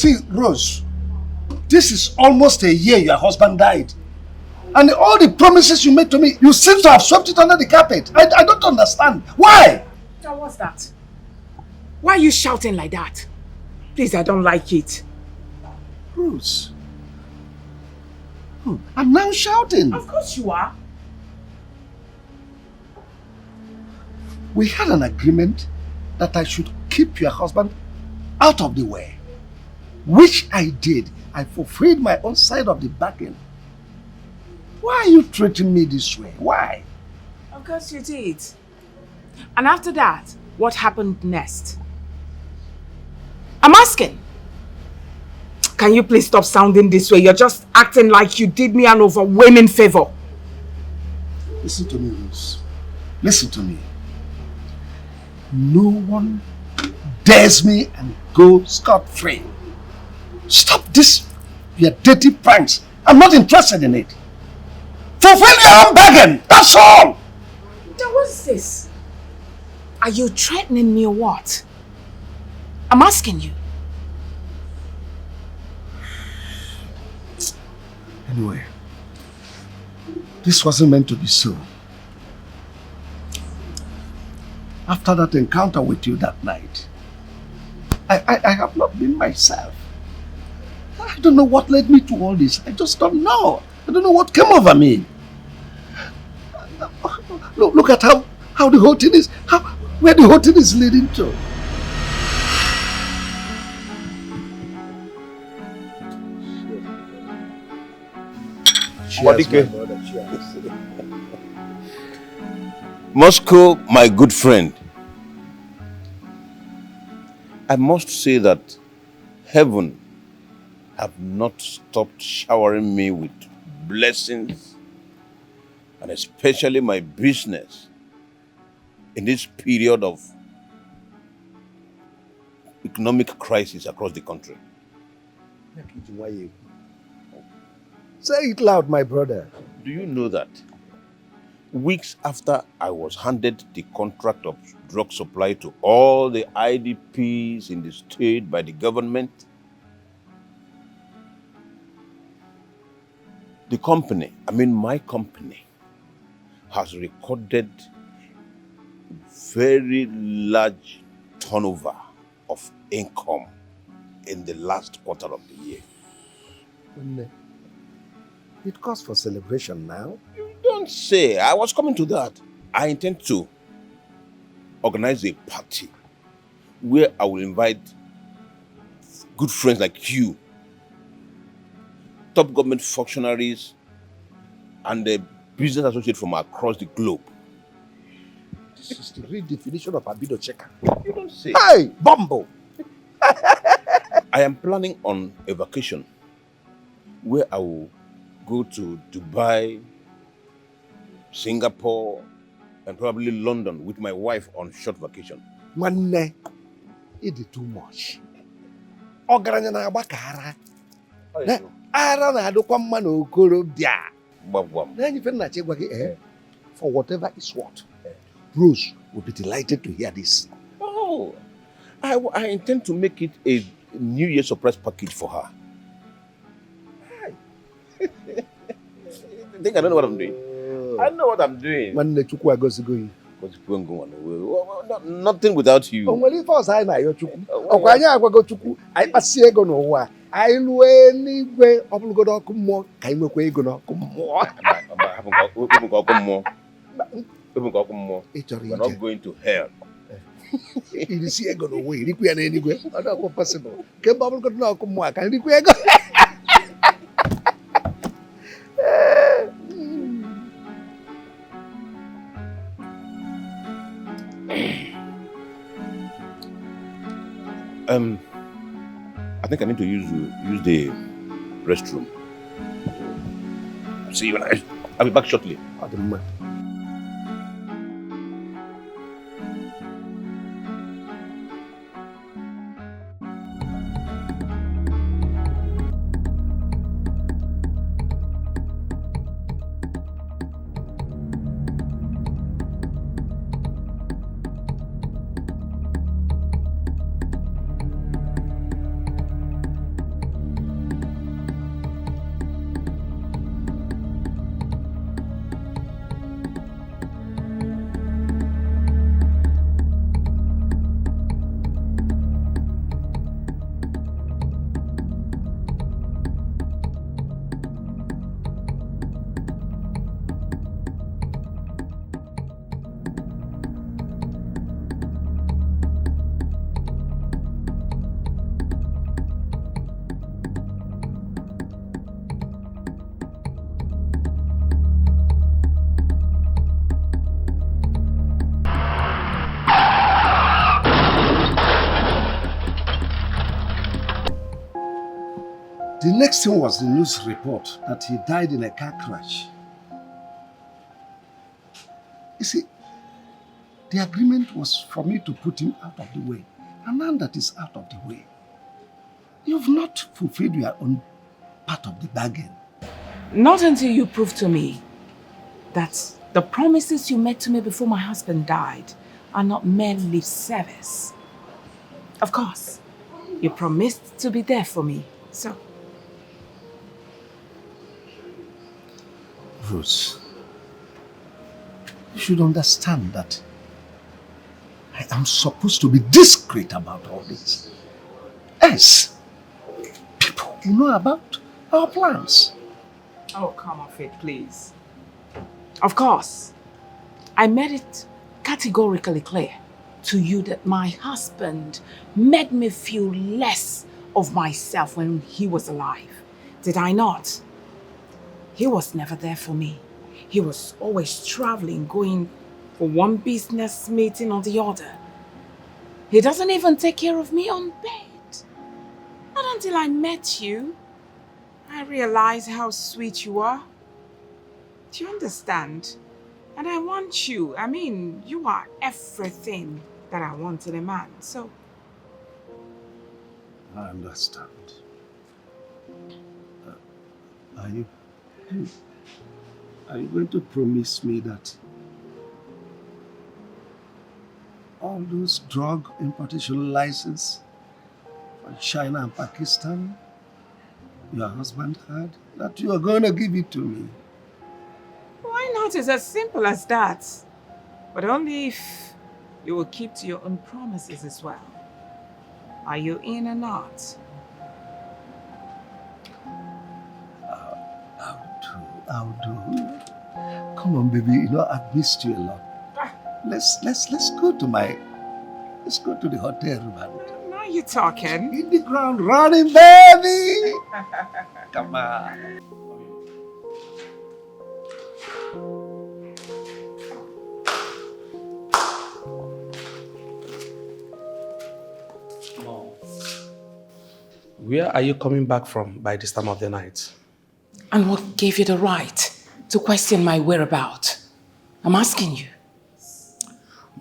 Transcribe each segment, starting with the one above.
See, Rose, this is almost a year your husband died. And all the promises you made to me, you seem to have swept it under the carpet. I don't understand. Why? Now what's that? Why are you shouting like that? Please, I don't like it. Rose. I'm now shouting. Of course you are. We had an agreement that I should keep your husband out of the way. Which I did. I fulfilled my own side of the bargain. Why are you treating me this way? Why? Of course you did. And after that, what happened next? I'm asking. Can you please stop sounding this way? You're just acting like you did me an overwhelming favor. Listen to me, Rose. Listen to me. No one dares me and go scot-free. Stop this, your dirty pranks. I'm not interested in it. Fulfill your own bargain, that's all! Now what's this? Are you threatening me or what? I'm asking you. Anyway, this wasn't meant to be so. After that encounter with you that night, I have not been myself. I don't know what led me to all this. I just don't know. I don't know what came over me. Look at how the whole thing is, where the whole thing is leading to. Dikeh. Moscow, my good friend. I must say that heaven have not stopped showering me with blessings, and especially my business in this period of economic crisis across the country. Say it loud, my brother. Do you know that weeks after I was handed the contract of drug supply to all the IDPs in the state by the government, the company, my company, has recorded very large turnover of income in the last quarter of the year. It calls for celebration now. You don't say. I was coming to that. I intend to organize a party where I will invite good friends like you, top government functionaries, and the business associates from across the globe. This is the real definition of Abido Checker. You don't say. Hey, Bumbo! I am planning on a vacation where I will go to Dubai, Singapore, and probably London with my wife on short vacation. Manne, it is too much. Ogaranya na abakara. Ara na adokwa mma na okorobia. Na nyi fe na chegwa ki for whatever is what. Rose will be delighted to hear this. Oh, I intend to make it a New Year surprise package for her. I think I don't know what I'm doing. I know what I'm doing. When the chukwu goes going. Nothing without you. Only first I know your chukwu. Okwanya agwago chukwu. I pass ego no wa. I luwe anyway. Open go do kumo. Kai nwekwa ego no kumo. We're not going to hell. It is ego no way. Riku ya na anyway. I don't know possible. Ke bubble go no kumo. Kan riku ego. I think I need to use the restroom. See you when I'll be back shortly. The next thing was the news report that he died in a car crash. You see, the agreement was for me to put him out of the way. And now that he's out of the way, you've not fulfilled your own part of the bargain. Not until you prove to me that the promises you made to me before my husband died are not mere lip service. Of course, you promised to be there for me, so. Rose, you should understand that I am supposed to be discreet about all this. Yes, people will know about our plans. Oh, come off it, please. Of course, I made it categorically clear to you that my husband made me feel less of myself when he was alive. Did I not? He was never there for me. He was always traveling, going for one business meeting or the other. He doesn't even take care of me on bed. Not until I met you, I realized how sweet you are. Do you understand? And I want you. I mean, you are everything that I want in a man, so. I understand. Are you going to promise me that all those drug importation licenses from China and Pakistan your husband had, that you are going to give it to me? Why not? It's as simple as that. But only if you will keep to your own promises as well. Are you in or not? I'll do. Come on, baby. You know I've missed you a lot. Let's go to the hotel room and Now you're talking. hit the ground running, baby. Come on. Where are you coming back from by this time of the night? And what gave you the right to question my whereabouts? I'm asking you.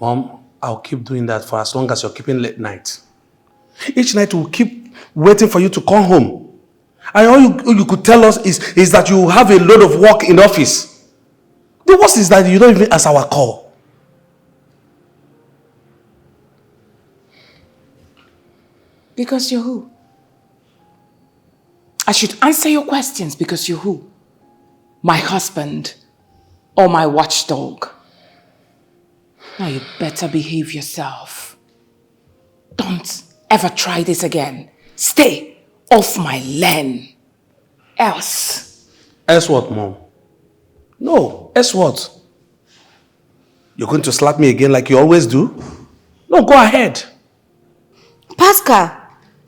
Mom, I'll keep doing that for as long as you're keeping late night. Each night we'll keep waiting for you to come home. And all you could tell us is that you have a load of work in office. The worst is that you don't even answer our call. Because you're who? I should answer your questions because you're who? My husband or my watchdog? Now you better behave yourself. Don't ever try this again. Stay off my lane. Else. Else what, Mom? No, else what? You're going to slap me again like you always do? No, go ahead. Pascal,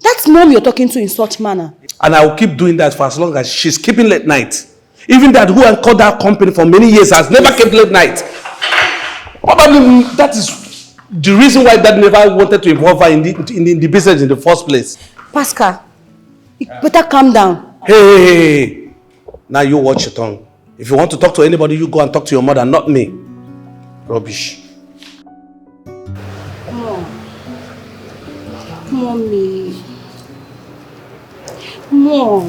that's Mom you're talking to in such manner. And I will keep doing that for as long as she's keeping late night. Even that who called that company for many years has never kept late night. Probably that is the reason why Dad never wanted to involve her in the business in the first place. Pascal, you better calm down. Hey. Now you watch your tongue. If you want to talk to anybody, you go and talk to your mother, not me. Rubbish. Mommy. Mom,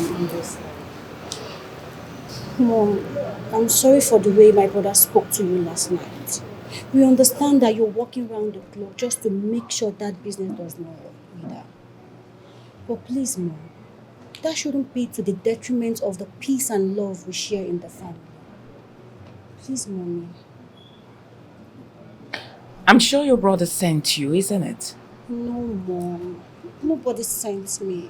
I'm sorry for the way my brother spoke to you last night. We understand that you're walking around the clock just to make sure that business does not work either. But please, Mom, that shouldn't be to the detriment of the peace and love we share in the family. Please, Mommy. I'm sure your brother sent you, isn't it? No, Mom. Nobody sent me.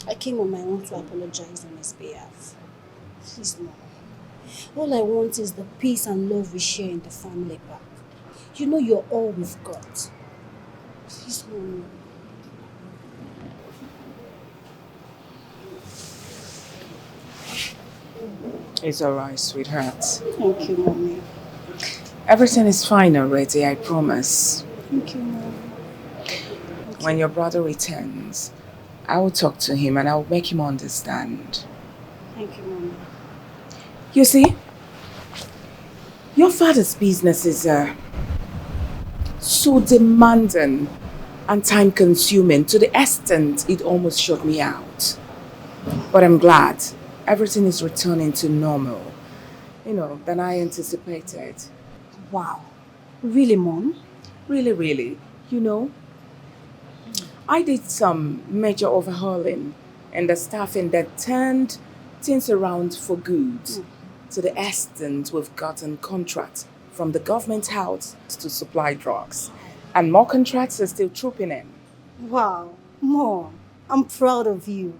I came on my own to apologize on his behalf. Please, Mom. All I want is the peace and love we share in the family back. You know you're all we've got. Please, Mom. It's alright, sweetheart. Thank you, Mommy. Everything is fine already, I promise. Thank you, Mom. When your brother returns, I will talk to him and I will make him understand. Thank you, Mommy. You see, your father's business is so demanding and time-consuming to the extent it almost shut me out. But I'm glad everything is returning to normal, than I anticipated. Wow. Really, Mom? Really, really. I did some major overhauling in the staffing that turned things around for good. To the extent we've gotten contracts from the government house to supply drugs. And more contracts are still trooping in. Wow. Mom, I'm proud of you.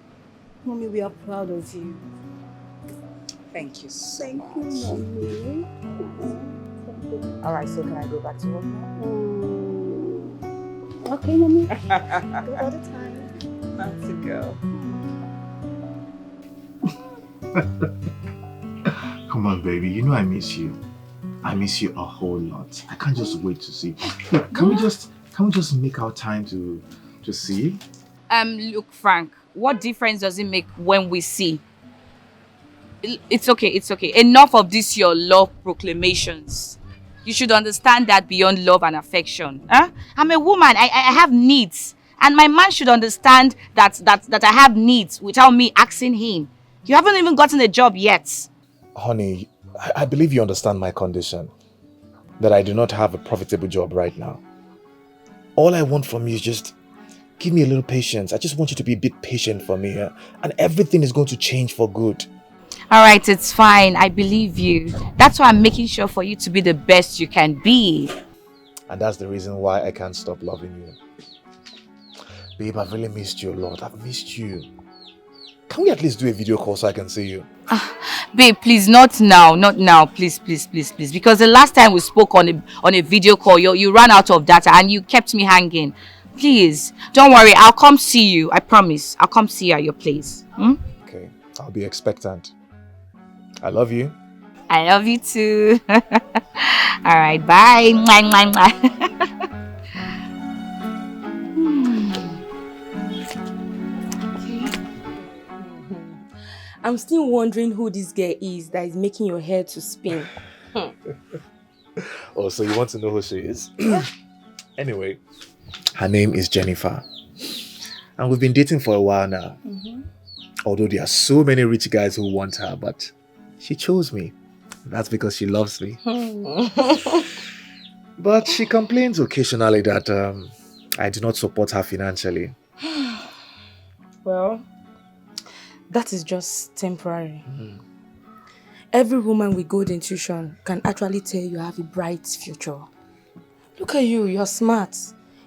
Mommy, we are proud of you. Thank you so Thank much. you, Mommy. Alright, so can I go back to work now? Okay, Mommy. Go all the time. That's a girl. Come on, baby. You know I miss you. I miss you a whole lot. I can't just wait to see. Look, can we just make our time to see? Look, Frank, what difference does it make when we see? It's okay. Enough of this your love proclamations. You should understand that beyond love and affection. Huh? I'm a woman. I have needs. And my man should understand that I have needs without me asking him. You haven't even gotten a job yet. Honey, I believe you understand my condition. That I do not have a profitable job right now. All I want from you is just give me a little patience. I just want you to be a bit patient for me. And everything is going to change for good. All right, it's fine. I believe you. That's why I'm making sure for you to be the best you can be. And that's the reason why I can't stop loving you. Babe, I've really missed you a lot. I've missed you. Can we at least do a video call so I can see you? Babe, please, not now. Please. Because the last time we spoke on a video call, you ran out of data and you kept me hanging. Please, don't worry. I'll come see you. I promise. I'll come see you at your place. Okay, I'll be expectant. I love you. I love you too. All right, bye. Mwah, mwah, mwah. I'm still wondering who this girl is that is making your hair to spin. Oh, so you want to know who she is? Anyway, her name is Jennifer. And we've been dating for a while now. Although there are so many rich guys who want her, but she chose me. That's because she loves me. But she complains occasionally that I do not support her financially. Well, that is just temporary. Every woman with good intuition can actually tell you have a bright future. Look at you, you're smart,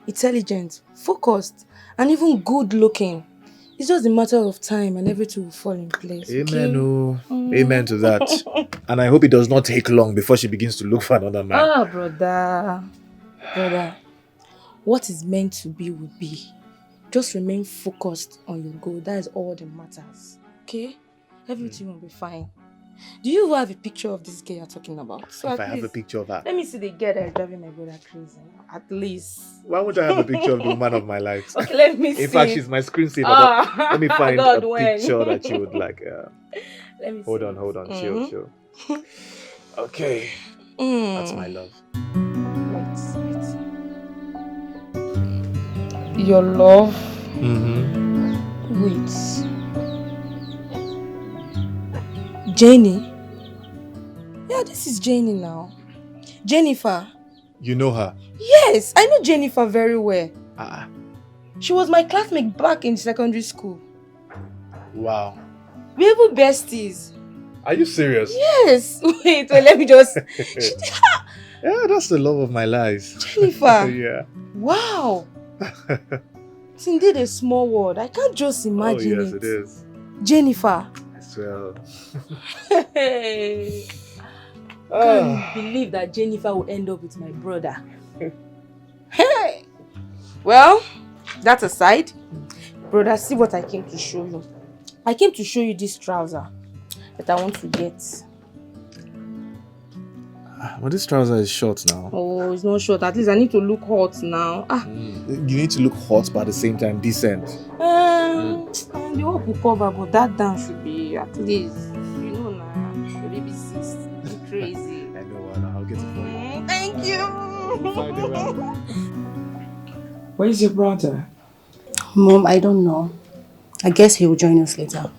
intelligent, focused, and even good looking. It's just a matter of time and everything will fall in place. Amen, okay? Amen to that. And I hope it does not take long before she begins to look for another man. Ah, brother. What is meant to be will be. Just remain focused on your goal. That is all that matters. Okay? Everything will be fine. Do you have a picture of this girl you're talking about? So if I have a picture of her. Let me see the girl that is driving my brother crazy. At least. Why would I have a picture of the woman of my life? Okay, let me see. In fact, she's my screensaver. Let me find a picture that you would like. Let me hold on. Chill. Okay. That's my love. Wait. Your love? Wait. Janie? Yeah, this is Janie now. Jennifer. You know her? Yes, I know Jennifer very well. She was my classmate back in secondary school. Wow. We were besties. Are you serious? Yes. Wait, let me just... Yeah, that's the love of my life. Jennifer. Yeah. Wow. It's indeed a small world. I can't just imagine it. Oh, yes, it is. Jennifer. As well. Hey. Can't believe that Jennifer will end up with my brother. Hey. Well, that aside, brother, see what I came to show you. I came to show you this trouser that I want to get. But this trouser is short now. Oh, it's not short. At least I need to look hot now. You need to look hot, but at the same time decent. The hope will cover, but that dance should be at least, you know now, the baby sis. Crazy. I know, Anna. I'll get it for you. Thank you. Find it well. Where's your brother? Mom, I don't know. I guess he will join us later.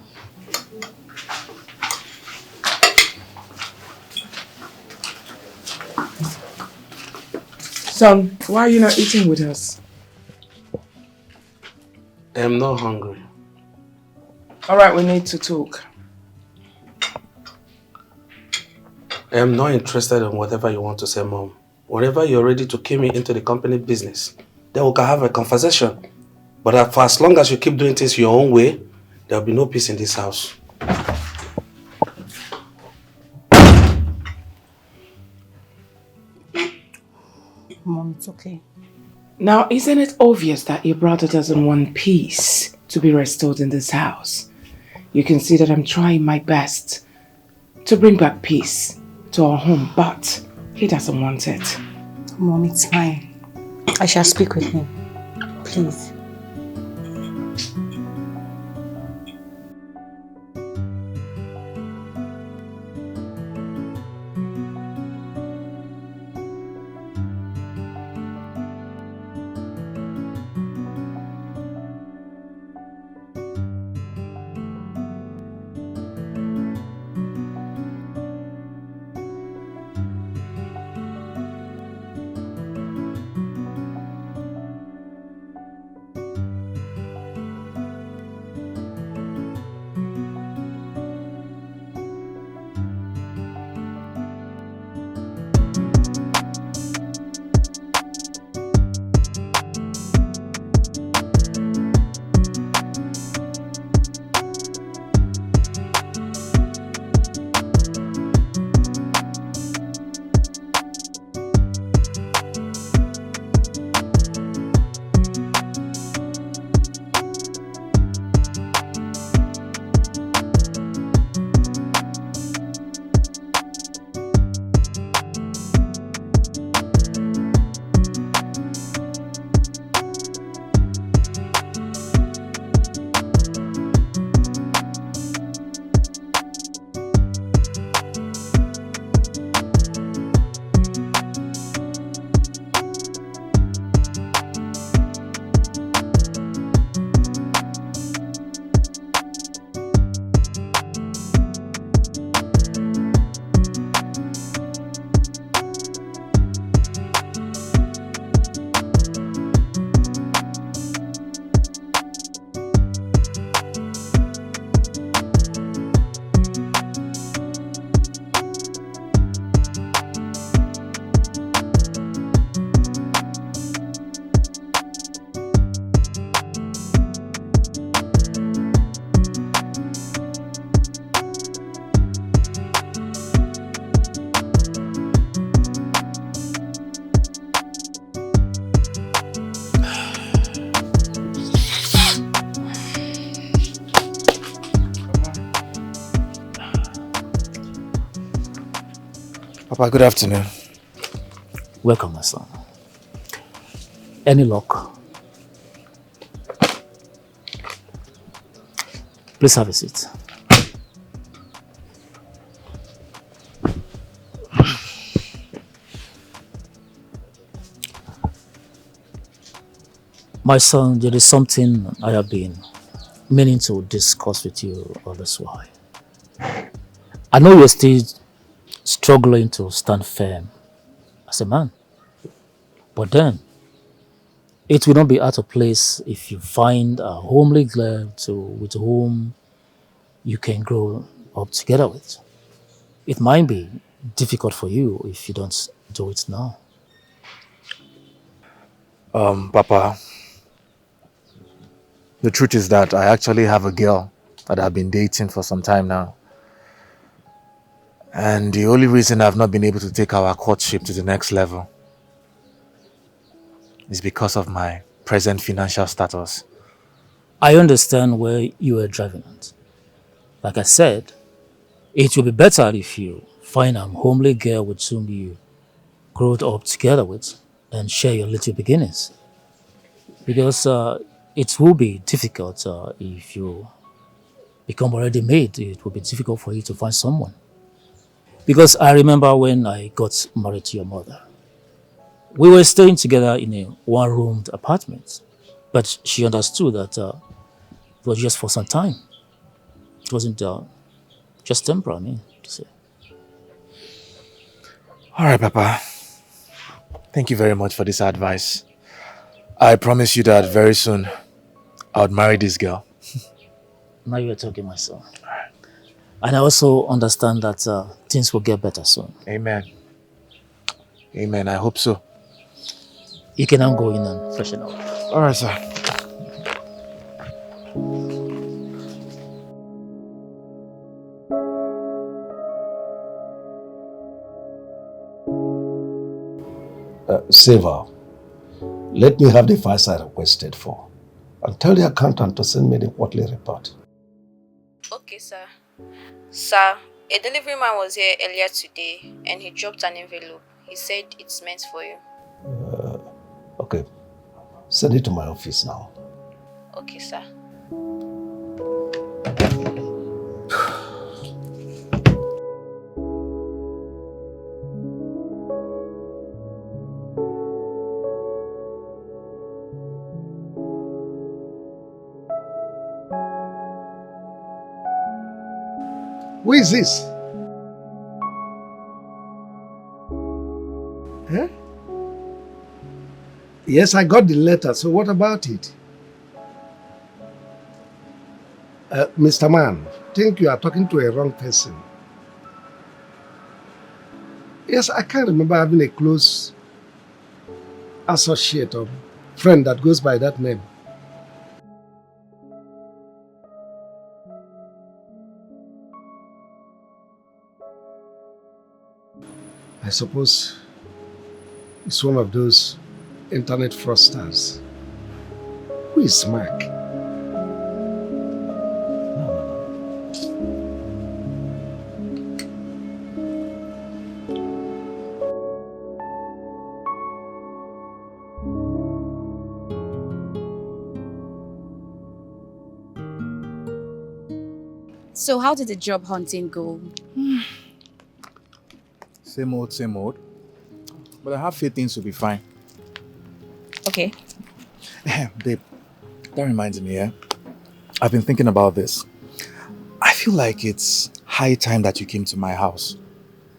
Son, why are you not eating with us? I'm not hungry. Alright, we need to talk. I am not interested in whatever you want to say, Mom. Whenever you're ready to key me into the company business, then we can have a conversation. But for as long as you keep doing things your own way, there will be no peace in this house. Mom, it's okay. Now, isn't it obvious that your brother doesn't want peace to be restored in this house? You can see that I'm trying my best to bring back peace to our home, but he doesn't want it. Mom, it's fine. I shall speak with him. Please. Papa, good afternoon. Welcome, my son. Any luck? Please have a seat. My son, there is something I have been meaning to discuss with you all this while. I know you're still struggling to stand firm as a man, but then it will not be out of place if you find a homely girl with whom you can grow up together with. It might be difficult for you if you don't do it now. Papa, the truth is that I actually have a girl that I've been dating for some time now. And the only reason I've not been able to take our courtship to the next level is because of my present financial status. I understand where you are driving at. Like I said, it will be better if you find a homely girl with whom you grow up together with and share your little beginnings. Because it will be difficult if you become already made. It will be difficult for you to find someone. Because I remember when I got married to your mother, we were staying together in a one-roomed apartment. But she understood that it was just for some time. It wasn't just temporary, I mean, to say. All right, Papa. Thank you very much for this advice. I promise you that very soon I would marry this girl. Now you're talking, my son. And I also understand that things will get better soon. Amen. Amen. I hope so. You can now go in and freshen up. All right, sir. Saver, let me have the files I requested for. And tell the accountant to send me the quarterly report. Okay, sir. Sir, a delivery man was here earlier today and he dropped an envelope. He said it's meant for you. Okay. Send it to my office now. Okay, sir. Who is this? Huh? Yes, I got the letter, so what about it? Mr. Man, I think you are talking to a wrong person. Yes, I can't remember having a close associate or friend that goes by that name. I suppose it's one of those internet fraudsters. Who is Mark? So how did the job hunting go? Same old, same old. But I have faith things will be fine. Okay. Babe, that reminds me, yeah? I've been thinking about this. I feel like it's high time that you came to my house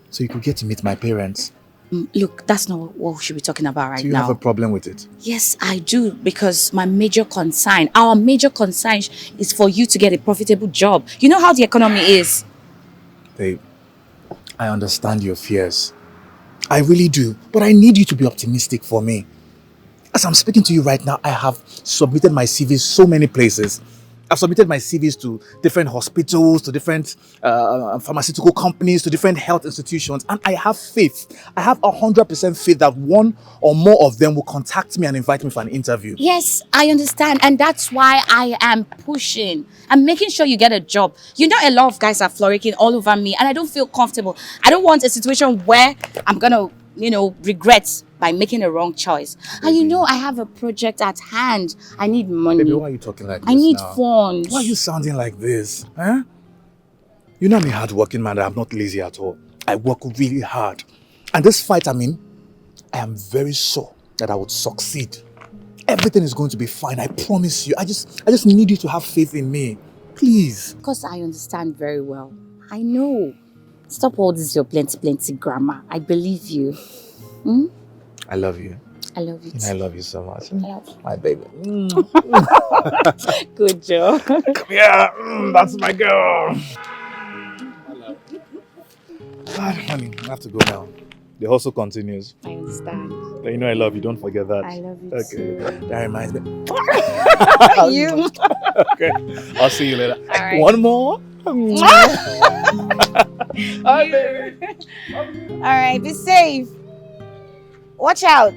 so you could get to meet my parents. Look, that's not what we should be talking about right now. Do you have a problem with it? Yes, I do, because our major concern is for you to get a profitable job. You know how the economy is. Babe, I understand your fears. I really do. But I need you to be optimistic for me. As I'm speaking to you right now, I have submitted my CVs so many places. I've submitted my CVs to different hospitals, to different pharmaceutical companies, to different health institutions, and I have faith. I have 100% faith that one or more of them will contact me and invite me for an interview. Yes, I understand, and that's why I am pushing. I'm making sure you get a job. You know, a lot of guys are flirting all over me, and I don't feel comfortable. I don't want a situation where I'm gonna, regret by making a wrong choice. Baby. And I have a project at hand. I need money. Baby, why are you talking like this I need now? funds. Why are you sounding like this? Huh? You know I'm a hard-working man. I'm not lazy at all. I work really hard. And this fight I'm in, I am very sure that I would succeed. Everything is going to be fine. I promise you. I just need you to have faith in me. Please. Of course, I understand very well. I know. Stop all this your plenty grammar. I believe you. Hmm? I love you. I love you too. I love you so much. I love you. My baby. Good job. Come here. That's my girl. God, honey, I have to go now. The hustle continues. I understand. But you know I love you. Don't forget that. I love you too. That reminds me. You. Okay. I'll see you later. All right. One more. Hi, baby. All right. Be safe. Watch out.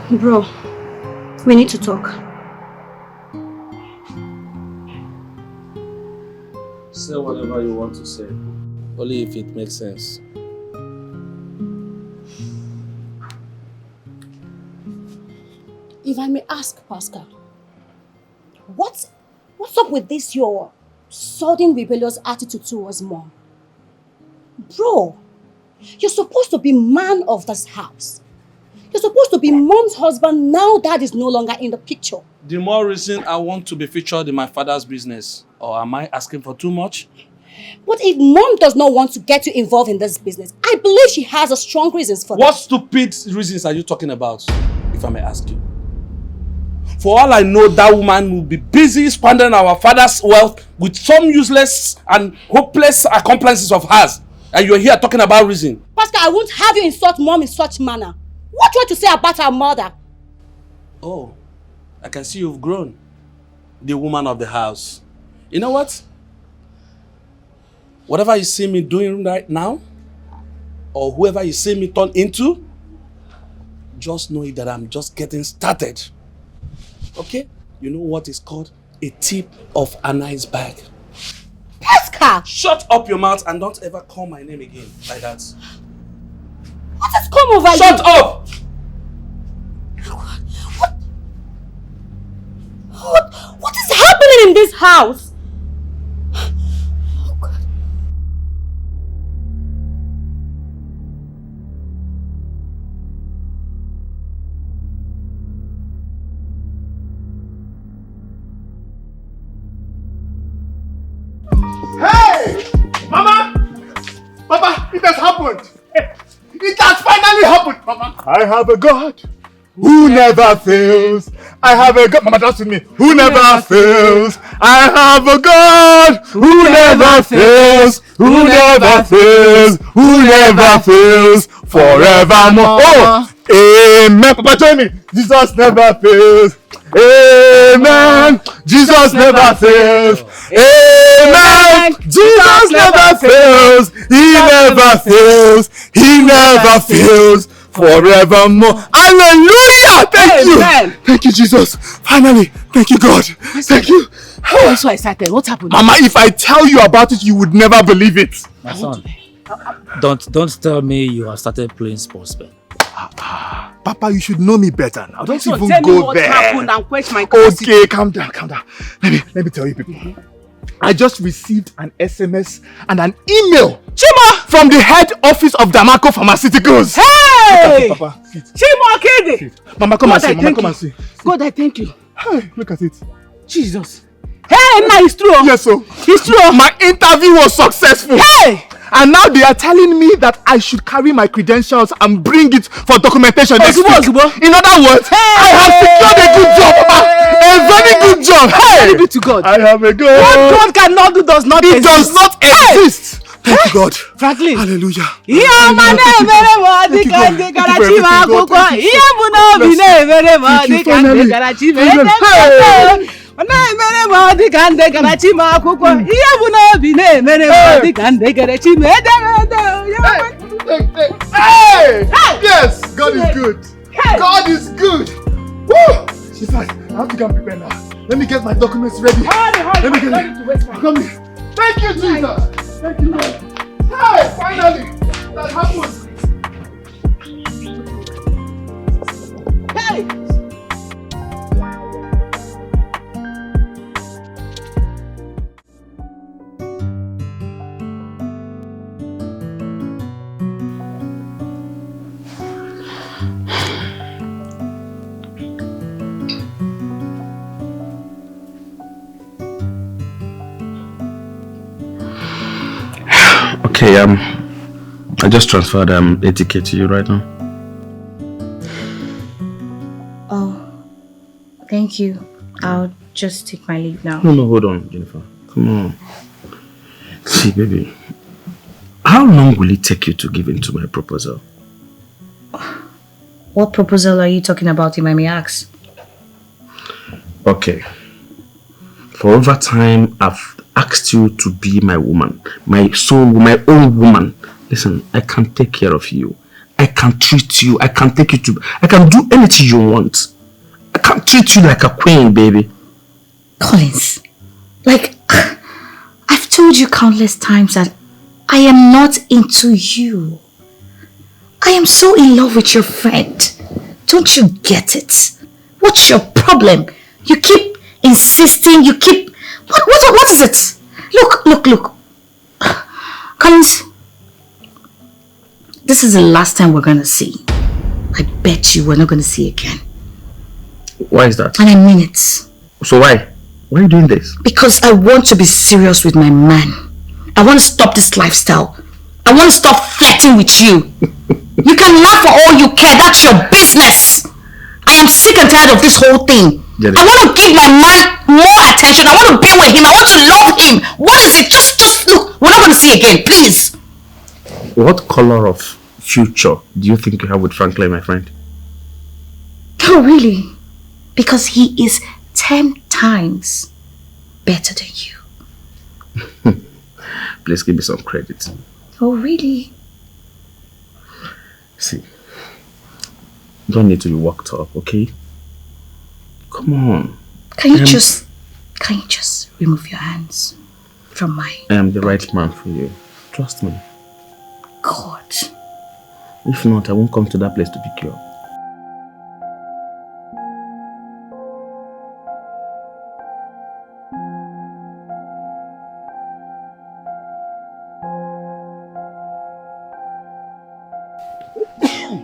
Bro, we need to talk. Say whatever you want to say. Only if it makes sense. If I may ask, Pascal, what's up with this your sudden rebellious attitude towards Mom? Bro, you're supposed to be man of this house. You're supposed to be Mom's husband now Dad is no longer in the picture. The more reason I want to be featured in my father's business. Or am I asking for too much? But if Mom does not want to get you involved in this business, I believe she has a strong reasons for What that. stupid reasons are you talking about, if I may ask you? For all I know, that woman will be busy squandering our father's wealth with some useless and hopeless accomplices of hers. And you're here talking about reason. Pascal, I won't have you insult Mom in such manner. What do you want to say about our mother? Oh, I can see you've grown. The woman of the house. You know what? Whatever you see me doing right now, or whoever you see me turn into, just know that I'm just getting started. Okay? You know what is called a tip of an iceberg. Pascal! Shut up your mouth and don't ever call my name again like that. What has come over you? Shut up! What is happening in this house? Oh God. Hey! Mama! Mama, it has happened! It has finally happened, Mama! I have a God who never fails. I have a God, Mama, dance with me, who never fails. I have a God who never fails, who never fails, who never fails, forevermore. Oh, amen. Papa, join me. Jesus never fails. Amen. Jesus never fails. Amen. Jesus never fails. He never fails. He never fails. Forevermore. Hallelujah. Thank you. Thank you, Jesus. Finally. Thank you, God. Thank you. I'm so excited. What happened? Mama, if I tell you about it, you would never believe it. My son, don't tell me you have started playing sports bet. Papa, you should know me better now. Don't even tell me go what there. happened and quench my curiosity. Okay, calm down, calm down. Let me tell you people. I just received an SMS and an email from the head office of Damaco Pharmaceuticals. Hey! Papa, sit. Chima Kede! Mama, come and see. Mama, come and see. God, I thank you. Hey, look at it. Jesus. Hey, now it's true. Yes, so. It's true. My interview was successful. Hey! And now they are telling me that I should carry my credentials and bring it for documentation next week. In other words, I have secured a good job, Papa. A very good job. Hey! Glory be to God. I have a God. What God cannot do does not exist. It does not exist. Thank you, God. Franklin. Hallelujah. Hey! Yes, God is good. God is good. Woo! Jesus, I have to go and prepare now. Let me get my documents ready. Let me get it. Come here. Thank you, Jesus. Thank you, Lord. Hey, finally, that happened. Hey! Okay, I just transferred a ticket to you right now. Oh, thank you. I'll just take my leave now. No, hold on, Jennifer. Come on. See, baby, how long will it take you to give in to my proposal? What proposal are you talking about, if I may ask? Okay. For over time, I've asked you to be my woman, my soul, my own woman. Listen, I can take care of you. I can treat you. I can take you to... I can do anything you want. I can treat you like a queen, baby. Collins, like, I've told you countless times that I am not into you. I am so in love with your friend. Don't you get it? What's your problem? You keep insisting, you keep... What is it? Look. Collins, this is the last time we're going to see. I bet you we're not going to see again. Why is that? And I mean it. So why? Why are you doing this? Because I want to be serious with my man. I want to stop this lifestyle. I want to stop flirting with you. You can laugh for all you care. That's your business. I am sick and tired of this whole thing. I want to give my man more attention. I want to be with him. I want to love him. What is it? Just look. We're not going to see again, please. What color of future do you think you have with Franklin, my friend? Oh, really? Because he is 10 times better than you. Please give me some credit. Oh, really? See, you don't need to be worked up, okay? Come on. Can you just remove your hands from mine? I am the right man for you. Trust me. God. If not, I won't come to that place to pick you up.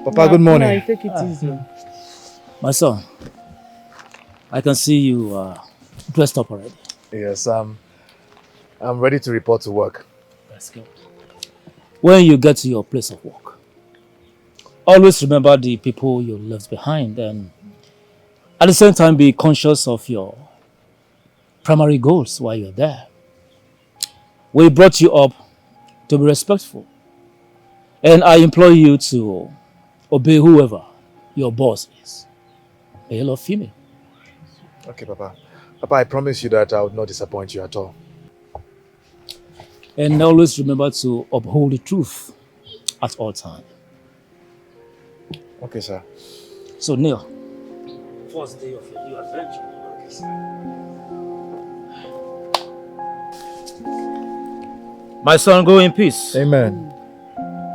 Papa, good morning. Take it easy. My son, I can see you dressed up already. Yes, I'm ready to report to work. That's good. When you get to your place of work, always remember the people you left behind, and at the same time be conscious of your primary goals while you're there. We brought you up to be respectful, and I implore you to obey whoever your boss is, male or female. Okay, Papa. Papa, I promise you that I would not disappoint you at all. And always remember to uphold the truth at all times. Okay, sir. So, Neil, first day of your new adventure. My son, go in peace. Amen.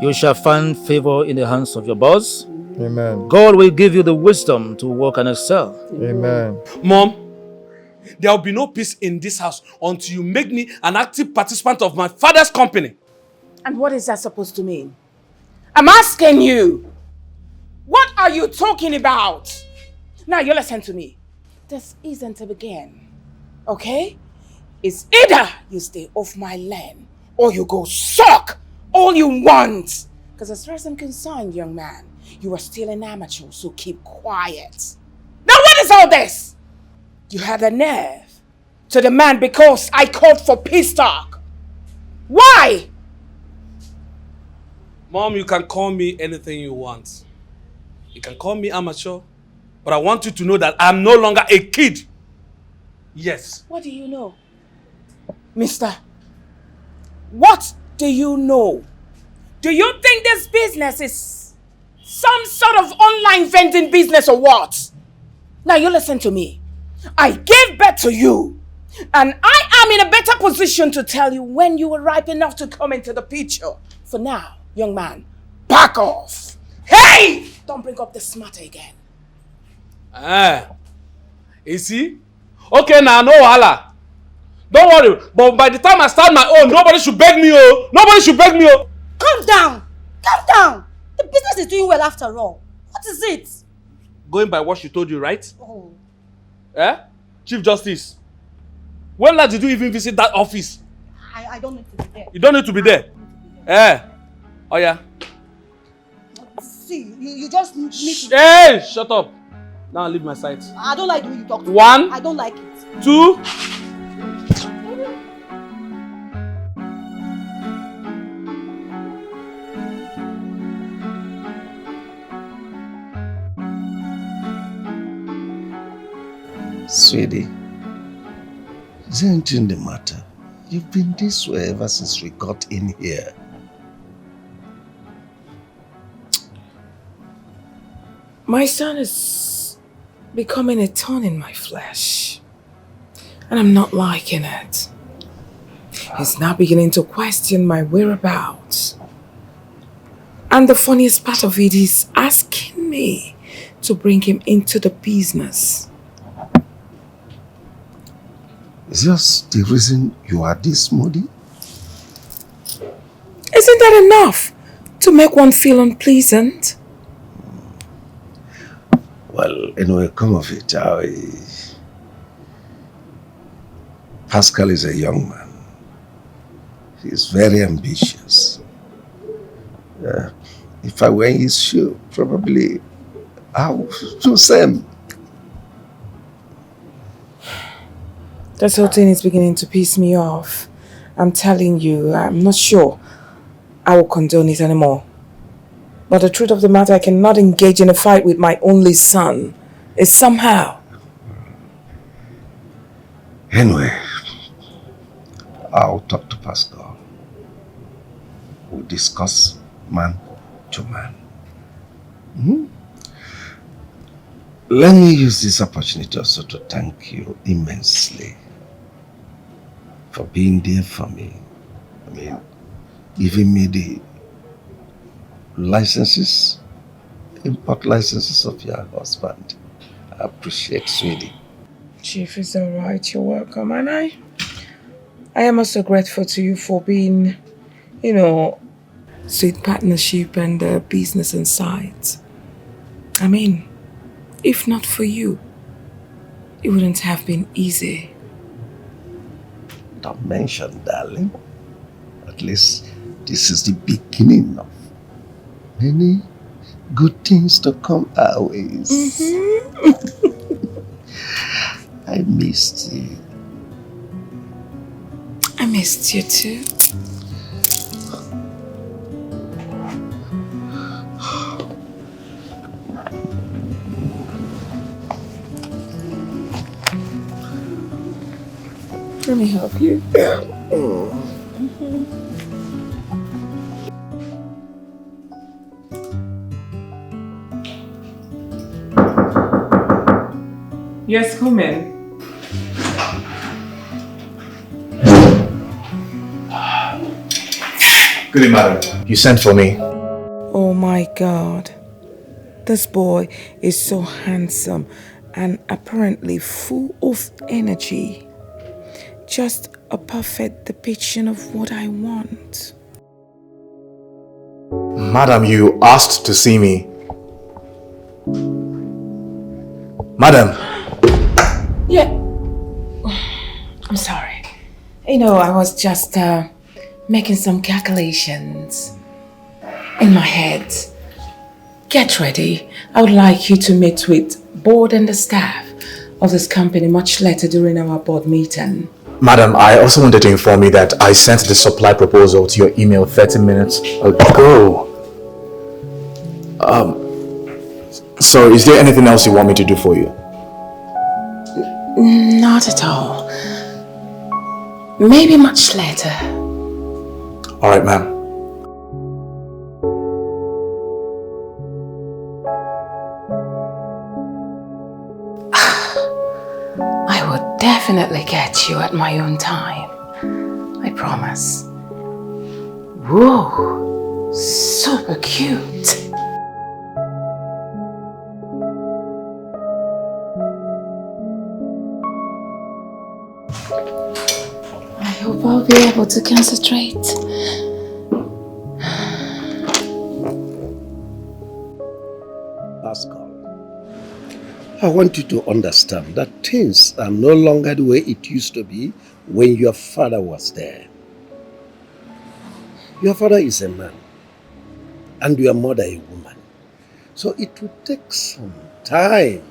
You shall find favor in the hands of your boss. Amen. God will give you the wisdom to work and excel. Amen. Mom, there will be no peace in this house until you make me an active participant of my father's company. And what is that supposed to mean? I'm asking you. What are you talking about? Now you listen to me. This isn't a begin. Okay? It's either you stay off my land or you go suck all you want. Because as far as I'm concerned, young man, you are still an amateur, so keep quiet. Now what is all this? You had a nerve to demand because I called for peace talk. Why? Mom, you can call me anything you want. You can call me amateur, but I want you to know that I'm no longer a kid. Yes. What do you know? Mister, what do you know? Do you think this business is some sort of online vending business or what? Now you listen to me. I gave birth to you, and I am in a better position to tell you when you were ripe enough to come into the picture. For now, young man, back off. Hey! Don't bring up this matter again. You see? Okay, now, no wahala. Don't worry, but by the time I start my own, nobody should beg me, oh. Nobody should beg me, oh. Calm down. Calm down. The business is doing well after all. What is it? Going by what she told you, right? Oh. Chief Justice, when last did you even visit that office? I don't need to be there. You don't need to be there. Oh yeah. See, you just need to... Hey, shut up. Now leave my sight. I don't like the way you talk to me. 1. I don't like it. 2. Sweetie, is there anything the matter? You've been this way ever since we got in here. My son is becoming a thorn in my flesh. And I'm not liking it. He's now beginning to question my whereabouts. And the funniest part of it is asking me to bring him into the business. Is this the reason you are this moody? Isn't that enough to make one feel unpleasant? Well, anyway, come of it. Pascal is a young man. He's very ambitious. If I were in his shoe, probably I would do the same. This whole thing is beginning to piss me off. I'm telling you, I'm not sure I will condone it anymore. But the truth of the matter, I cannot engage in a fight with my only son. It's somehow. Anyway, I'll talk to Pascal. We'll discuss man to man. Let me use this opportunity also to thank you immensely for being there for me. I mean, giving me the licenses, import licenses of your husband. I appreciate, sweetie. Chief, is all right. You're welcome. And I am also grateful to you for being, sweet partnership and business insights. I mean, if not for you, it wouldn't have been easy. Don't mention, darling. At least this is the beginning of many good things to come our ways. I missed you. I missed you too. Let me help you. Yes, come in. Good evening, madam. You sent for me. Oh my God. This boy is so handsome and apparently full of energy. Just a perfect depiction of what I want. Madam, you asked to see me. Madam. Yeah. I'm sorry. I was just making some calculations in my head. Get ready. I would like you to meet with board and the staff of this company much later during our board meeting. Madam, I also wanted to inform you that I sent the supply proposal to your email 30 minutes ago. So is there anything else you want me to do for you? Not at all. Maybe much later. All right, ma'am. I would definitely get you at my own time. I promise. Whoa, super cute. I hope I'll be able to concentrate. Pascal, I want you to understand that things are no longer the way it used to be when your father was there. Your father is a man and your mother a woman. So it will take some time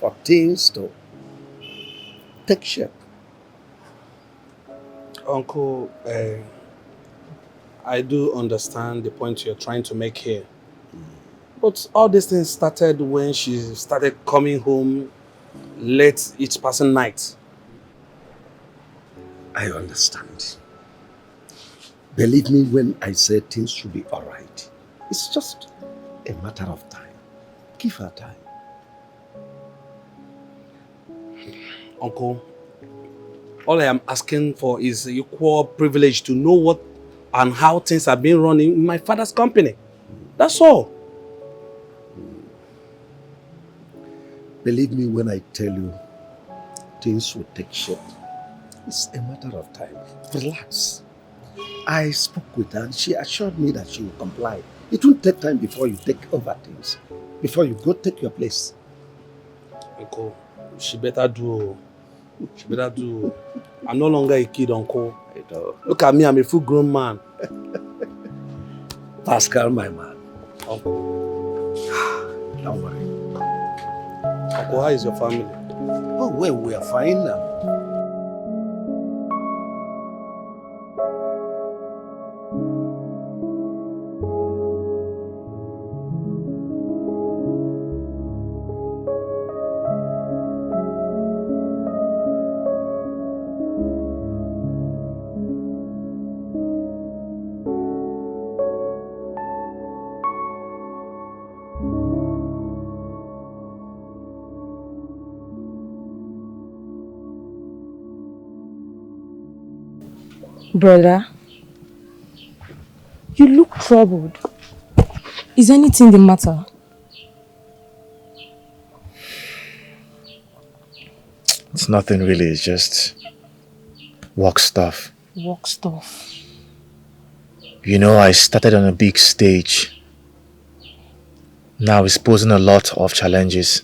for things to take shape. Uncle, I do understand the point you're trying to make here. But all these things started when she started coming home late each passing night. I understand. Believe me when I say things should be all right. It's just a matter of time. Give her time. Uncle, all I am asking for is equal privilege to know what and how things are being run in my father's company. That's all. Believe me when I tell you, things will take shape. It's a matter of time. Relax. I spoke with her and she assured me that she will comply. It won't take time before you take over things. Before you go take your place. Uncle, she better do. She better do. I'm no longer a kid, Uncle. Look at me, I'm a full-grown man. Pascal, my man. Uncle. Don't worry. Uncle, how is your family? Oh, well, we are fine now. Brother, you look troubled. Is anything the matter? It's nothing really, it's just work stuff. Work stuff. You know, I started on a big stage. Now it's posing a lot of challenges.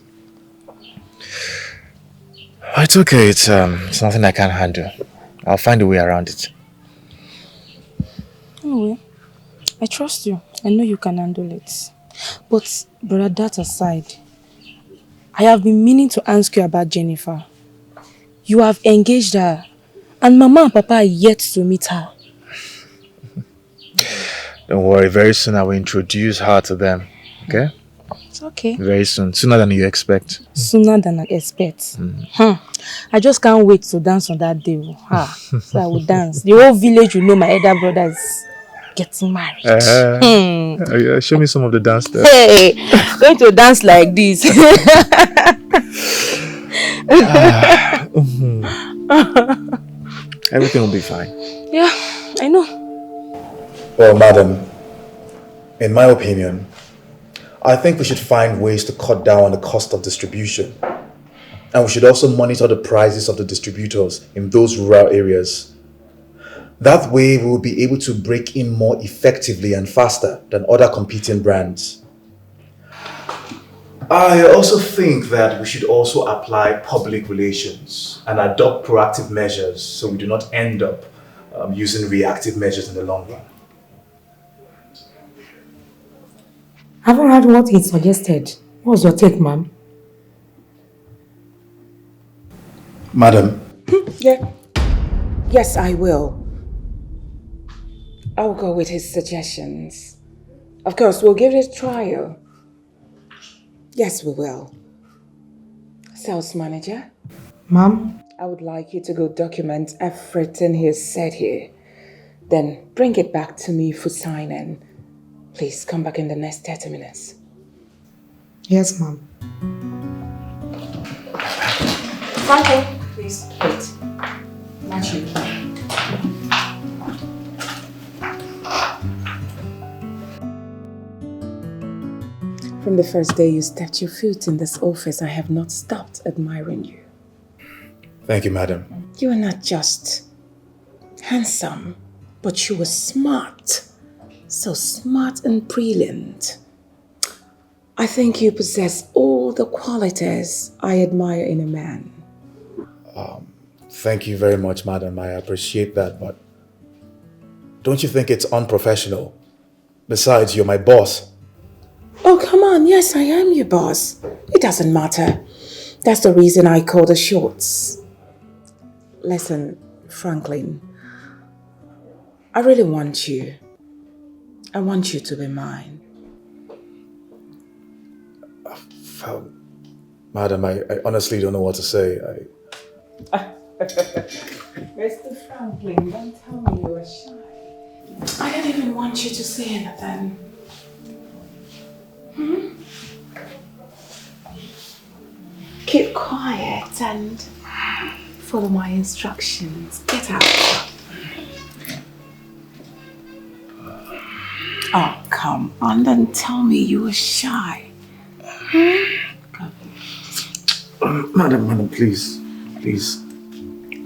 It's okay, it's nothing I can't handle. I'll find a way around it. Anyway, I trust you. I know you can handle it. But, brother, that aside, I have been meaning to ask you about Jennifer. You have engaged her, and Mama and Papa are yet to meet her. Don't worry, very soon I will introduce her to them. Okay? It's okay. Very soon. Sooner than you expect. Sooner than I expect. I just can't wait to dance on that day. So I will dance. The whole village will know my elder brother is getting married. Show me some of the dance there. Hey, going to dance like this. Everything will be fine. Yeah, I know. Well, madam, in my opinion, I think we should find ways to cut down on the cost of distribution. And we should also monitor the prices of the distributors in those rural areas. That way, we will be able to break in more effectively and faster than other competing brands. I also think that we should also apply public relations and adopt proactive measures so we do not end up using reactive measures in the long run. I haven't heard what he suggested. What's your take, ma'am? Madam. Yeah. Yes, I will. I'll go with his suggestions. Of course, we'll give it a trial. Yes, we will. Sales manager? Ma'am? I would like you to go document everything he has said here. Then bring it back to me for signing. Please come back in the next 30 minutes. Yes, ma'am. Franco, please wait. Not you. From the first day you stepped your foot in this office, I have not stopped admiring you. Thank you, madam. You are not just handsome, but you were smart. So smart and brilliant. I think you possess all the qualities I admire in a man. Thank you very much, madam. I appreciate that, but don't you think it's unprofessional? Besides, you're my boss. Oh, come on. Yes, I am your boss. It doesn't matter. That's the reason I call the shots. Listen, Franklin. I really want you. I want you to be mine. Madam, I honestly don't know what to say. Mr. Franklin, don't tell me you are shy. I don't even want you to say anything. keep quiet and follow my instructions. Get out. Oh, come on, don't tell me you were shy. Madam, please. Please.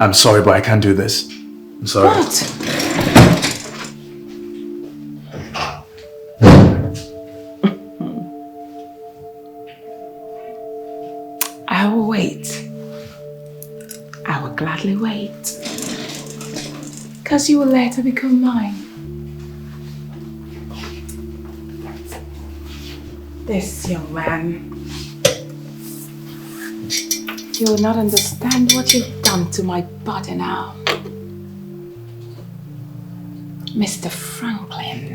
I'm sorry, but I can't do this. I'm sorry. What? I will wait. I will gladly wait. Because you will later become mine. This young man, you will not understand what you've done to my body now. Mr. Franklin.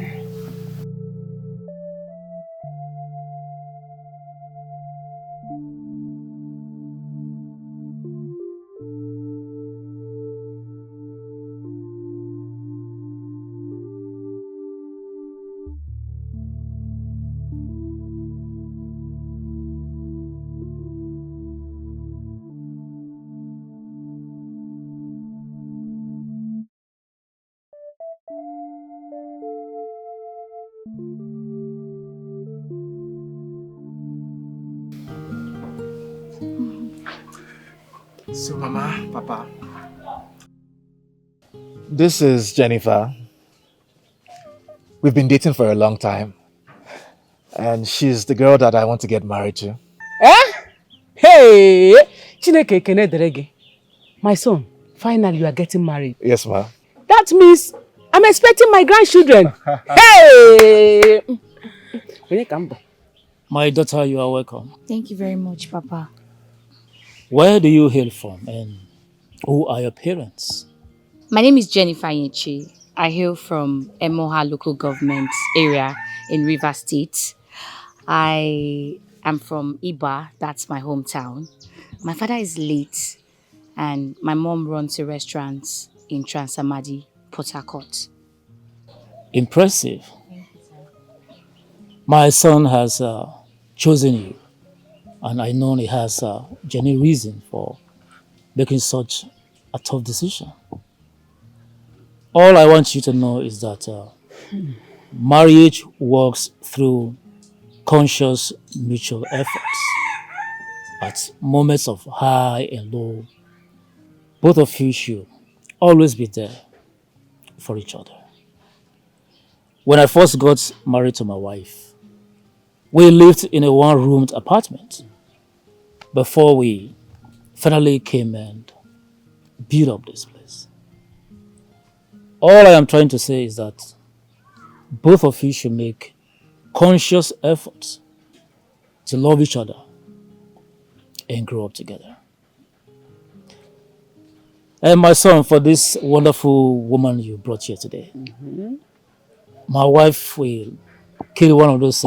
So, Mama, Papa. This is Jennifer. We've been dating for a long time. And she's the girl that I want to get married to. Eh? Hey! Chineke ekene dere gị. My son, finally you are getting married. Yes, ma. That means I'm expecting my grandchildren. Hey! My daughter, you are welcome. Thank you very much, Papa. Where do you hail from and who are your parents? My name is Jennifer Yenchi. I hail from Emoha local government area in Rivers State. I am from Iba, that's my hometown. My father is late and my mom runs a restaurant in Transamadi, Port Harcourt. Impressive. My son has chosen you, and I know he has a genuine reason for making such a tough decision. All I want you to know is that marriage works through conscious mutual efforts. At moments of high and low, both of you should always be there for each other. When I first got married to my wife, we lived in a one-roomed apartment before we finally came and built up this place. All I am trying to say is that both of you should make conscious efforts to love each other and grow up together. And my son, for this wonderful woman you brought here today, my wife will kill one of those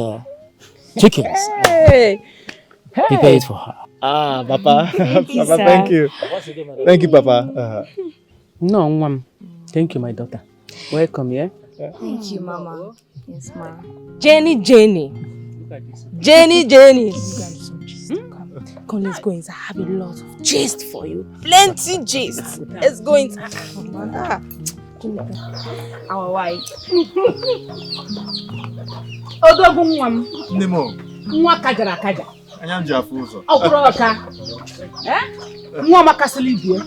chickens. Hey! Prepare it for her. Ah, Papa. Thank you, Papa, sir. thank you. Thank you, Papa. No, Mom. Thank you, my daughter. Welcome, yeah? Thank you, Mama. Yes, Ma. Jenny. Jenny. Come, let's go inside. I have a lot of gist for you. Plenty gist. Let's go inside. Our wife. Odogu nwam. Nemo. Nwa kajara kaja. Anyam jafu uzo. Okuro oka. Nwa makasili bie.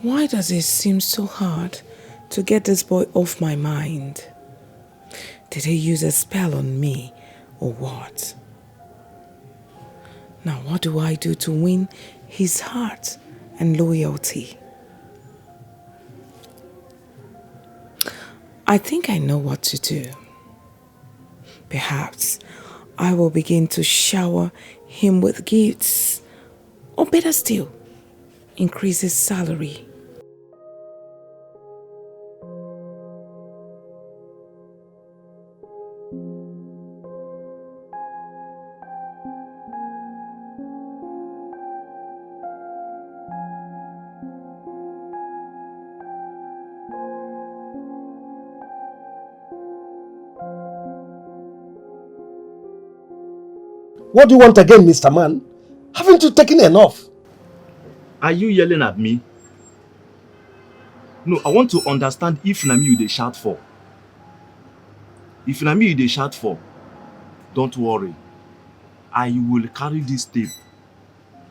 Why does it seem so hard to get this boy off my mind? Did he use a spell on me or what? Now what do I do to win his heart and loyalty? I think I know what to do. Perhaps I will begin to shower him with gifts, or better still, increase his salary. What do you want again, Mr. Man? Haven't you taken enough? Are you yelling at me? No, I want to understand if na me you dey shout for. If na me you dey shout for, don't worry. I will carry this tape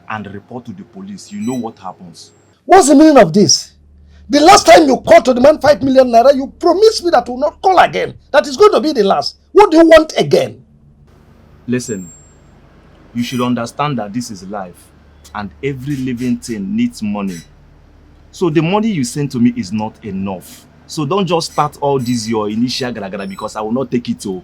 and report to the police. You know what happens. What's the meaning of this? The last time you called to demand 5 million naira, you promised me that you will not call again. That is going to be the last. What do you want again? Listen, you should understand that this is life and every living thing needs money. So the money you send to me is not enough. So don't just start all this your initial gara because I will not take it all.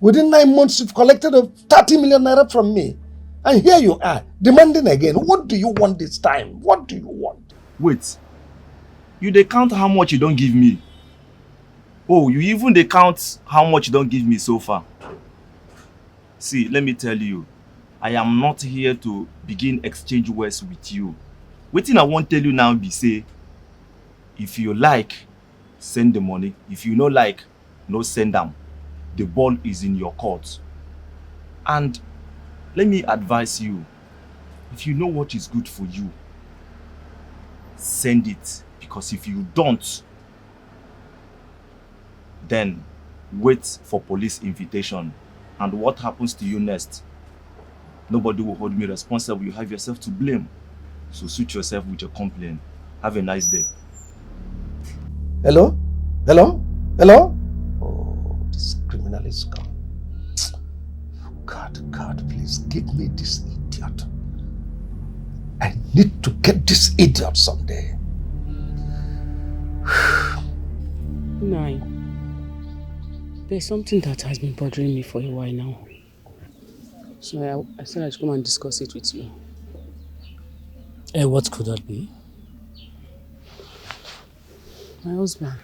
Within 9 months, you've collected 30 million naira from me. And here you are, demanding again. What do you want this time? What do you want? Wait. You dey count how much you don't give me. Oh, you even dey count how much you don't give me so far. See, let me tell you. I am not here to begin exchange words with you. Wetin I wan tell you now be say, if you like, send the money. If you no like, no send them. The ball is in your court. And let me advise you, if you know what is good for you, send it. Because if you don't, then wait for police invitation. And what happens to you next? Nobody will hold me responsible. You have yourself to blame. So suit yourself with your complaint. Have a nice day. Hello? Hello? Hello? Oh, this criminal is gone. God, please give me this idiot. I need to get this idiot someday. Nai, there's something that has been bothering me for a while now. So I said I should come and discuss it with you. What could that be? My husband.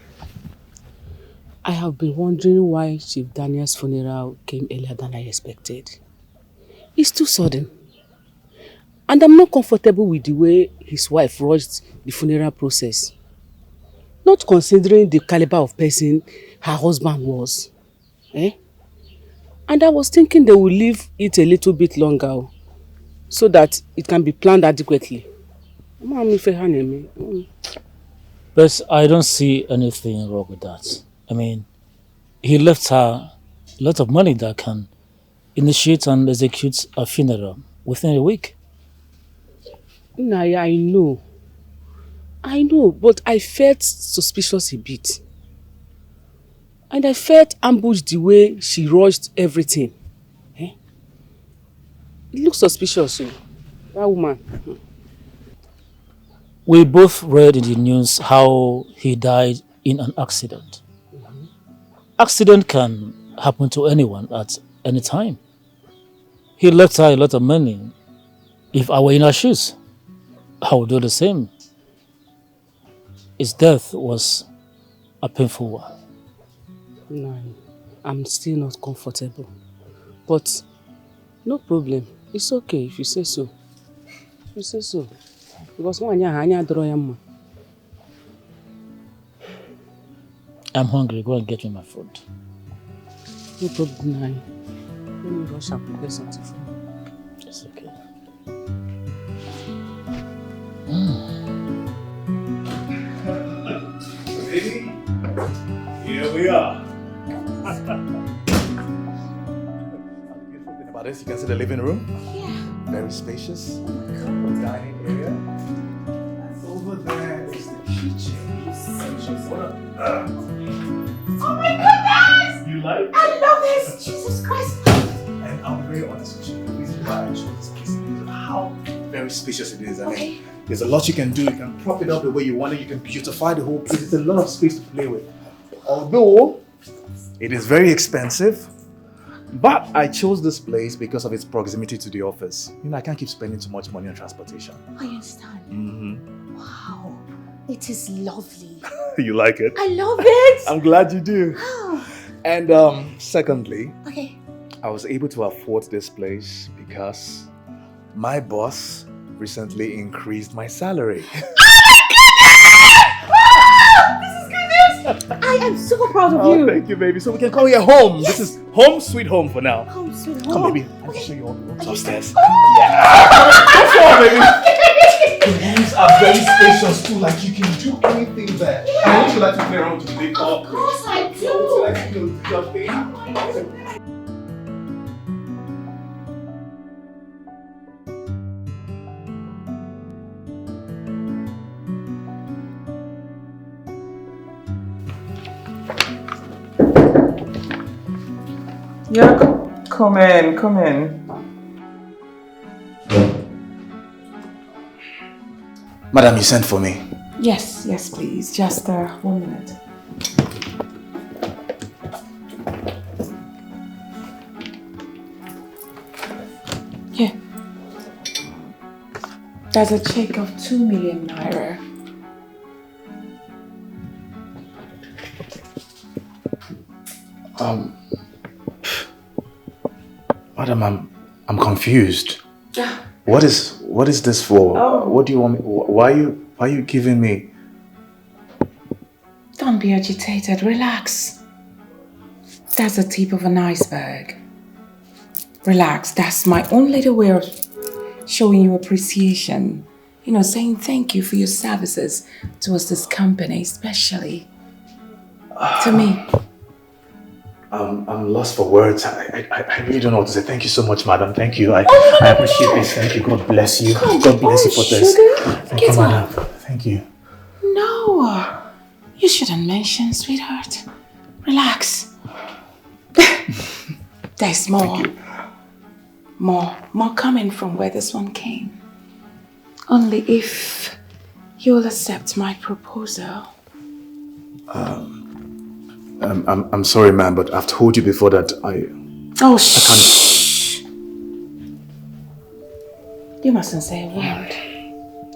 I have been wondering why Chief Daniel's funeral came earlier than I expected. It's too sudden. And I'm not comfortable with the way his wife rushed the funeral process. Not considering the caliber of person her husband was. And I was thinking they will leave it a little bit longer so that it can be planned adequately. But I don't see anything wrong with that. I mean, he left her a lot of money that can initiate and execute a funeral within a week. Naya, I know, but I felt suspicious a bit. And I felt ambushed the way she rushed everything. It looks suspicious, that woman. We both read in the news how he died in an accident. Accident can happen to anyone at any time. He left her a lot of money. If I were in her shoes, I would do the same. His death was a painful one. No, I'm still not comfortable. But no problem. It's okay if you say so. You say so. Because I'm hungry. Go and get me my food. No problem, Nai. Let me rush and prepare something for me. It's okay. Baby, here we are. Beautiful thing about this, you can see the living room. Yeah. Very spacious. Dining area. And over there is the kitchen. Oh my goodness! You like? I love this! Jesus Christ! And I'm very honest with you. The reason why I chose this place is because of how very spacious it is. I mean, there's a lot you can do. You can prop it up the way you want it. You can beautify the whole place. There's a lot of space to play with. Although it is very expensive, but I chose this place because of its proximity to the office. You know, I can't keep spending too much money on transportation. I understand. Mm-hmm. Wow, it is lovely. You like it? I love it. I'm glad you do. Oh. And secondly, Okay. I was able to afford this place because my boss recently increased my salary. Oh my goodness! Oh, this is good news! I am so so proud of you. Thank you, baby. So we can call you home. This is home sweet home for now. Home sweet home. Come, baby. I'll show you all the rooms upstairs. Yeah. Come on, baby. The rooms are very spacious too. Like you can do anything there. I want you like to play around with the big dog. Of course I do. So, like, you know, do your thing. Yeah, come in, come in. Madam, you sent for me. Yes, yes, please. Just 1 minute. Here. There's a check of 2 million naira. Madam, I'm confused. What is this for? Oh. What do you want me? Why are you giving me? Don't be agitated. Relax. That's the tip of an iceberg. Relax. That's my own little way of showing you appreciation. You know, saying thank you for your services towards this company, especially to me. I'm lost for words. I really don't know what to say. Thank you so much, madam. Thank you. I appreciate this. Thank you. God bless you. God bless you for this. Thank you, madam. Thank you. No, you shouldn't mention, sweetheart. Relax. There's more. More coming from where this one came. Only if you'll accept my proposal. I'm sorry, ma'am, but I've told you before that I shh! You mustn't say a word.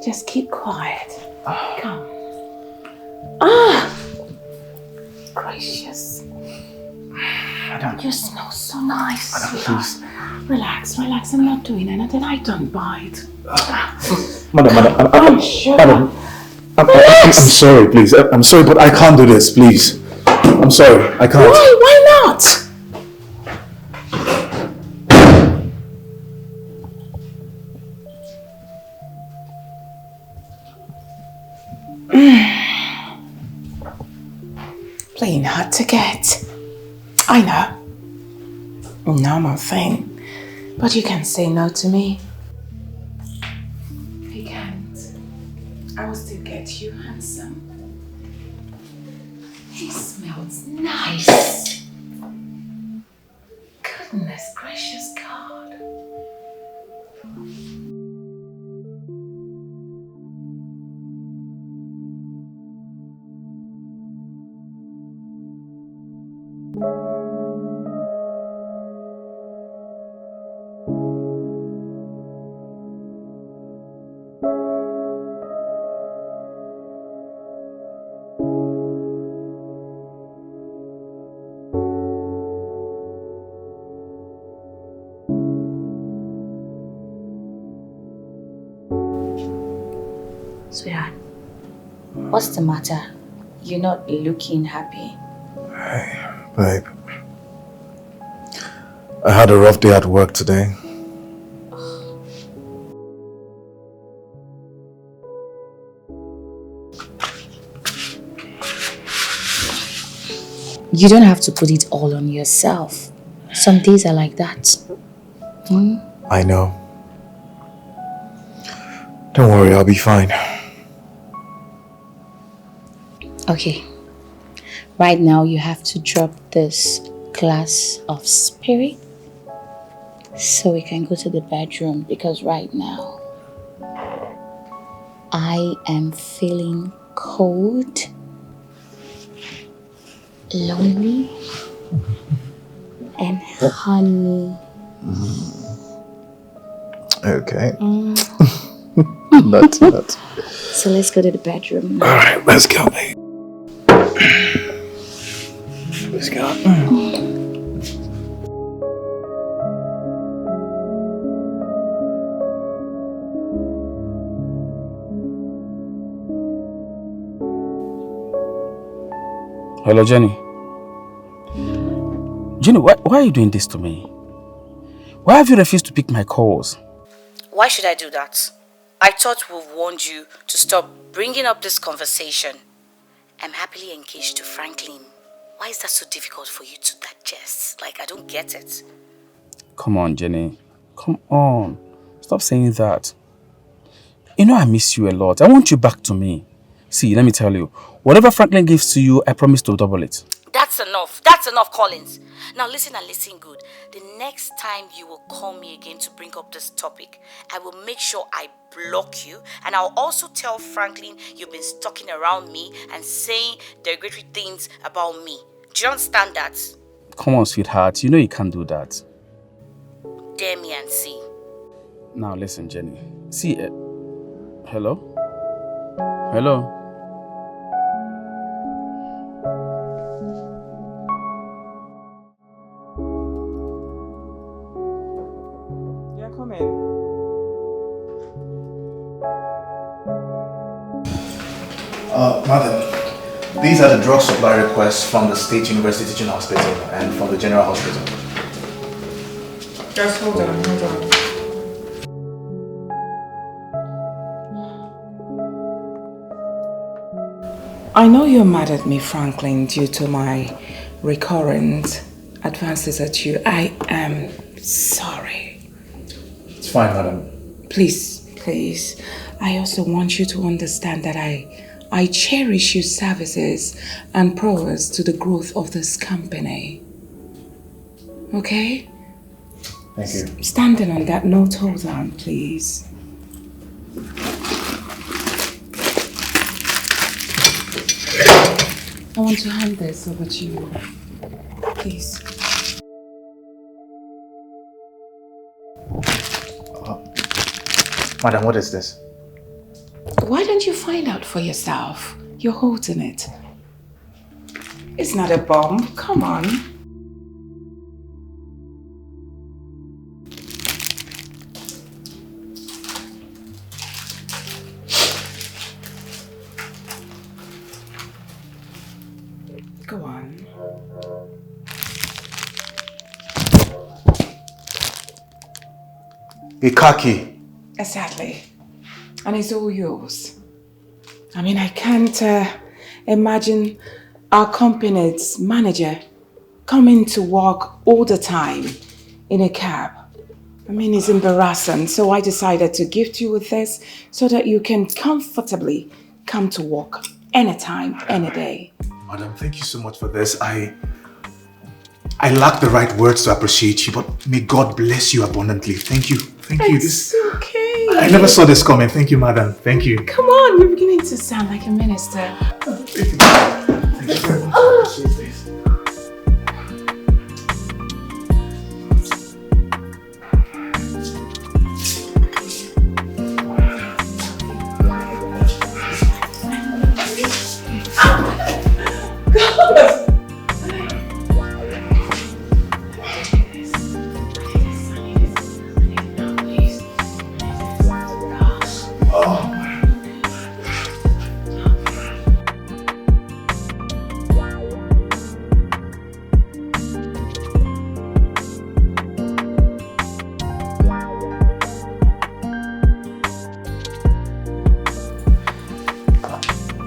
Just keep quiet. Come. Gracious. Madam. You smell so nice. Madam, please. Relax. I'm not doing anything. I don't bite. Madam, I'm sure. Madam, I'm sorry, please. I'm sorry, but I can't do this, please. I'm sorry, I can't. Why not? Playing hard to get. I know. Normal thing. But you can say no to me. If you can't, I will still get you handsome. He smells nice. Goodness gracious God. Sweetheart, what's the matter? You're not looking happy. Hey, babe. I had a rough day at work today. You don't have to put it all on yourself. Some days are like that. I know. Don't worry, I'll be fine. Okay. Right now you have to drop this glass of spirit so we can go to the bedroom, because right now I am feeling cold, lonely, and honey. Okay. Not. So let's go to the bedroom now. Alright, let's go, babe. Let's go. Hello, Jenny. Jenny, why are you doing this to me? Why have you refused to pick my calls? Why should I do that? I thought we warned you to stop bringing up this conversation. I'm happily engaged to Franklin. Why is that so difficult for you to digest? Like, I don't get it. Come on, Jenny. Come on. Stop saying that. You know I miss you a lot. I want you back to me. See, let me tell you. Whatever Franklin gives to you, I promise to double it. That's enough. That's enough, Collins. Now listen and listen good. The next time you will call me again to bring up this topic, I will make sure I block you, and I'll also tell Franklin you've been stalking around me and saying derogatory things about me. Do you understand that? Come on, sweetheart. You know you can't do that. Dare me and see. Now listen, Jenny. See, hello? Hello? Yeah, come in. Madam, these are the drug supply requests from the State University Teaching Hospital and from the General Hospital. Just hold on. I know you're mad at me, Franklin, due to my recurrent advances at you. I am sorry. It's fine, madam. Please. I also want you to understand that I cherish your services and prowess to the growth of this company. Okay? Thank you. Standing on that note, hold on, please. I want to hand this over to you. Please. Madam, what is this? Why don't you find out for yourself? You're holding it. It's not a bomb. Come on. Go on. A car key. Exactly. And it's all yours. I mean, I can't imagine our company's manager coming to work all the time in a cab. I mean, it's embarrassing. So I decided to gift you with this so that you can comfortably come to work anytime, any day. Madam, thank you so much for this. I lack the right words to appreciate you, but may God bless you abundantly. Thank you. Thank you. It's okay. I never saw this coming. Thank you, madam. Thank you. Come on, you're beginning to sound like a minister. Thank you very much. I appreciate this.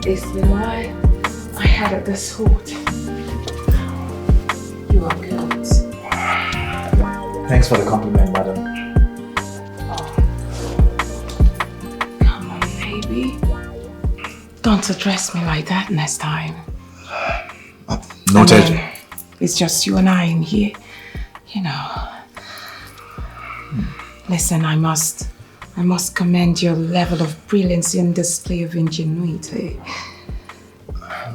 It's the lie I had at this hood. You are good. Thanks for the compliment, madam. Come on, baby. Don't address me like that next time. Noted. I mean, it's just you and I in here. You know. Listen, I must commend your level of brilliancy and display of ingenuity.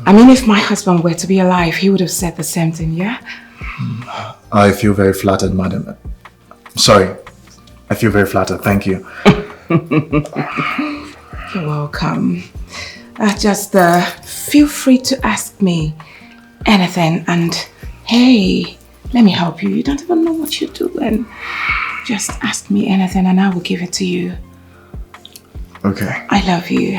I mean, if my husband were to be alive, he would have said the same thing, yeah? I feel very flattered, madam. Sorry. I feel very flattered. Thank you. You're welcome. Just feel free to ask me anything, and hey, let me help you. You don't even know what you're doing. Just ask me anything and I will give it to you. Okay. I love you.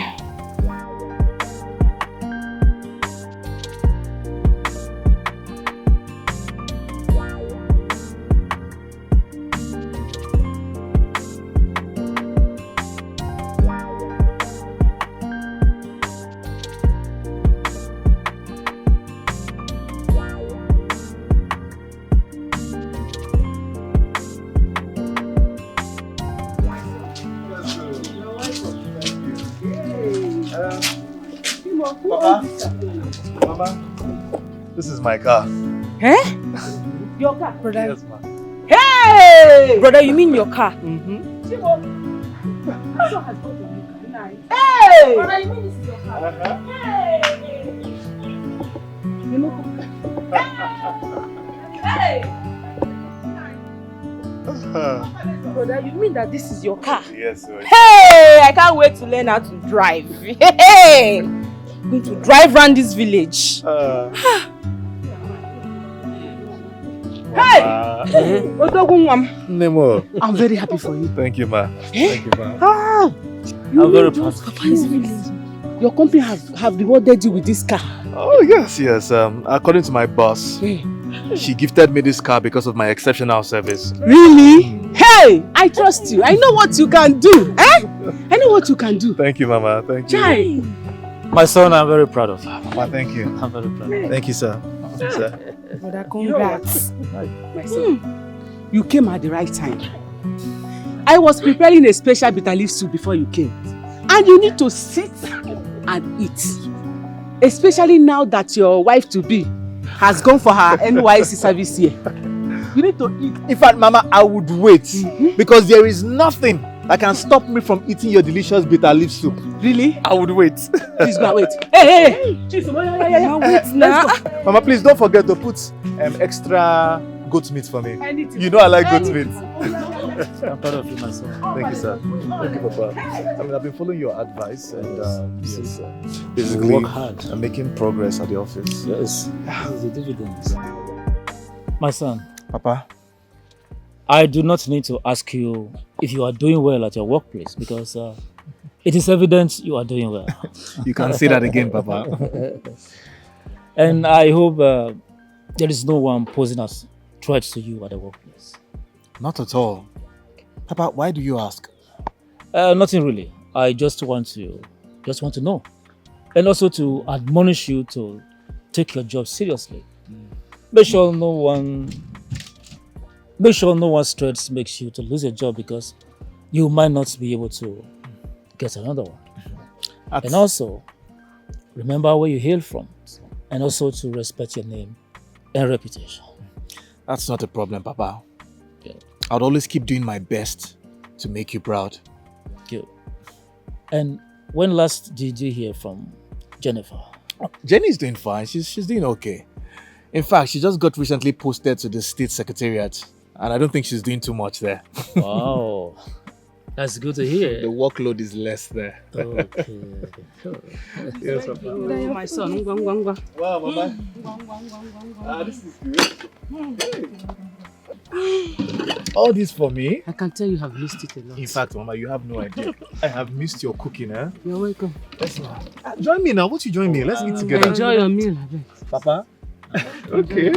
Mama, this is my car. Eh? Your car, brother? Yes, ma. Hey! Brother, you mean your car? Mm-hmm. Hey! Brother, you mean this is your car? Hey! Brother, you mean that this is your car? Yes, sir. Hey! I can't wait to learn how to drive. Hey! I'm going to drive around this village. Hey! Nemo. I'm very happy for you. Thank you, ma. Thank you, ma. I'm very proud. Papa is really... Your company have rewarded you with this car. Oh, yes, yes. According to my boss, she gifted me this car because of my exceptional service. Really? Hey! I trust you. I know what you can do. Eh? I know what you can do. Thank you, Mama. Thank you. Chai. My son, I'm very proud of you. Mama, thank you. I'm very proud. Thank you, sir. Sir. Brother, congrats. My son, you came at the right time. I was preparing a special bitter leaf soup before you came. And you need to sit and eat. Especially now that your wife-to-be has gone for her NYC service here. You need to eat. In fact, Mama, I would wait. Because there is nothing that can stop me from eating your delicious bitter leaf soup. Really? I would wait. Please go and wait. Hey! Wait now. Mama, please don't forget to put extra goat meat for me. You know I like goat meat. I'm proud of you, my son. Thank you, sir. Thank you, Papa. I mean, I've been following your advice and yes, basically, work hard. I'm making progress at the office. Yes, this is the dividends. My son. Papa? I do not need to ask you if you are doing well at your workplace because it is evident you are doing well. You can say that again, Papa. And I hope there is no one posing as threats to you at the workplace. Not at all. Papa, why do you ask? Nothing really. I just want to know. And also to admonish you to take your job seriously. Make sure no one's threats makes you to lose your job because you might not be able to get another one. And also, remember where you hail from and also to respect your name and reputation. That's not a problem, Papa. Yeah. I'll always keep doing my best to make you proud. Good. And when last did you hear from Jennifer? Jenny's doing fine. She's doing okay. In fact, she just got recently posted to the state secretariat. And I don't think she's doing too much there. Wow. That's good to hear. The workload is less there. Okay. Yes, Papa. My son. Wow, Mama. This is good. All this for me? I can tell you have missed it a lot. In fact, Mama, you have no idea. I have missed your cooking, eh? You're welcome. Let's join me now. Won't you join me? Let's eat together. Enjoy your meal, I bet. Papa? Okay.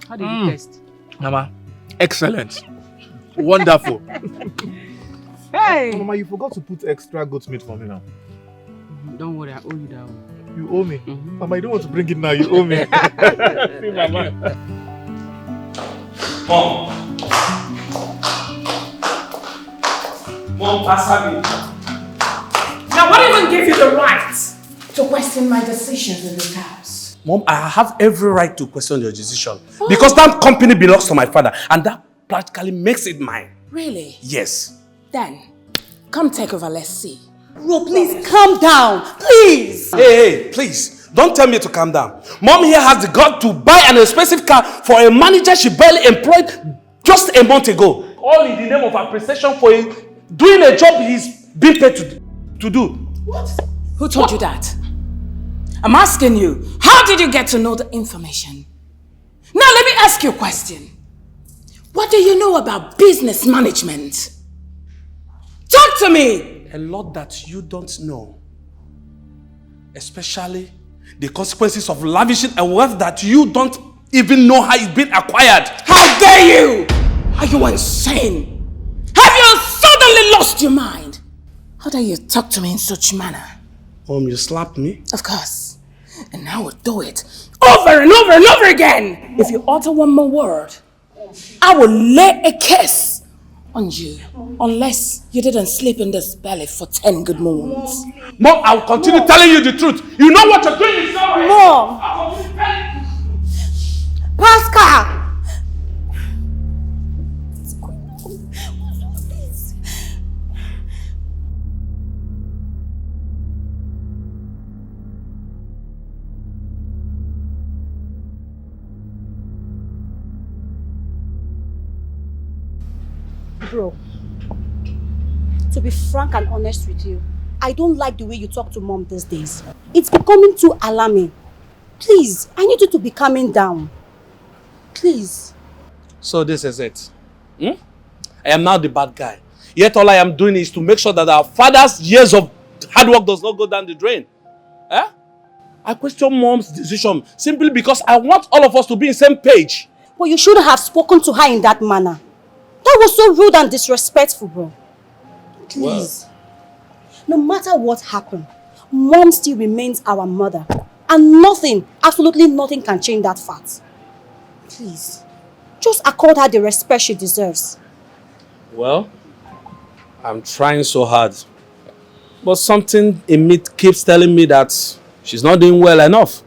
How did you taste? Mama, excellent. Wonderful. Hey! Mama, you forgot to put extra goat meat for me now. Don't worry, I owe you that one. You owe me? Mama, you don't want to bring it now, you owe me. See, Mama. Mom, Pascal. Now, what even gave you the right to question my decisions in this house? Mom, I have every right to question your decision. Because that company belongs to my father. And that practically makes it mine. Really? Yes. Then, come take over, let's see. Bro, please calm down. Please. Hey, please. Don't tell me to calm down. Mom here has the gut to buy an expensive car for a manager she barely employed just a month ago. All in the name of appreciation for doing a job he's been paid to do. What? Who told you that? I'm asking you, how did you get to know the information? Now let me ask you a question. What do you know about business management? Talk to me! A lot that you don't know. Especially the consequences of lavishing a wealth that you don't even know how it's been acquired. How dare you! Are you insane? Have you suddenly lost your mind? How dare you talk to me in such manner? Mom, you slapped me? Of course. And I will do it over and over and over again. If you utter one more word, I will lay a kiss On you. Unless you didn't sleep in this belly for 10 good moons. Mom, I'll continue telling you the truth. You know what you're doing is not right. Mom! I'll continue telling you. Pascal! Bro, to be frank and honest with you, I don't like the way you talk to mom these days. It's becoming too alarming. Please, I need you to be calming down. Please. So this is it. I am now the bad guy. Yet all I am doing is to make sure that our father's years of hard work does not go down the drain. I question mom's decision simply because I want all of us to be on the same page. But you shouldn't have spoken to her in that manner. That was so rude and disrespectful, bro. Please. No matter what happened, mom still remains our mother. And nothing, absolutely nothing can change that fact. Please. Just accord her the respect she deserves. Well, I'm trying so hard. But something in me keeps telling me that she's not doing well enough.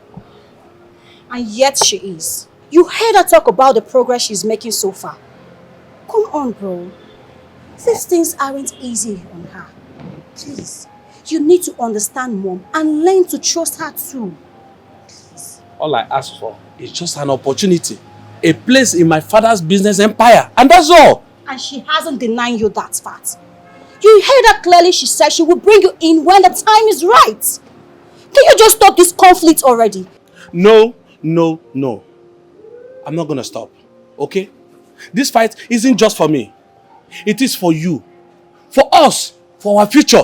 And yet she is. You heard her talk about the progress she's making so far. Come on, bro. These things aren't easy on her. Please. You need to understand mom and learn to trust her too. Please. All I ask for is just an opportunity. A place in my father's business empire. And that's all. And she hasn't denied you that fact. You heard her clearly. She said she will bring you in when the time is right. Can you just stop this conflict already? No. I'm not gonna stop. Okay? This fight isn't just for me. It is for you. For us. For our future.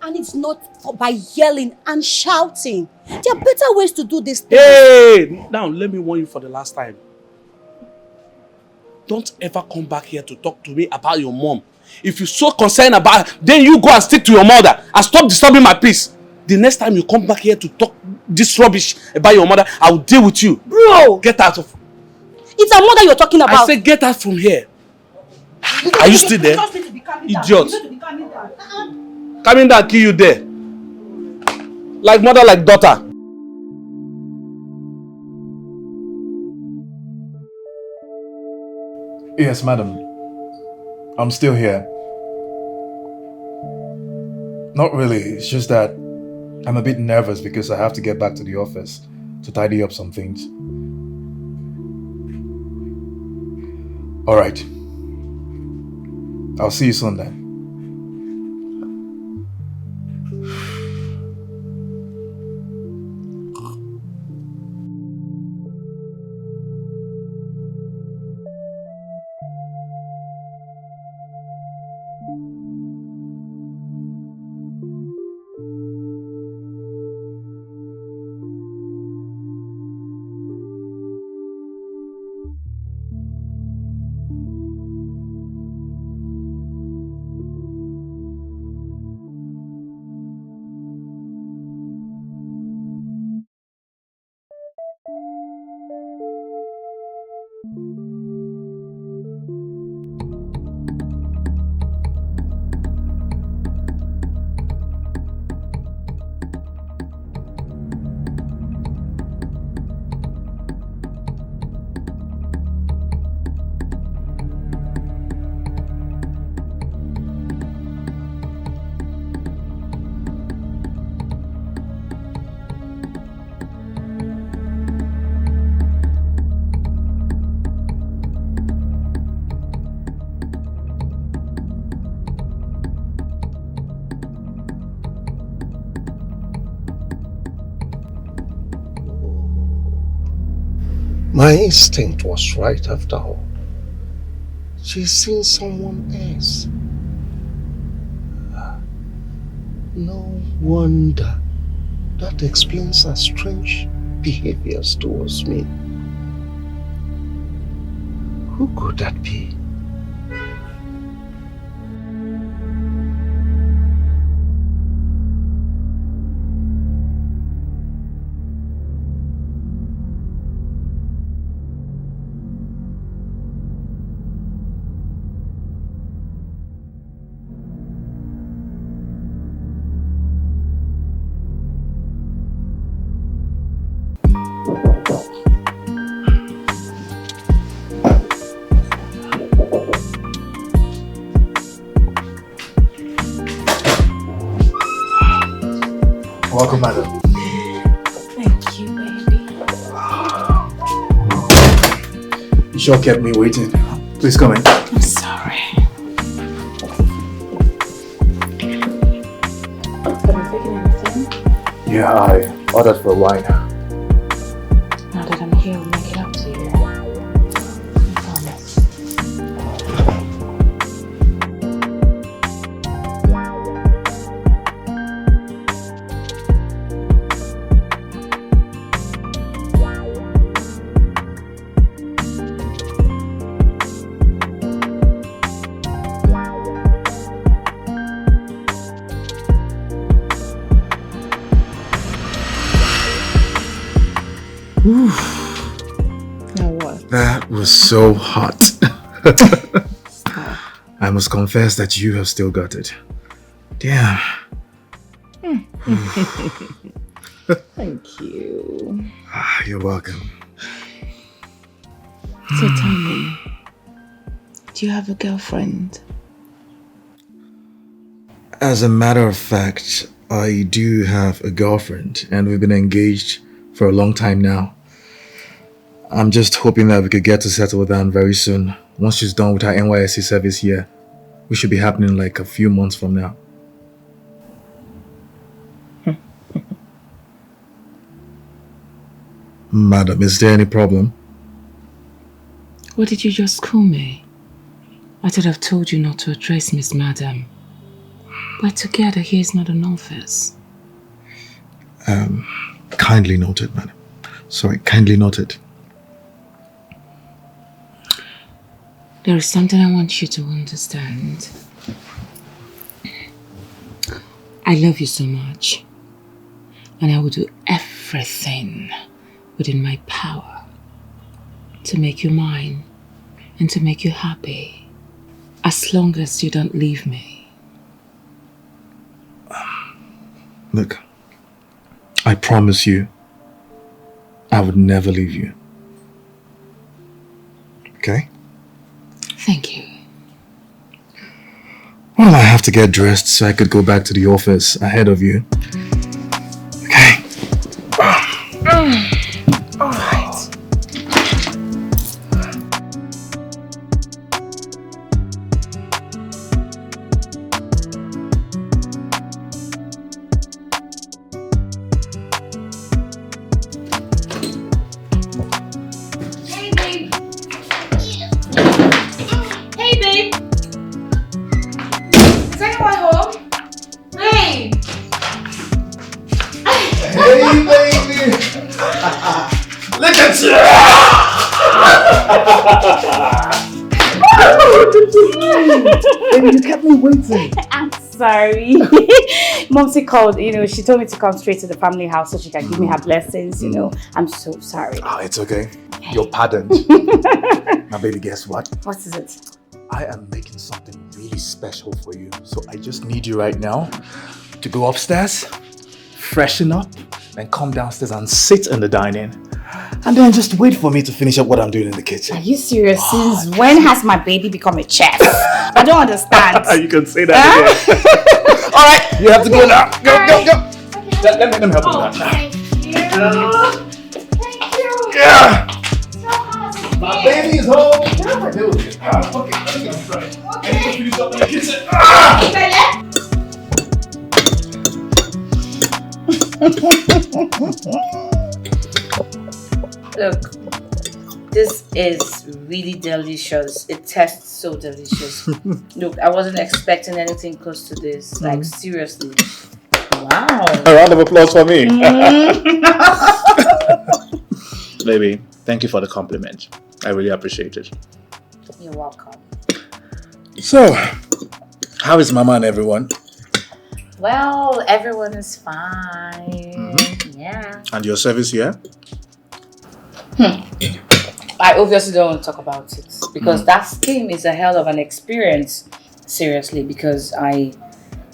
And it's not by yelling and shouting. There are better ways to do this thing. Hey! Now, let me warn you for the last time. Don't ever come back here to talk to me about your mom. If you're so concerned about her, then you go and stick to your mother and stop disturbing my peace. The next time you come back here to talk this rubbish about your mother, I will deal with you. Bro! Get out of... It's our mother you're talking about. I said get out from here. Are you still there? Idiot. Coming down, kill you there. Like mother, like daughter. Yes, madam. I'm still here. Not really. It's just that I'm a bit nervous because I have to get back to the office to tidy up some things. All right. I'll see you soon then. My instinct was right after all. She's seen someone else. No wonder. That explains her strange behaviors towards me. Who could that be? Welcome, madam. Thank you, baby. You sure kept me waiting. Please come in. I'm sorry. Have you taken anything? Yeah, I ordered for wine. Now that I'm here, I'll make it up to you. I promise. Now what? That was so hot. I must confess that you have still got it. Damn. Thank you. You're welcome. So tell me, do you have a girlfriend? As a matter of fact, I do have a girlfriend and we've been engaged for a long time now. I'm just hoping that we could get to settle down very soon. Once she's done with her NYSC service here, which should be happening like a few months from now. Madam, is there any problem? What did you just call me? I thought I've told you not to address Miss Madam. We're together, here is not an office. Kindly noted, madam. Sorry, kindly noted. There is something I want you to understand. I love you so much. And I will do everything within my power to make you mine and to make you happy. As long as you don't leave me. Look, I promise you, I would never leave you. Okay? Thank you. Well, I have to get dressed so I could go back to the office ahead of you. Okay. All right. Hey, babe. Hey, babe. Is anyone home? Hey. Hey, baby. Look at you. Baby, you kept me waiting. I'm sorry. Momsy called, she told me to come straight to the family house so she can give me her blessings, I'm so sorry. Oh, it's okay. You're pardoned. Now, baby, guess what? What is it? I am making something really special for you. So I just need you right now to go upstairs, freshen up, and come downstairs and sit in the dining. And then just wait for me to finish up what I'm doing in the kitchen. Are you serious? Since when has my baby become a chef? I don't understand. You can say that again. All right, you have to go now. Go. Let me help you now. Thank you. Thank you. Yeah. So hot. My baby is home. What am I doing? Okay, let me get right. I need to finish up in the kitchen. Look, this is really delicious. It tastes so delicious. Look, I wasn't expecting anything close to this. Like, seriously. Wow. A round of applause for me. Baby, thank you for the compliment. I really appreciate it. You're welcome. So, how is Mama and everyone? Well, everyone is fine. Yeah. And your service here? I obviously don't want to talk about it because that scheme is a hell of an experience. Seriously, because I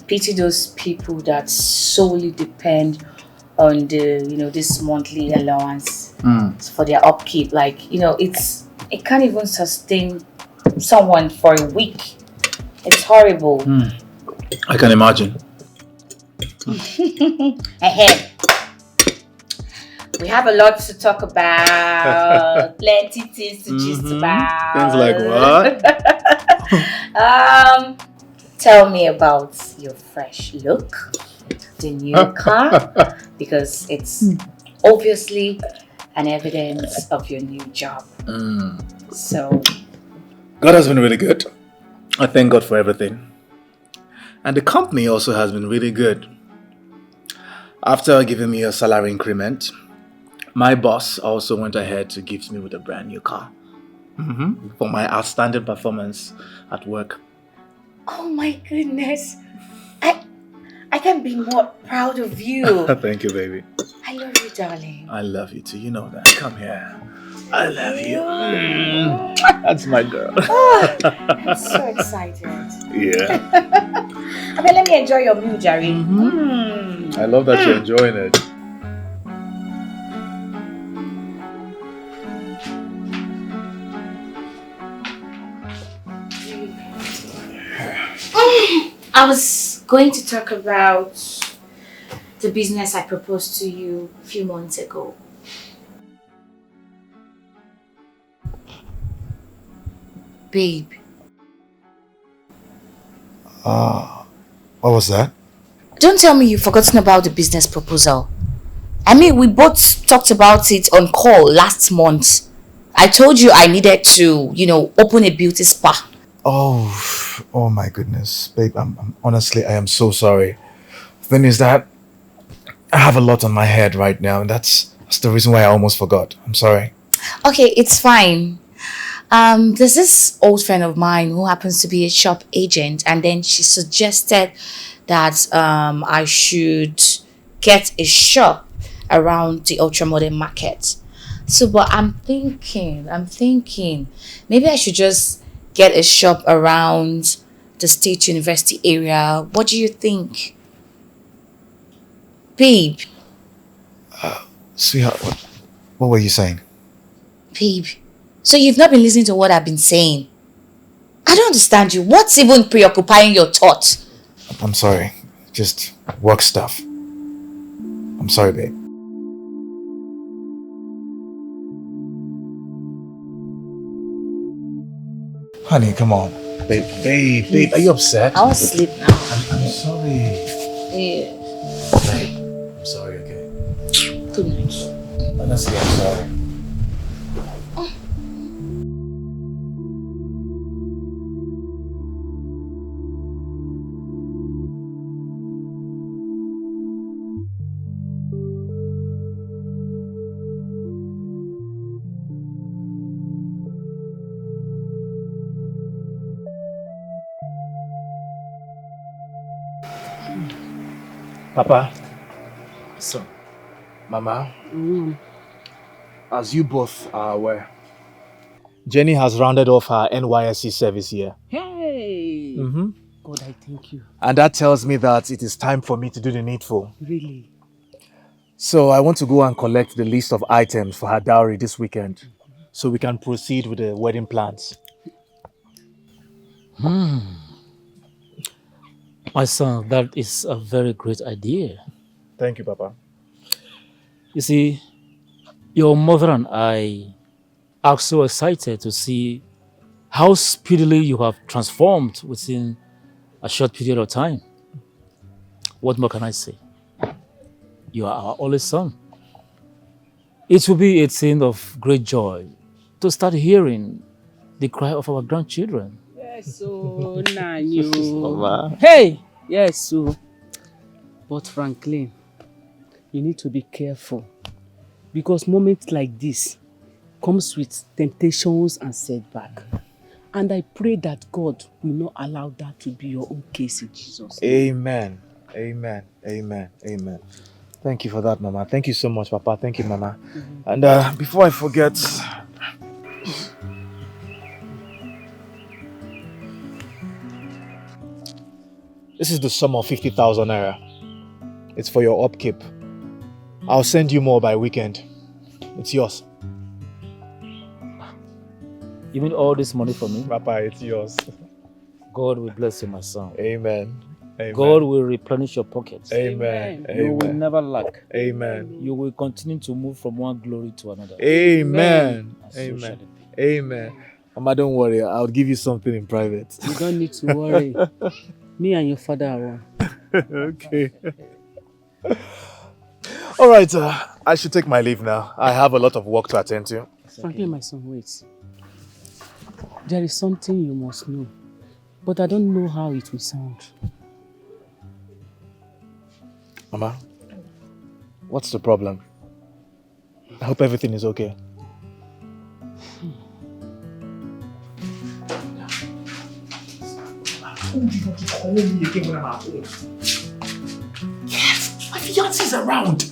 pity those people that solely depend on the, this monthly allowance for their upkeep. Like, it can't even sustain someone for a week. It's horrible. I can imagine. Ahead. We have a lot to talk about. Plenty things to gist about. Things like what? Tell me about your fresh look, the new car, because it's obviously an evidence of your new job. So, God has been really good. I thank God for everything. And the company also has been really good. After giving me a salary increment, my boss also went ahead to gift me with a brand new car. For my outstanding performance at work. oh my goodness, I can't be more proud of you. Thank you, baby. I love you, darling. I love you too. You know that. Come here. I love you. That's my girl. I'm so excited. Yeah. I mean, let me enjoy your meal, Jerry. I love that you're enjoying it. I was going to talk about the business I proposed to you a few months ago. Babe. What was that? Don't tell me you've forgotten about the business proposal. I mean, we both talked about it on call last month. I told you I needed to, open a beauty spa. Oh my goodness, babe. I'm honestly, I am so sorry. The thing is that I have a lot on my head right now, and that's the reason why I almost forgot. I'm sorry. Okay, it's fine. There's this old friend of mine who happens to be a shop agent, and then she suggested that I should get a shop around the ultramodern market. So, but I'm thinking, maybe I should just get a shop around the State University area. What do you think? Babe. Sweetheart, what were you saying? Babe, so you've not been listening to what I've been saying? I don't understand you. What's even preoccupying your thoughts? I'm sorry. Just work stuff. I'm sorry, babe. Honey, come on. Babe, are you upset? I'll sleep now. I'm sorry. Yeah. Babe, I'm sorry, okay? Good night. Honestly, I'm sorry. Papa, son, Mama, as you both are aware, Jenny has rounded off her NYSC service here. Hey! God, I thank you. And that tells me that it is time for me to do the needful. Really? So I want to go and collect the list of items for her dowry this weekend, so we can proceed with the wedding plans. My son, that is a very great idea. Thank you, Papa. You see, your mother and I are so excited to see how speedily you have transformed within a short period of time. What more can I say? You are our only son. It will be a thing of great joy to start hearing the cry of our grandchildren. Yes, so Nanyo. Mama. Hey! Yes, so. But Franklin, you need to be careful. Because moments like this comes with temptations and setback. And I pray that God will not allow that to be your own case in Jesus' name. Amen. Amen. Amen. Amen. Thank you for that, Mama. Thank you so much, Papa. Thank you, Mama. And before I forget, this is the sum of 50,000 naira. It's for your upkeep. I'll send you more by weekend. It's yours. You mean all this money for me? Papa, it's yours. God will bless you, my son. Amen. Amen. God will replenish your pockets. Amen. You will Amen. never lack. Amen. You will continue to move from one glory to another. Amen. And so shall Amen. it be. Amen. Mama, don't worry. I'll give you something in private. You don't need to worry. Me and your father are one. Okay. All right, I should take my leave now. I have a lot of work to attend to. Frankie, my son, wait. There is something you must know, but I don't know how it will sound. Mama, what's the problem? I hope everything is okay. Yes, my fiance is around.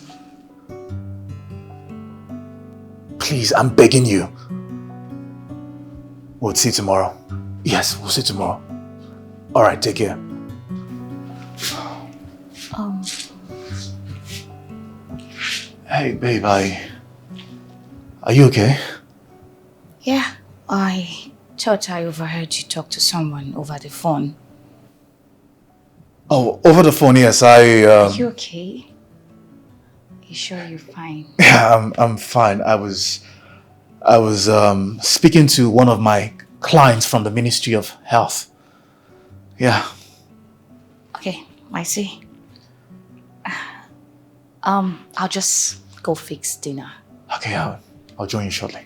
Please, I'm begging you. We'll see tomorrow. Yes, we'll see tomorrow. All right, take care. Hey, babe, are you okay? Yeah, I thought I overheard you talk to someone over the phone. Oh, over the phone, yes, Are you okay? You sure you're fine? Yeah, I'm fine. I was speaking to one of my clients from the Ministry of Health. Yeah. Okay, I see. I'll just go fix dinner. Okay, I'll join you shortly.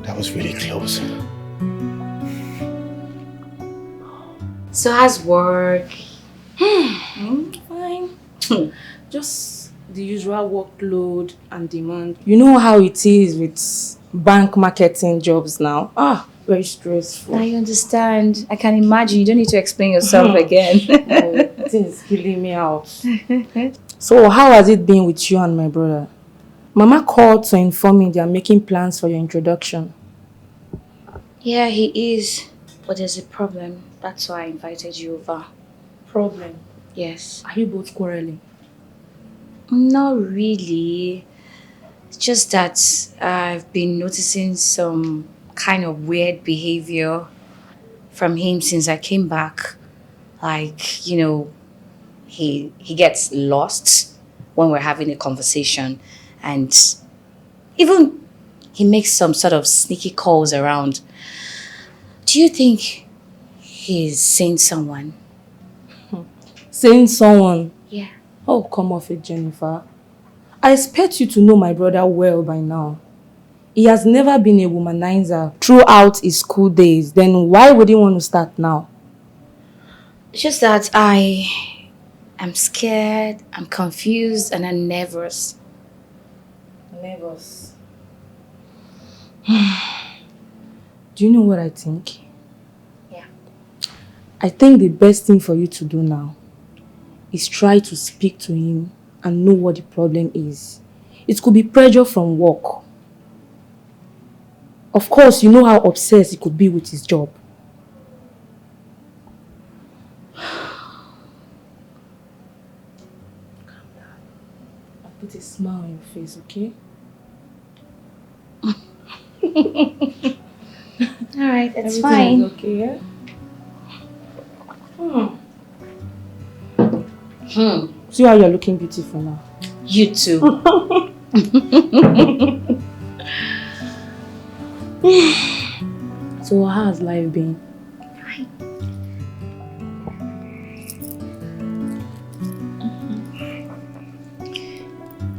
That was really close. So how's work? Fine. Just the usual workload and demand. You know how it is with bank marketing jobs now. Very stressful. I understand. I can imagine. You don't need to explain yourself again. It is killing me out. So how has it been with you and my brother? Mama called to inform me they are making plans for your introduction. Yeah, he is. But there's a problem. That's why I invited you over. Problem? Yes. Are you both quarreling? Not really. It's just that I've been noticing some kind of weird behavior from him since I came back. Like, you know, he gets lost when we're having a conversation, and even he makes some sort of sneaky calls around. Do you think he's seeing someone? Seeing someone? Yeah. Oh, come off it, Jennifer. I expect you to know my brother well by now. He has never been a womanizer throughout his school days. Then why would he want to start now? It's just that I'm scared, I'm confused, and I'm nervous. Nervous? Do you know what I think? Yeah. I think the best thing for you to do now is try to speak to him and know what the problem is. It could be pressure from work. Of course, you know how obsessed he could be with his job. Calm down. I'll put a smile on your face, okay? Alright, it's Everything fine. is okay, yeah? See how you're looking beautiful now. You too. So how has life been?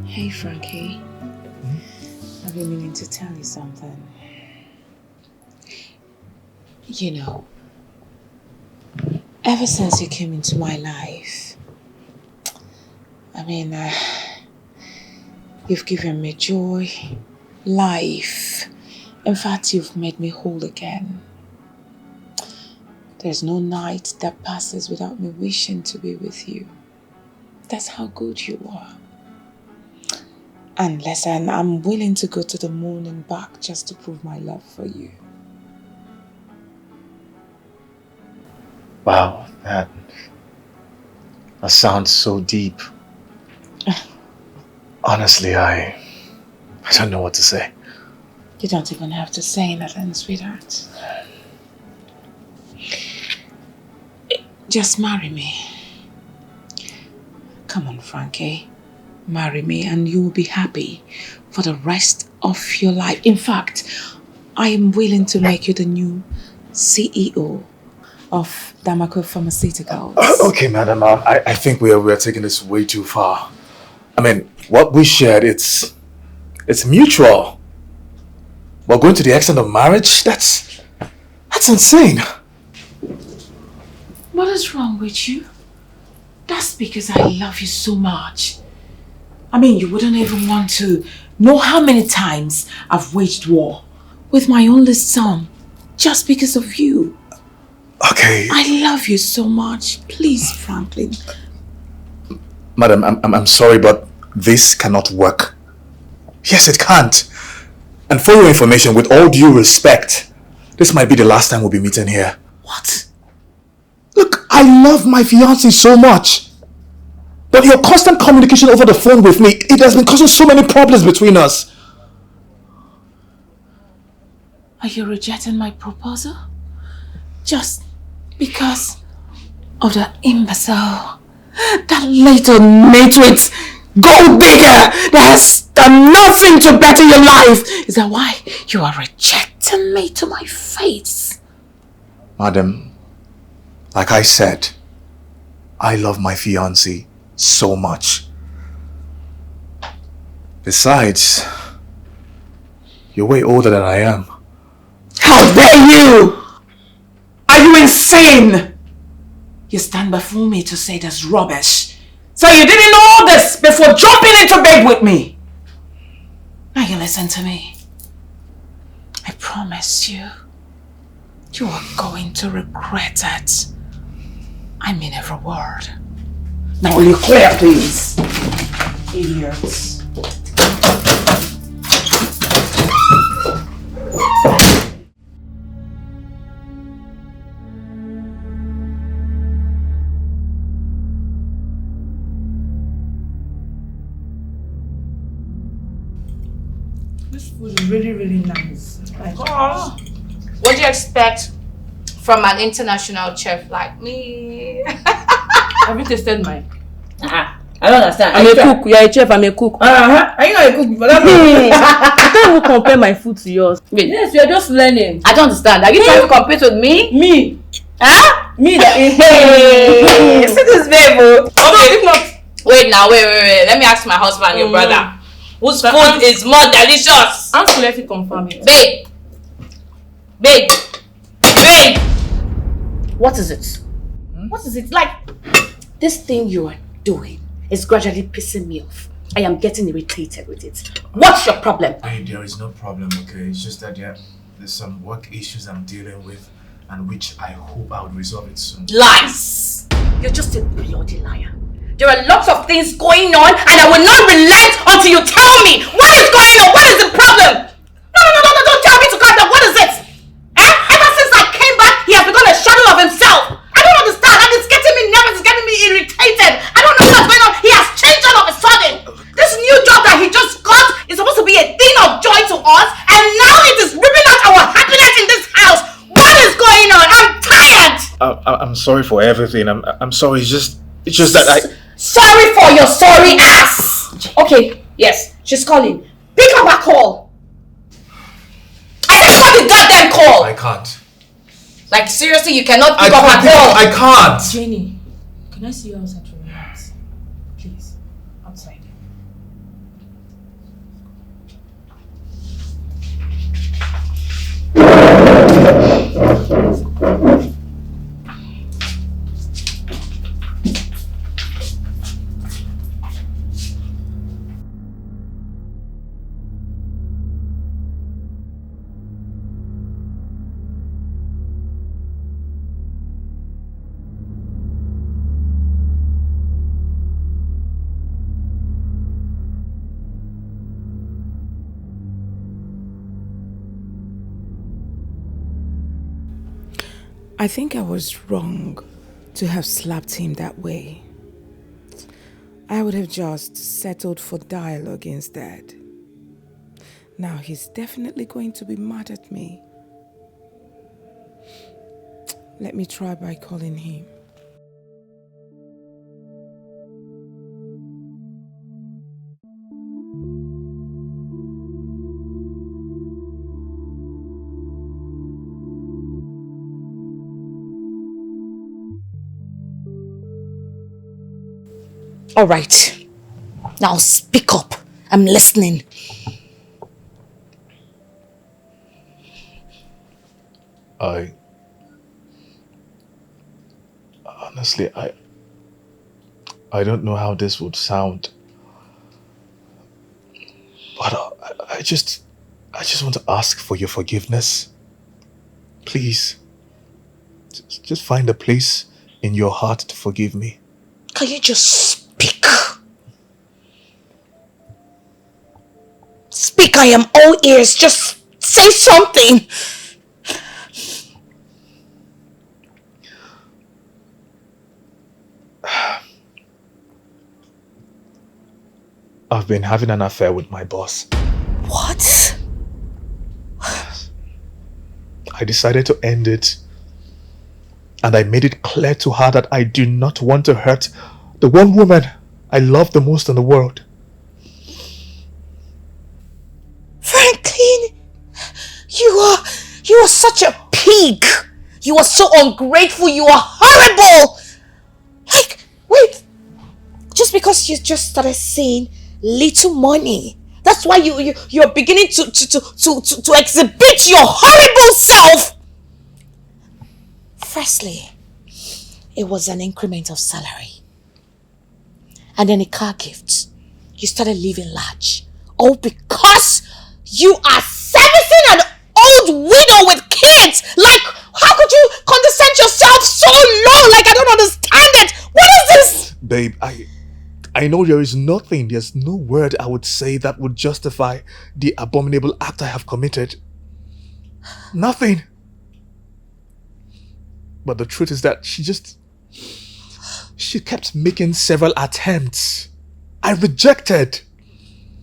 Hey Frankie, I've been meaning to tell you something. You know, ever since you came into my life, I mean, you've given me joy, life. In fact, you've made me whole again. There's no night that passes without me wishing to be with you. That's how good you are. And listen, I'm willing to go to the moon and back just to prove my love for you. Wow, that sounds so deep. Honestly, I don't know what to say. You don't even have to say anything, sweetheart. Just marry me. Come on, Frankie. Marry me and you will be happy for the rest of your life. In fact, I am willing to make you the new CEO of DAMACO Pharmaceuticals. Okay, madam, I think we are taking this way too far. I mean, what we shared, it's mutual. We're going to the extent of marriage? That's insane. What is wrong with you? That's because I love you so much. I mean, you wouldn't even want to know how many times I've waged war with my only son just because of you. Okay. I love you so much. Please, Franklin. Madam, I'm sorry, but this cannot work. Yes, it can't. And for your information, with all due respect, this might be the last time we'll be meeting here. What? Look, I love my fiancée so much. But your constant communication over the phone with me, it has been causing so many problems between us. Are you rejecting my proposal? Just because of the imbecile, that little nitwit gold digger that has done nothing to better your life? Is that why you are rejecting me to my face? Madam, like I said, I love my fiancée so much. Besides, you're way older than I am. How dare you! Are you insane? You stand before me to say this rubbish. So you didn't know all this before jumping into bed with me. Now you listen to me. I promise you, you are going to regret it. I mean every word. Now will you clear, please? Idiots. This food is really, really nice. Like, What do you expect from an international chef like me? have you tasted mine? I don't understand. I'm a cook. You're a chef. I'm a cook. Are you not a cook before that? I can't even compare my food to yours. Wait, yes, you're just learning. I don't understand. Are you trying to compete with me? Me. Huh? Me that Hey, see this babe. Okay, if not. Wait now, wait. Let me ask my husband, your brother. Whose food is more delicious? Ask let you confirm it. Babe. What is it? What is it? Like, this thing you are doing is gradually pissing me off. I am getting irritated with it. What's your problem? There is no problem, okay? It's just that there's some work issues I'm dealing with, and which I hope I would resolve it soon. Lies! You're just a bloody liar. There are lots of things going on, and I will not relent until you tell me what is going on. What is the problem? No, don't tell me to calm down. What is it? Ever since I came back, he has become a shadow of himself. I don't understand, and it's getting me nervous, it's getting me irritated. I don't know what's going on. He has changed all of a sudden. This new job that he just got is supposed to be a thing of joy to us, and now it is ripping out our happiness in this house. What is going on? I'm tired. I'm sorry for everything. I'm sorry. It's just that I. Sorry for your sorry ass. Okay, yes, she's calling. Pick up her call. I said pick up the goddamn call. I can't. Like seriously, you cannot pick up her call. I can't. Jenny, can I see you outside for a minute? Please, outside. I think I was wrong to have slapped him that way. I would have just settled for dialogue instead. Now he's definitely going to be mad at me. Let me try by calling him. All right. Now speak up. I'm listening. Honestly, I don't know how this would sound, but I just want to ask for your forgiveness. Please, just find a place in your heart to forgive me. Can you just speak? Speak, I am all ears. Just say something. I've been having an affair with my boss. What? I decided to end it, and I made it clear to her that I do not want to hurt the one woman I love the most in the world. Franklin, you are such a pig. You are so ungrateful. You are horrible. Like, wait, just because you just started seeing little money, that's why you're beginning to exhibit your horrible self. Firstly, it was an increment of salary, and then a car gift. You started living large, all because you are servicing an old widow with kids. Like, how could you condescend yourself so low? Like, I don't understand it. What is this? Babe, I know there's no word I would say that would justify the abominable act I have committed. Nothing. But the truth is that she kept making several attempts. I rejected.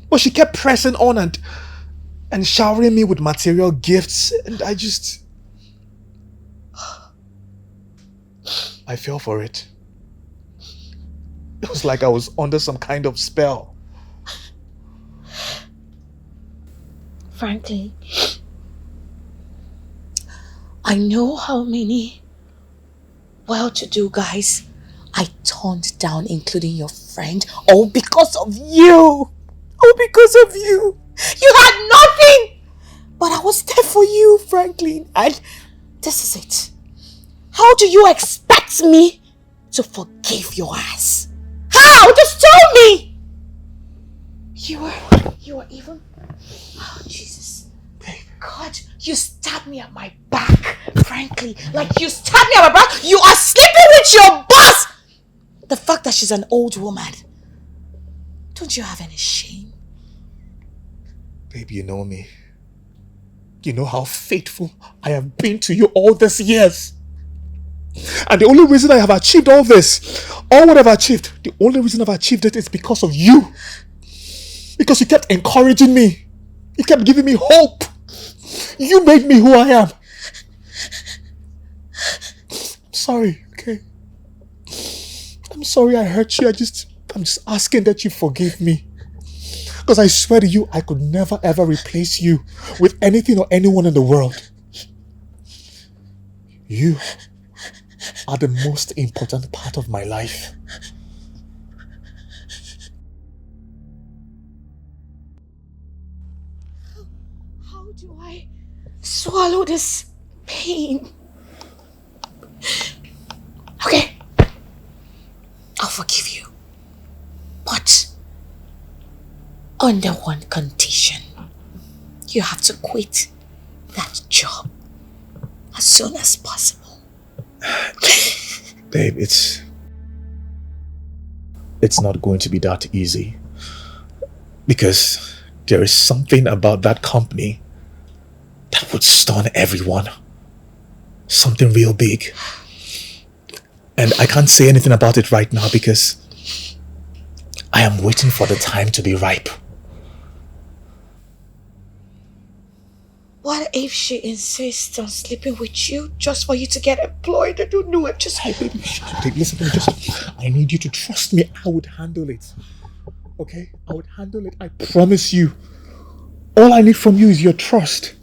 But she kept pressing on and showering me with material gifts, and I fell for it. It was like I was under some kind of spell. Frankly, I know how many well-to-do guys I turned down, including your friend, all because of you. All because of you. You had nothing, but I was there for you, Franklin. And this is it. How do you expect me to forgive your ass? How? Just tell me. You were even... Oh, Jesus. God, you stabbed me at my back, frankly. Like, you stabbed me at my back. You are sleeping with your boss. The fact that she's an old woman. Don't you have any shame? Babe, you know me. You know how faithful I have been to you all these years. And the only reason I have achieved all this, all what I've achieved, the only reason I've achieved it is because of you. Because you kept encouraging me. You kept giving me hope. You made me who I am. I'm sorry, okay? I'm sorry I hurt you. I'm just asking that you forgive me. Because I swear to you, I could never ever replace you with anything or anyone in the world. You are the most important part of my life. How do I swallow this pain? Okay, I'll forgive you. But under one condition. You have to quit that job as soon as possible. Babe, it's not going to be that easy. Because there is something about that company that would stun everyone. Something real big. And I can't say anything about it right now because I am waiting for the time to be ripe. What if she insists on sleeping with you just for you to get employed? I don't know. I'm just... Hey, baby, listen, I need you to trust me. I would handle it. Okay? I would handle it. I promise you. All I need from you is your trust.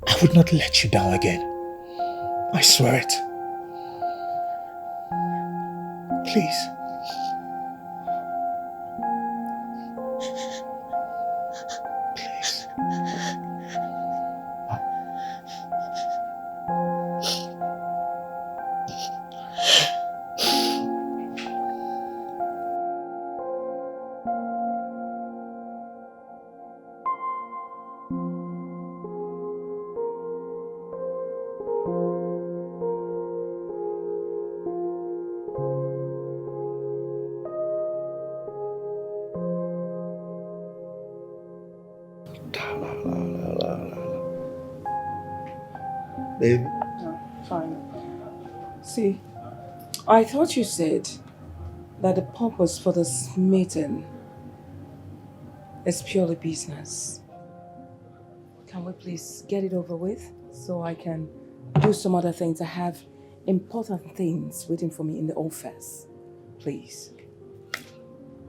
I would not let you down again. I swear it. Please. Baby. No, fine. See, I thought you said that the purpose for this meeting is purely business. Can we please get it over with so I can do some other things? I have important things waiting for me in the office. Please.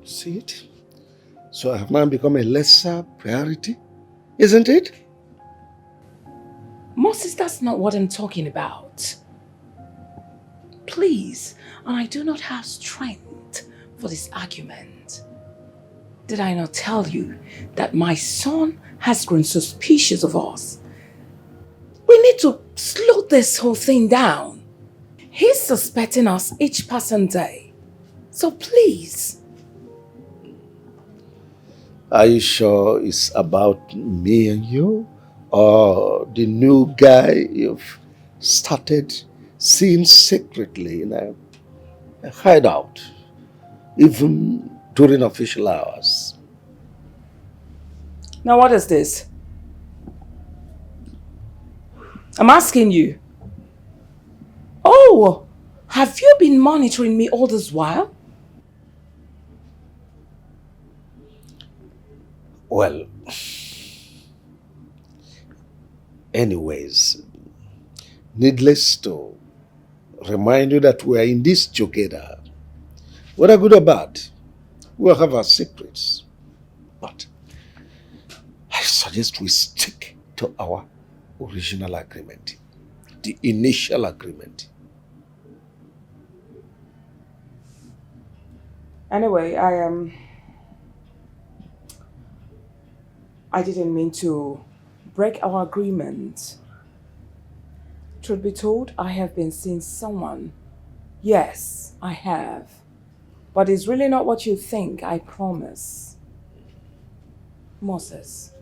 See it? So I have now become a lesser priority, isn't it? Moses, that's not what I'm talking about. Please, and I do not have strength for this argument. Did I not tell you that my son has grown suspicious of us? We need to slow this whole thing down. He's suspecting us each passing day. So please. Are you sure it's about me and you? Or the new guy you've started seeing secretly in a hideout, even during official hours? Now what is this? I'm asking you. Oh, have you been monitoring me all this while? Well, anyways, needless to remind you that we are in this together. Whether good or bad, we'll have our secrets. But I suggest we stick to our original agreement, the initial agreement. Anyway, I didn't mean to break our agreement. Truth be told, I have been seeing someone. Yes, I have. But it's really not what you think, I promise. Moses,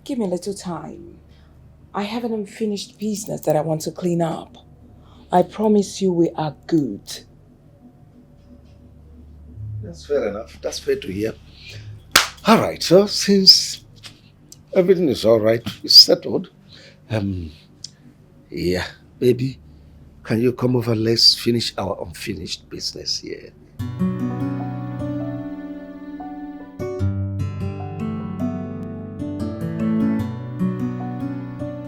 give me a little time. I have an unfinished business that I want to clean up. I promise you we are good. That's fair enough. That's fair to hear. All right, so since everything is all right, it's settled. Yeah, baby, can you come over? Let's finish our unfinished business here.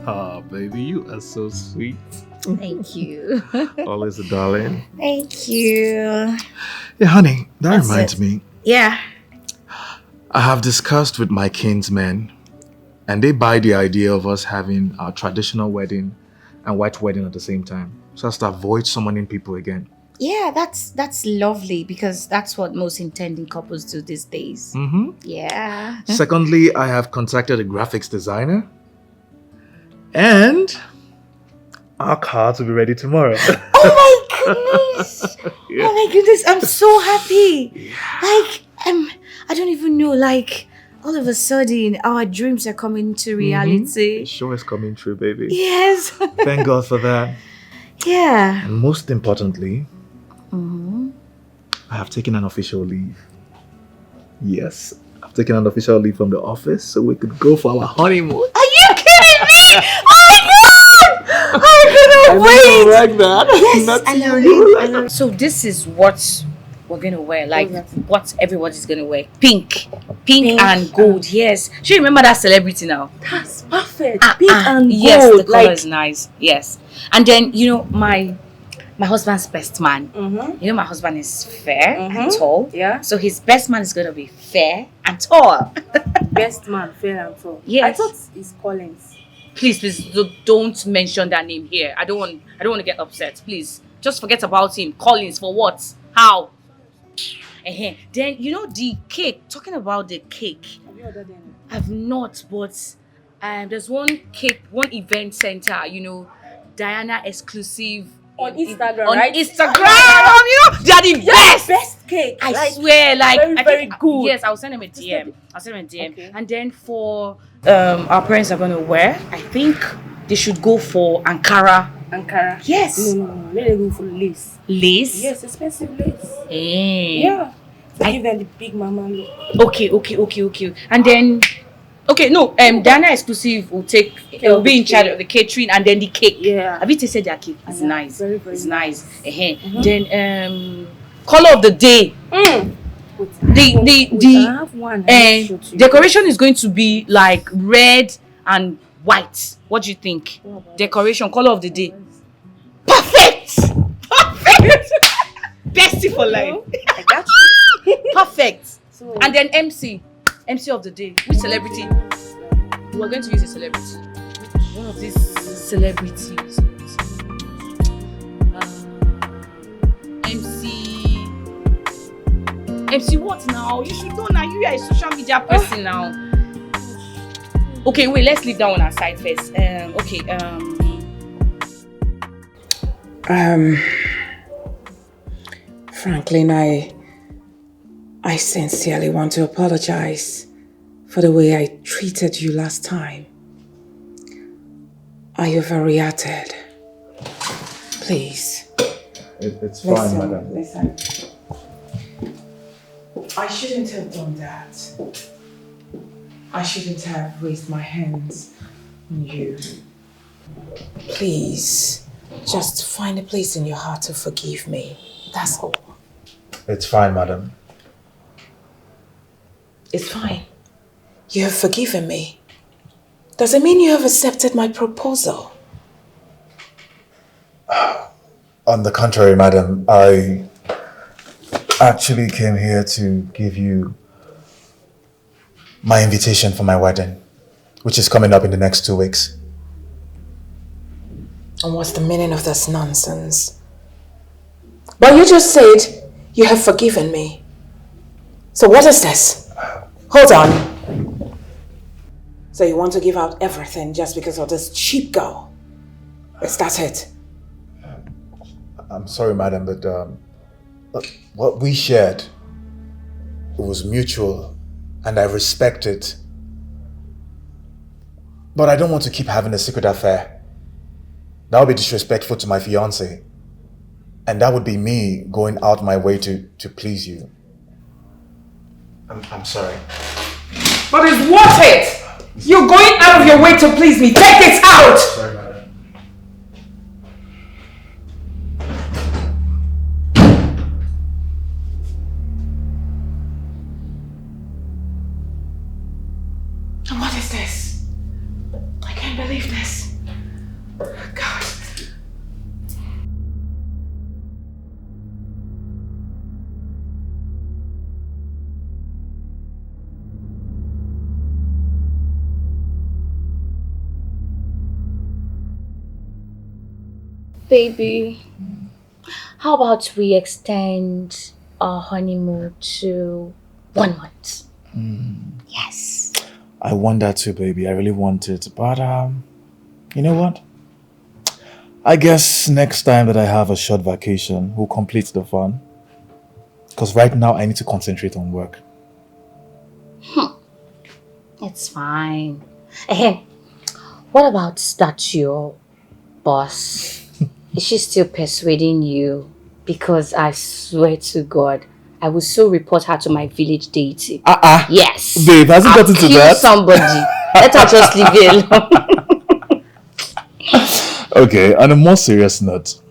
Ah, baby, you are so sweet. Thank you. Always a darling. Thank you. Yeah, honey, that reminds me. Yeah. I have discussed with my kinsmen, and they buy the idea of us having our traditional wedding and white wedding at the same time, so as to avoid summoning people again. Yeah, that's lovely because that's what most intending couples do these days. Mm-hmm. Yeah. Secondly, I have contacted a graphics designer, and our cards will be ready tomorrow. Oh my goodness! Yeah. Oh my goodness! I'm so happy. Like I don't even know. Like all of a sudden, our dreams are coming to reality. It sure is coming true, baby. Yes. Thank God for that. Yeah. And most importantly, I have taken an official leave. Yes, I've taken an official leave from the office so we could go for our honeymoon. Are you kidding me? Oh my god! Oh my god! wait! Like that. Yes, Not I know. you. I know. So this is what we're gonna wear, like what everybody's gonna wear. Pink and gold. Yes. Do you remember that celebrity now? That's perfect. Pink and gold. Yes, the color like is nice. Yes. And then my husband's best man. My husband is fair and tall. Yeah. So his best man is gonna be fair and tall. Best man, fair and tall. Yes. I thought it's Collins. Please, don't mention that name here. I don't want to get upset. Please, just forget about him. Collins for what? How? Then the cake. Talking about the cake. Have you ordered any? I've not, but there's one event center. Diana exclusive. On Instagram, on right? Instagram, they are the best cake. I swear, very good. Yes, I'll send them a DM. Okay. And then for our parents are gonna wear, I think they should go for Ankara. Yes. No. Let them go for lace. Lace? Yes, expensive lace. Hey. Yeah. To give them the big mama look. Okay. And then Diana exclusive will be in charge of the catering and then the cake. Yeah. Have you tasted their cake? It's nice. Very, very it's nice. Then color of the day. I have one. Decoration is going to be like red and white. What do you think? Decoration, color of the day. Perfect. Bestie for life. I got you. Perfect. And then MC of the day. Which celebrity? We're going to use a celebrity. One of these celebrities. MC what now? You should know now. You are a social media person now. Okay, wait. Let's leave that one aside first. Franklin, I sincerely want to apologize for the way I treated you last time. I overreacted. Please. It's fine, madam. Listen. I shouldn't have done that. I shouldn't have raised my hands on you. Please, just find a place in your heart to forgive me. That's all. It's fine, madam. It's fine. You have forgiven me. Does it mean you have accepted my proposal? On the contrary, madam, I actually came here to give you my invitation for my wedding, which is coming up in the next 2 weeks. And what's the meaning of this nonsense? But you just said you have forgiven me. So what is this? Hold on. So you want to give out everything just because of this cheap girl? Is that it? I'm sorry, madam, but what we shared, it was mutual, and I respect it. But I don't want to keep having a secret affair. That would be disrespectful to my fiancé. And that would be me going out my way to please you. I'm sorry. But it's worth it! You're going out of your way to please me. Take it out! Sorry, madam. What is this? I can't believe this. God. Baby, how about we extend our honeymoon to 1 month? Yes. I want that too, baby. I really want it. But, you know what? I guess next time that I have a short vacation, we'll complete the fun. Because right now, I need to concentrate on work. It's fine. What about that your boss? Is she still persuading you? Because I swear to God, I will so report her to my village deity. Yes. Babe, has it gotten to kill that? Somebody. Let her just leave it alone. Okay, on a more serious note,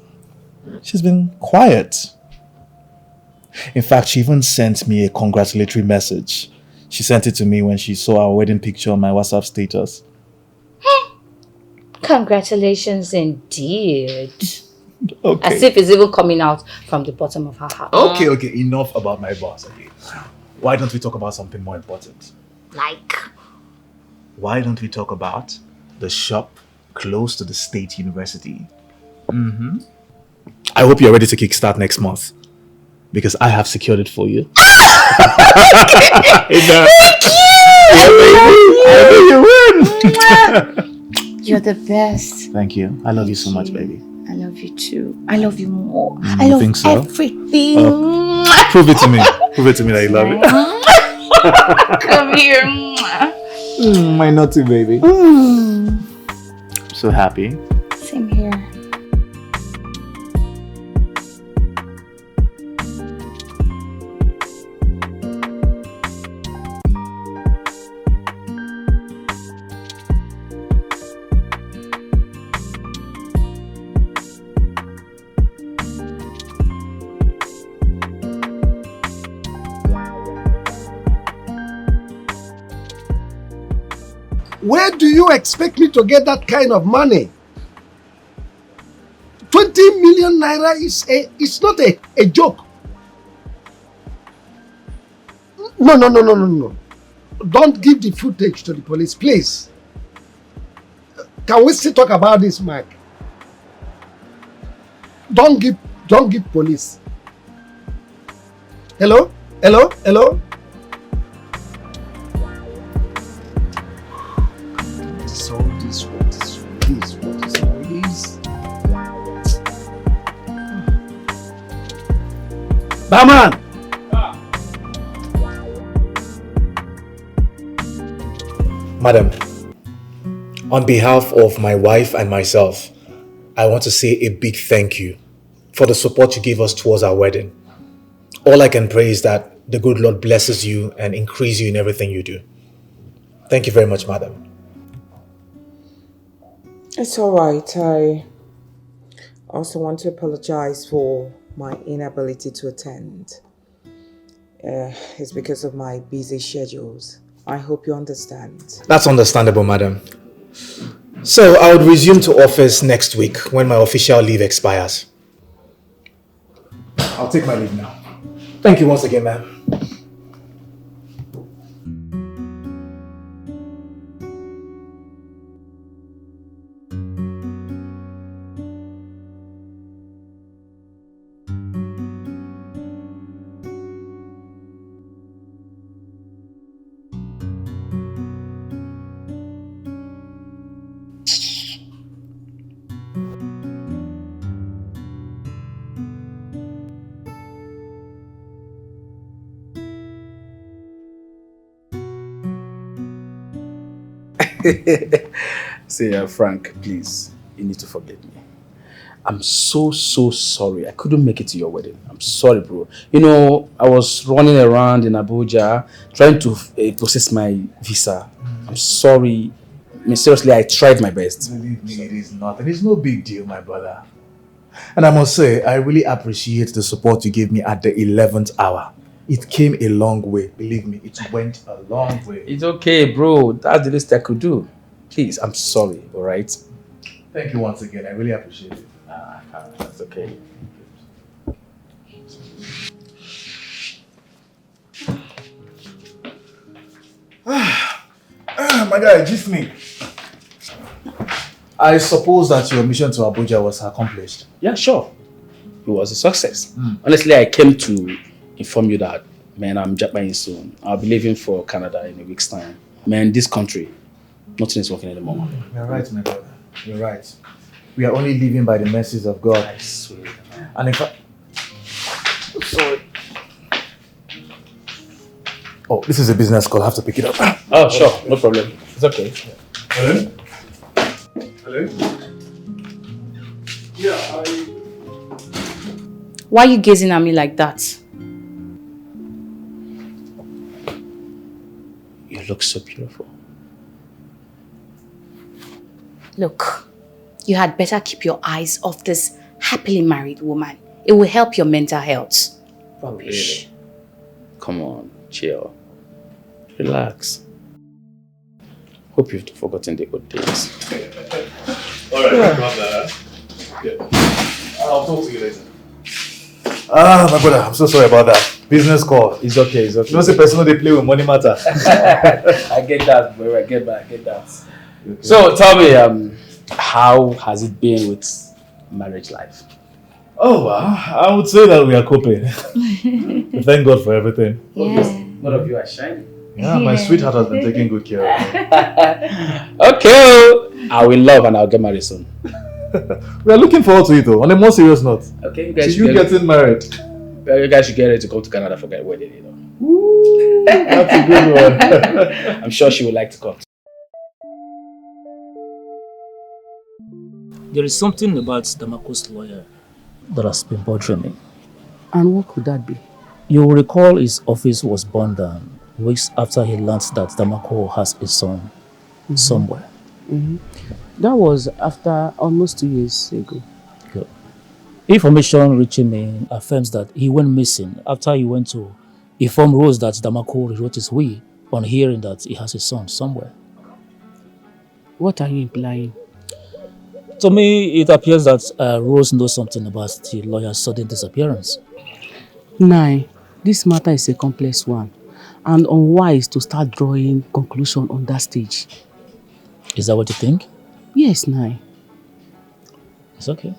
she's been quiet. In fact, she even sent me a congratulatory message. She sent it to me when she saw our wedding picture on my WhatsApp status. Congratulations indeed. Okay. As if it's even coming out from the bottom of her heart. Okay, enough about my boss. Okay. Why don't we talk about something more important? Like? Why don't we talk about the shop close to the state university? I hope you're ready to kickstart next month, because I have secured it for you. Thank you! You're the best. Thank you. I love you so much, baby. I love you too. I love you more. I You love think so? everything. Prove it to me. Prove it to me that you love it. Come here. My naughty baby. So happy. Same here. Where do you expect me to get that kind of money? 20 million naira it's not a joke. No. Don't give the footage to the police, please. Can we still talk about this, Mike? Don't give police. Hello? What is all this? Barman! Madam, on behalf of my wife and myself, I want to say a big thank you for the support you gave us towards our wedding. All I can pray is that the good Lord blesses you and increase you in everything you do. Thank you very much, madam. It's alright. I also want to apologize for my inability to attend. It's because of my busy schedules. I hope you understand. That's understandable, madam. So I would resume to office next week when my official leave expires. I'll take my leave now. Thank you once again, ma'am. See, Frank, please, you need to forgive me. I'm so sorry. I couldn't make it to your wedding. I'm sorry, bro. You know, I was running around in Abuja trying to process my visa. I'm sorry. I mean, seriously, I tried my best. Believe me, it is nothing. It's no big deal, my brother. And I must say, I really appreciate the support you gave me at the 11th hour. It came a long way. Believe me, it went a long way. It's okay, bro. That's the least I could do. Please, I'm sorry, all right? Thank you once again. I really appreciate it. That's okay. My guy, just me. I suppose that your mission to Abuja was accomplished. Yeah, sure. It was a success. Honestly, I came to inform you that, man, I'm Japanese soon. I'll be leaving for Canada in a week's time. Man, this country, nothing is working anymore. You're right, my brother. You're right. We are only living by the mercies of God. I swear. And in fact... Sorry. Oh, this is a business call. I have to pick it up. Oh, sure. No problem. It's okay. Hello? Hello? Yeah, Why are you gazing at me like that? You look so beautiful. Look, You had better keep your eyes off this happily married woman. It will help your mental health. Rubbish. Really? Come on, chill. Relax. Hope you've forgotten the old days. Alright, brother. Yeah. I'll talk to you later. Ah, my brother, I'm so sorry about that. Business call. It's okay, it's okay. You know, say person they play with money matter. I get that, bro. I get that. Okay. So tell me, how has it been with marriage life? Oh, well, I would say that we are coping. We thank God for everything. Yeah. One of you are shining. Yeah, my sweetheart has been taking good care of me. Okay, I will love and I'll get married soon. We are looking forward to it though, on a more serious note. Okay, you guys should getting married. You guys should get ready to come to Canada for my wedding, you know. Ooh, that's a good one. I'm sure she would like to come. There is something about DAMACO'S lawyer that has been bothering me. And what could that be? You will recall his office was burned down weeks after he learned that DAMACO has a son somewhere. That was after almost 2 years ago. Good. Information reaching me affirms that he went missing after he went to inform Rose that DAMACO rewrote his will on hearing that he has a son somewhere. What are you implying? To me, it appears that Rose knows something about the lawyer's sudden disappearance. Nai, this matter is a complex one and unwise to start drawing conclusion on that stage. Is that what you think? Yes, Nai. It's okay.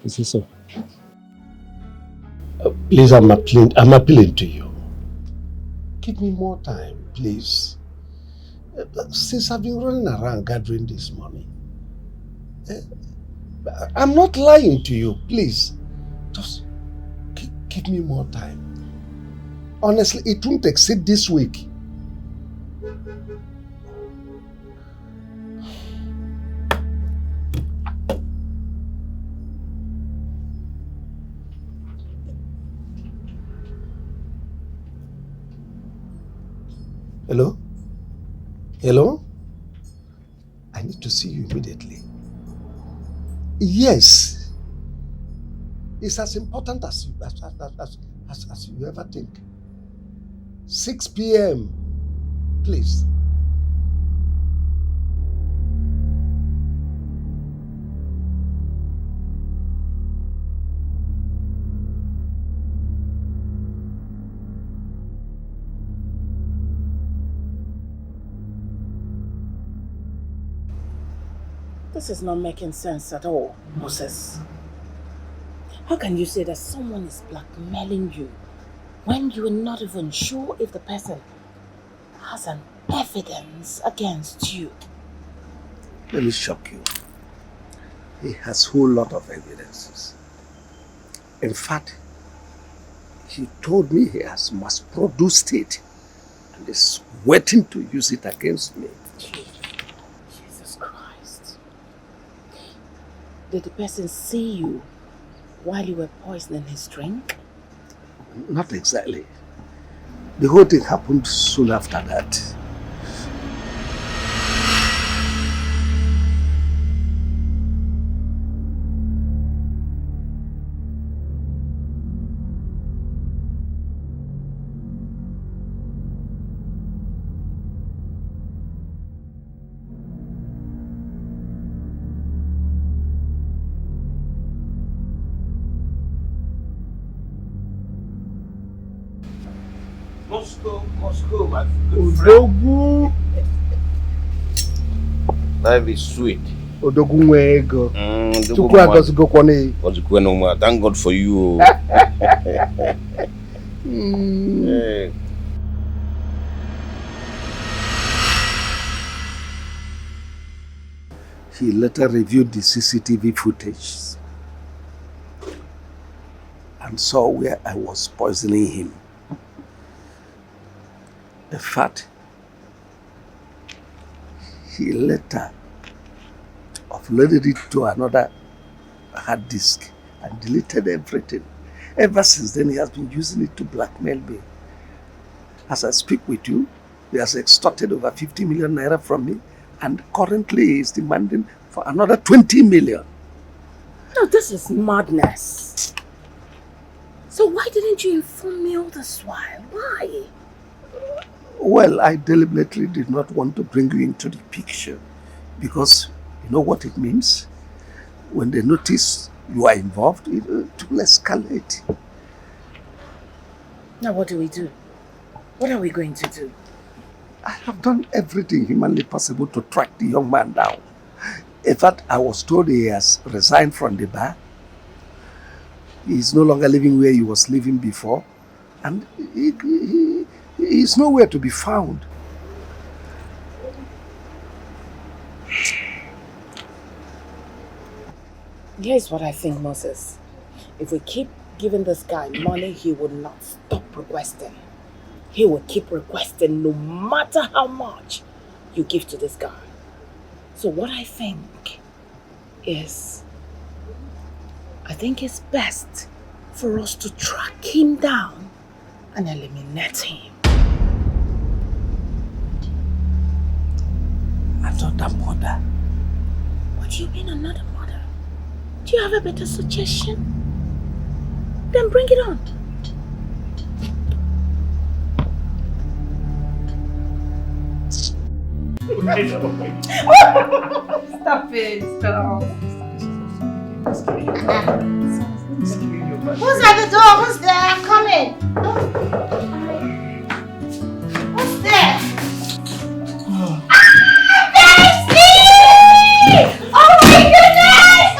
Is it so? Please, I'm appealing to you. Give me more time, please. Since I've been running around gathering this money. I'm not lying to you, please. Just give me more time. Honestly, it won't exceed this week. Hello? Hello? I need to see you immediately. Yes. It's as important as you ever think. 6 p.m. Please. This is not making sense at all, Moses. How can you say that someone is blackmailing you when you are not even sure if the person has an evidence against you? Let me shock you. He has a whole lot of evidences. In fact, he told me he has mass-produced it and is waiting to use it against me. Jesus Christ. Did the person see you while you were poisoning his drink? Not exactly. The whole thing happened soon after that. Moscow, my good friend. Life is sweet. Odogunwego. Thank God for you. Hey. He later reviewed the CCTV footage and saw where I was poisoning him. In fact, he later uploaded it to another hard disk and deleted everything. Ever since then, he has been using it to blackmail me. As I speak with you, he has extorted over 50 million naira from me and currently is demanding for another 20 million. No, this is madness. So why didn't you inform me all this while? Why? Well, I deliberately did not want to bring you into the picture because you know what it means? When they notice you are involved, it will escalate. Now what do we do? What are we going to do? I have done everything humanly possible to track the young man down. In fact, I was told he has resigned from the bar. He is no longer living where he was living before. And he is nowhere to be found. Here's what I think, Moses. If we keep giving this guy money, he will not stop requesting. He will keep requesting no matter how much you give to this guy. So what I think is, I think it's best for us to track him down and eliminate him. Another mother? What do you mean another mother? Do you have a better suggestion? Then bring it on. Stop it, stop. Who's at the door? Who's there? I'm coming. Who's there? Oh my goodness!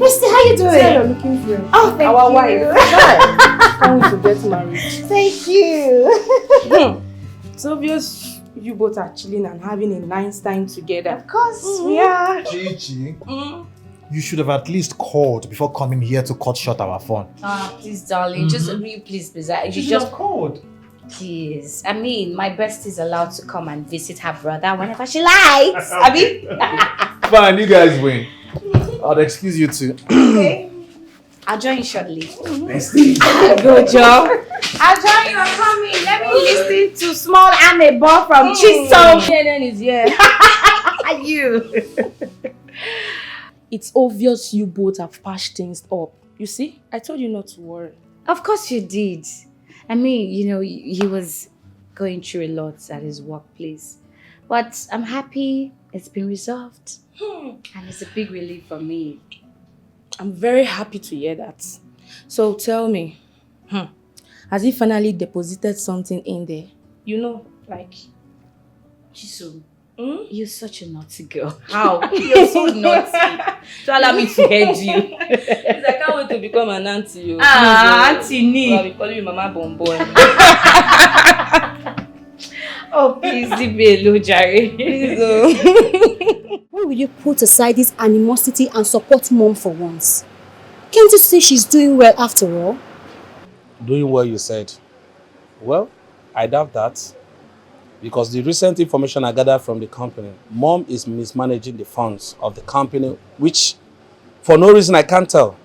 Misty, how you doing? Say you're looking for him. Oh, thank Our you. wife. Coming to get married. Thank you. It's obvious you both are chilling and having a nice time together. Of course, we are. Gigi, you should have at least called before coming here to cut short our fun. Please, darling, just please. You should just have called. Please. I mean, my bestie is allowed to come and visit her brother whenever she likes. I mean, Fine, you guys win. I'll excuse you too. okay. I'll join you shortly. Good job. I'll join you. I'm coming. Let me listen to Small Amebo from Chisom. CNN is here. You. It's obvious you both have patched things up. You see? I told you not to worry. Of course you did. I mean, you know, he was going through a lot at his workplace. But I'm happy it's been resolved. And it's a big relief for me. I'm very happy to hear that. So tell me, has he finally deposited something in there? You know, like... Chisom, you're such a naughty girl. How? You're so naughty. So allow me to head you. I can't wait to become an auntie. Auntie Nee. I'll be calling you Mama Bonbon. Oh, please leave me alone, Jerry. When will you put aside this animosity and support Mom for once? Can't you see she's doing well after all? Doing well, you said. Well, I doubt that. Because the recent information I gathered from the company, Mom is mismanaging the funds of the company, which, for no reason, I can't tell.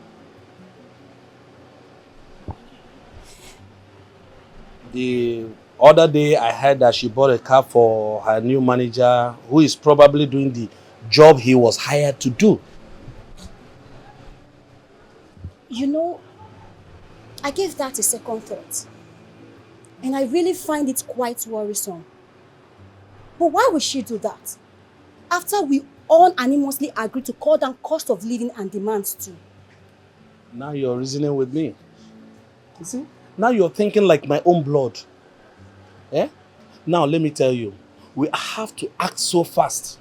The other day, I heard that she bought a car for her new manager, who is probably doing the job he was hired to do. You know, I gave that a second thought. And I really find it quite worrisome. But why would she do that? After we all unanimously agreed to cut down cost of living and demands too. Now you're reasoning with me. You see? Now you're thinking like my own blood. Eh? Now let me tell you, we have to act so fast.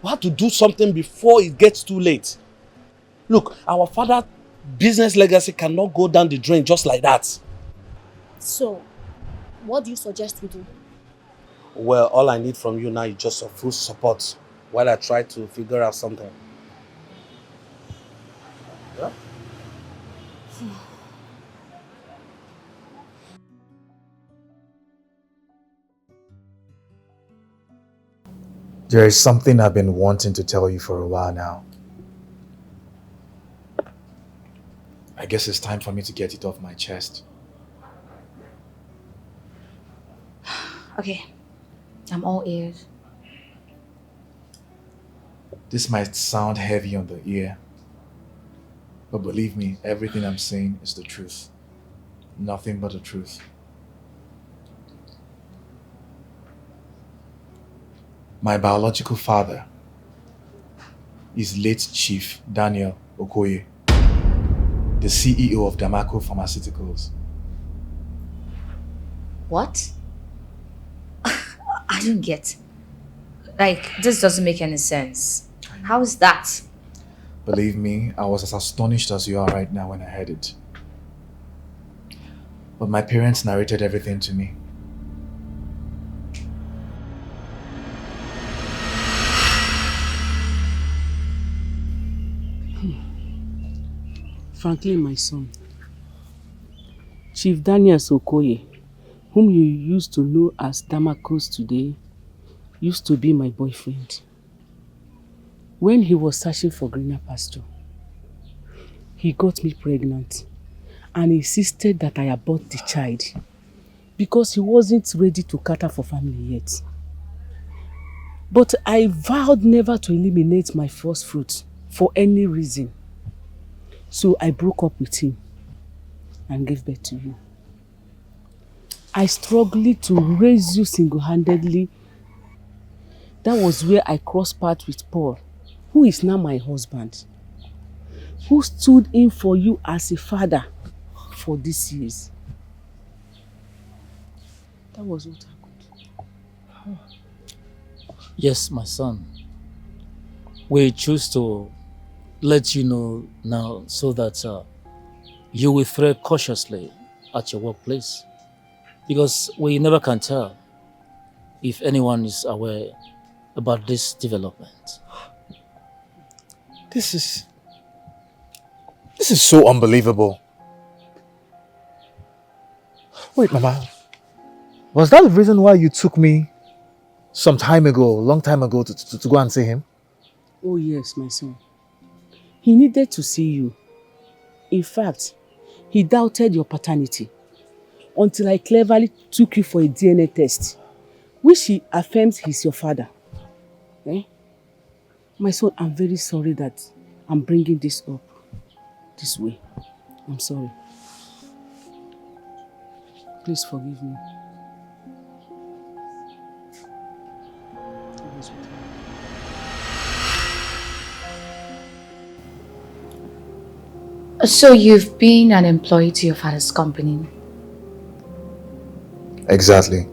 We have to do something before it gets too late. Look, our father's business legacy cannot go down the drain just like that. So, what do you suggest we do? Well, all I need from you now is just a full support while I try to figure out something. Yeah? There is something I've been wanting to tell you for a while now. I guess it's time for me to get it off my chest. Okay, I'm all ears. This might sound heavy on the ear, but believe me, everything I'm saying is the truth. Nothing but the truth. My biological father is late Chief Daniel Okoye, the CEO of Damaco Pharmaceuticals. What? I don't get. Like, this doesn't make any sense. How is that? Believe me, I was as astonished as you are right now when I heard it. But my parents narrated everything to me. Frankly, my son, Chief Daniel Okoye, whom you used to know as DAMACO'S today, used to be my boyfriend. When he was searching for greener pasture, he got me pregnant and insisted that I abort the child because he wasn't ready to cater for family yet. But I vowed never to eliminate my first fruit for any reason. So I broke up with him and gave birth to you. I struggled to raise you single-handedly. That was where I crossed paths with Paul, who is now my husband, who stood in for you as a father for these years. That was what happened. Yes, my son. We choose to let you know now so that you will tread cautiously at your workplace, because we never can tell if anyone is aware about this development. This is so unbelievable. Wait, Mama. Was that the reason why you took me some time ago, a long time ago, to go and see him? Oh yes, my son. He needed to see you. In fact, he doubted your paternity until I cleverly took you for a DNA test, which he affirms he's your father. Eh? My son, I'm very sorry that I'm bringing this up this way. I'm sorry. Please forgive me. So you've been an employee to your father's company? Exactly.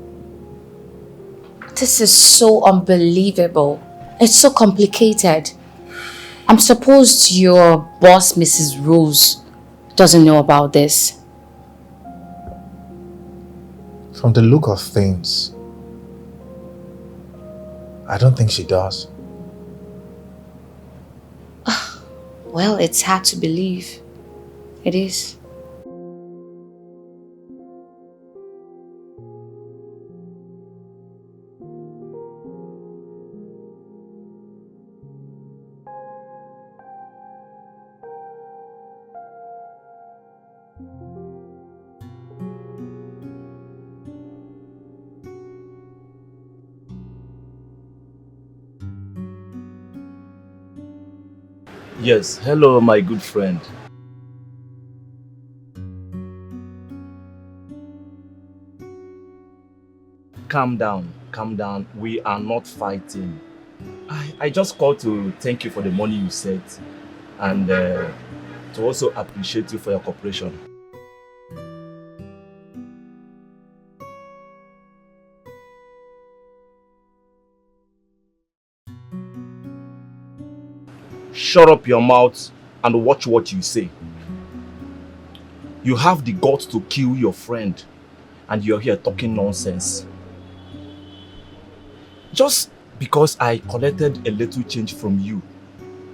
This is so unbelievable. It's so complicated. I'm supposed your boss, Mrs. Rose, doesn't know about this. From the look of things, I don't think she does. Well, it's hard to believe. It is. Yes, hello, my good friend. Calm down, calm down. We are not fighting. I just called to thank you for the money you sent and to also appreciate you for your cooperation. Shut up your mouth and watch what you say. You have the guts to kill your friend and you're here talking nonsense. Just because I collected a little change from you,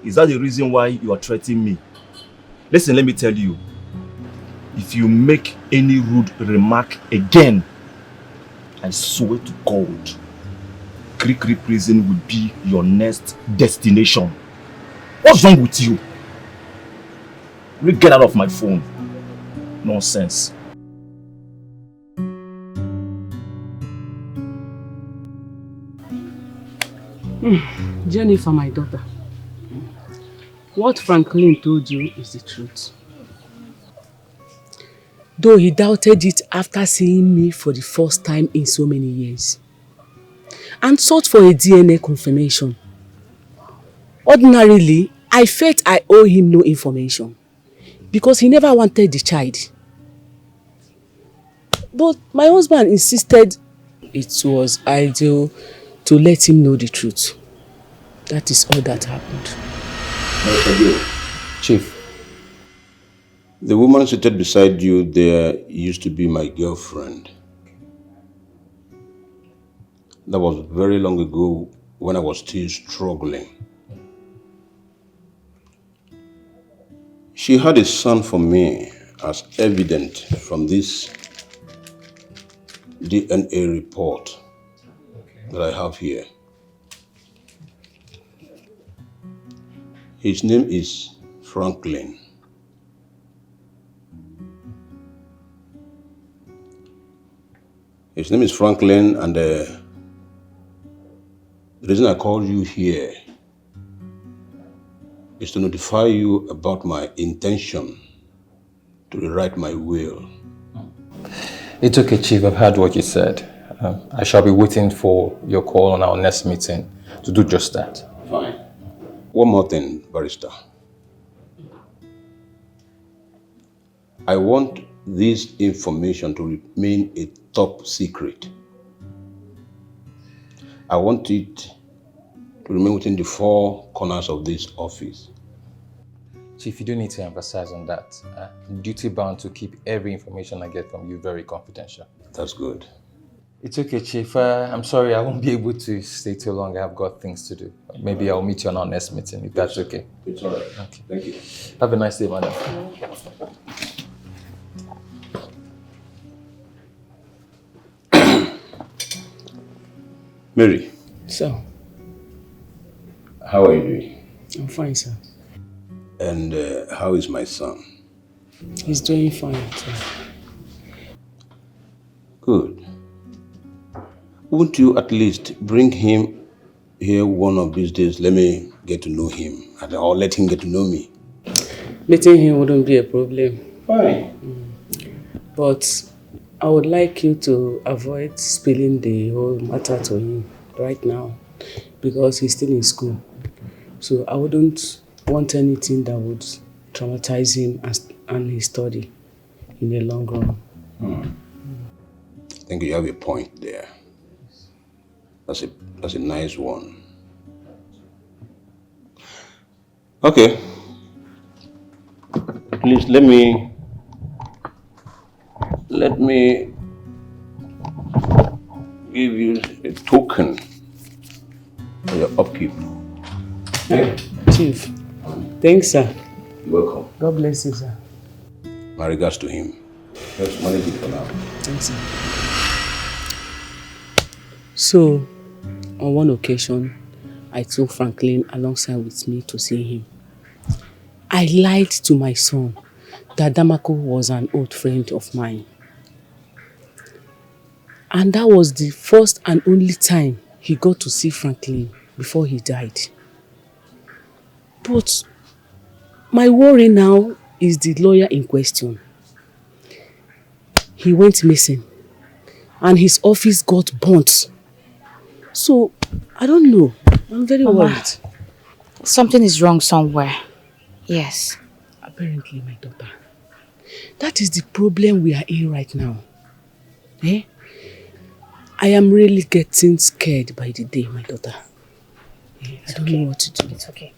is that the reason why you are threatening me? Listen, let me tell you. If you make any rude remark again, I swear to God, Krikri prison will be your next destination. What's wrong with you? Will you get out of my phone? Nonsense. Jennifer, my daughter, what Franklin told you is the truth. Though he doubted it after seeing me for the first time in so many years and sought for a DNA confirmation. Ordinarily, I felt I owe him no information because he never wanted the child. But my husband insisted it was ideal to let him know the truth. That is all that happened. Chief, the woman seated beside you there used to be my girlfriend. That was very long ago when I was still struggling. She had a son for me, as evident from this DNA report that I have here. His name is Franklin. His name is Franklin, and the reason I called you here is to notify you about my intention to rewrite my will. It's okay, Chief. I've heard what you said. I shall be waiting for your call on our next meeting to do just that. Fine. One more thing, Barrister. I want this information to remain a top secret. I want it to remain within the four corners of this office. Chief, you don't need to emphasize on that. I'm duty bound to keep every information I get from you very confidential. That's good. It's okay, Chief. I'm sorry I won't be able to stay too long. I've got things to do. Maybe I'll meet you on our next meeting, if that's okay. It's all right. Okay. Thank you. Have a nice day, madam. Mary. So, how are you doing? I'm fine, sir. And how is my son? He's doing fine, sir. Good. Won't you at least bring him here one of these days? Let me get to know him, or let him get to know me. Meeting him wouldn't be a problem. Fine. But I would like you to avoid spilling the whole matter to him right now because he's still in school. So I wouldn't want anything that would traumatize him and his study in the long run. I think you have a point there. That's a nice one. Okay. Please let me give you a token for your upkeep. Okay. Chief, thanks, sir. You're welcome. God bless you, sir. My regards to him. Let's manage it for now. Thanks, sir. So, on one occasion, I took Franklin alongside with me to see him. I lied to my son that Damako was an old friend of mine. And that was the first and only time he got to see Franklin before he died. But my worry now is the lawyer in question. He went missing and his office got burnt. So, I don't know. I'm very worried. Something is wrong somewhere. Yes. Apparently, my daughter. That is the problem we are in right now. Eh? I am really getting scared by the day, my daughter. I don't know what to do. It's okay.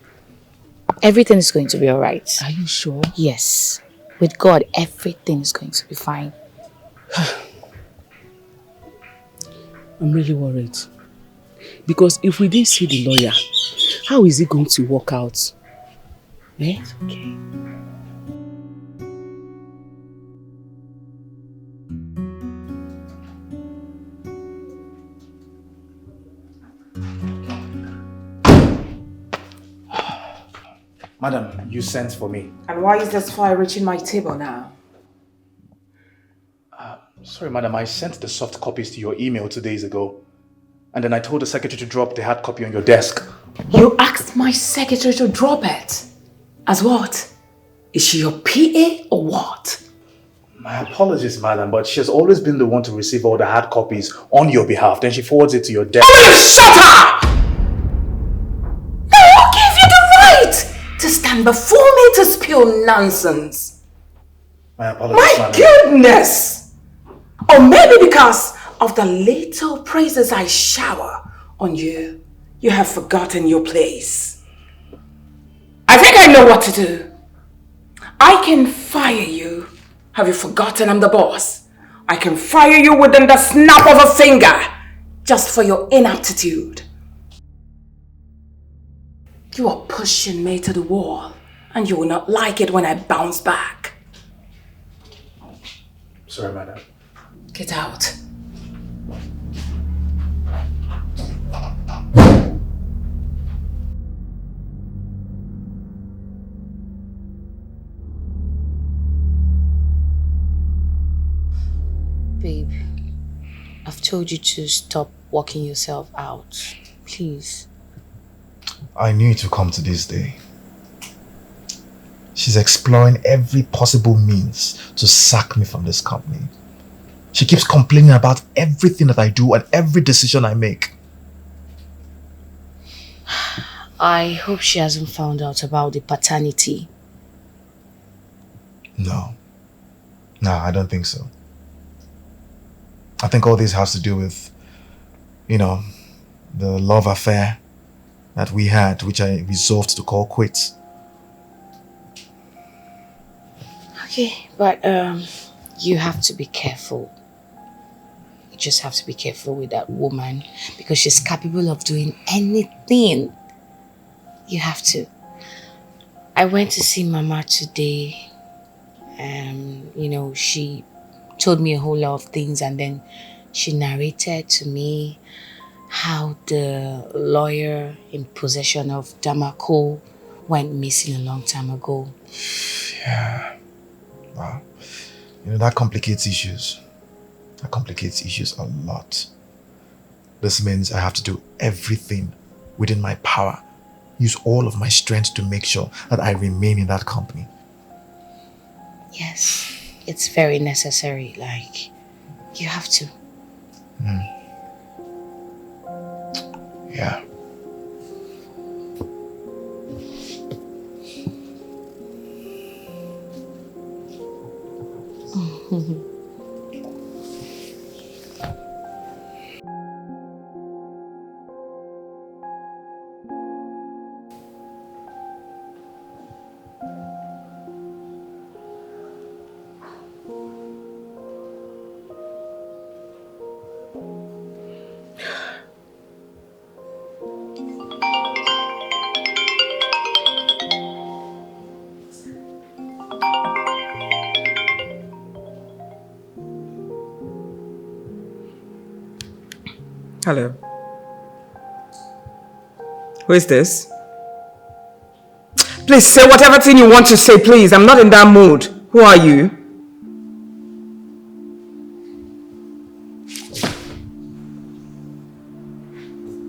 Everything is going to be alright. Are you sure? Yes. With God, everything is going to be fine. I'm really worried. Because if we didn't see the lawyer, how is it going to work out? Eh? It's okay. Madam, you sent for me. And why is this file reaching my table now? Sorry, madam, I sent the soft copies to your email 2 days ago. And then I told the secretary to drop the hard copy on your desk. You asked my secretary to drop it? As what? Is she your PA or what? My apologies, madam, but she has always been the one to receive all the hard copies on your behalf. Then she forwards it to your desk. Oh, shut up! Now who gave you the right to stand before me to spew nonsense? My apologies, My madam. goodness! Or maybe because of the little praises I shower on you, you have forgotten your place. I think I know what to do. I can fire you. Have you forgotten I'm the boss? I can fire you within the snap of a finger just for your inaptitude. You are pushing me to the wall and you will not like it when I bounce back. Sorry, madam. Get out. Babe, I've told you to stop working yourself out. Please. I knew it would come to this day. She's exploring every possible means to sack me from this company. She keeps complaining about everything that I do and every decision I make. I hope she hasn't found out about the paternity. No, I don't think so. I think all this has to do with, the love affair that we had, which I resolved to call quits. Okay, but you have to be careful. You just have to be careful with that woman because she's capable of doing anything. You have to. I went to see Mama today. She told me a whole lot of things and then she narrated to me how the lawyer in possession of DAMACO went missing a long time ago. Yeah. Wow. That complicates issues. That complicates issues a lot. This means I have to do everything within my power. Use all of my strength to make sure that I remain in that company. Yes, it's very necessary. You have to. Yeah. Hello. Who is this? Please say whatever thing you want to say, please. I'm not in that mood. Who are you?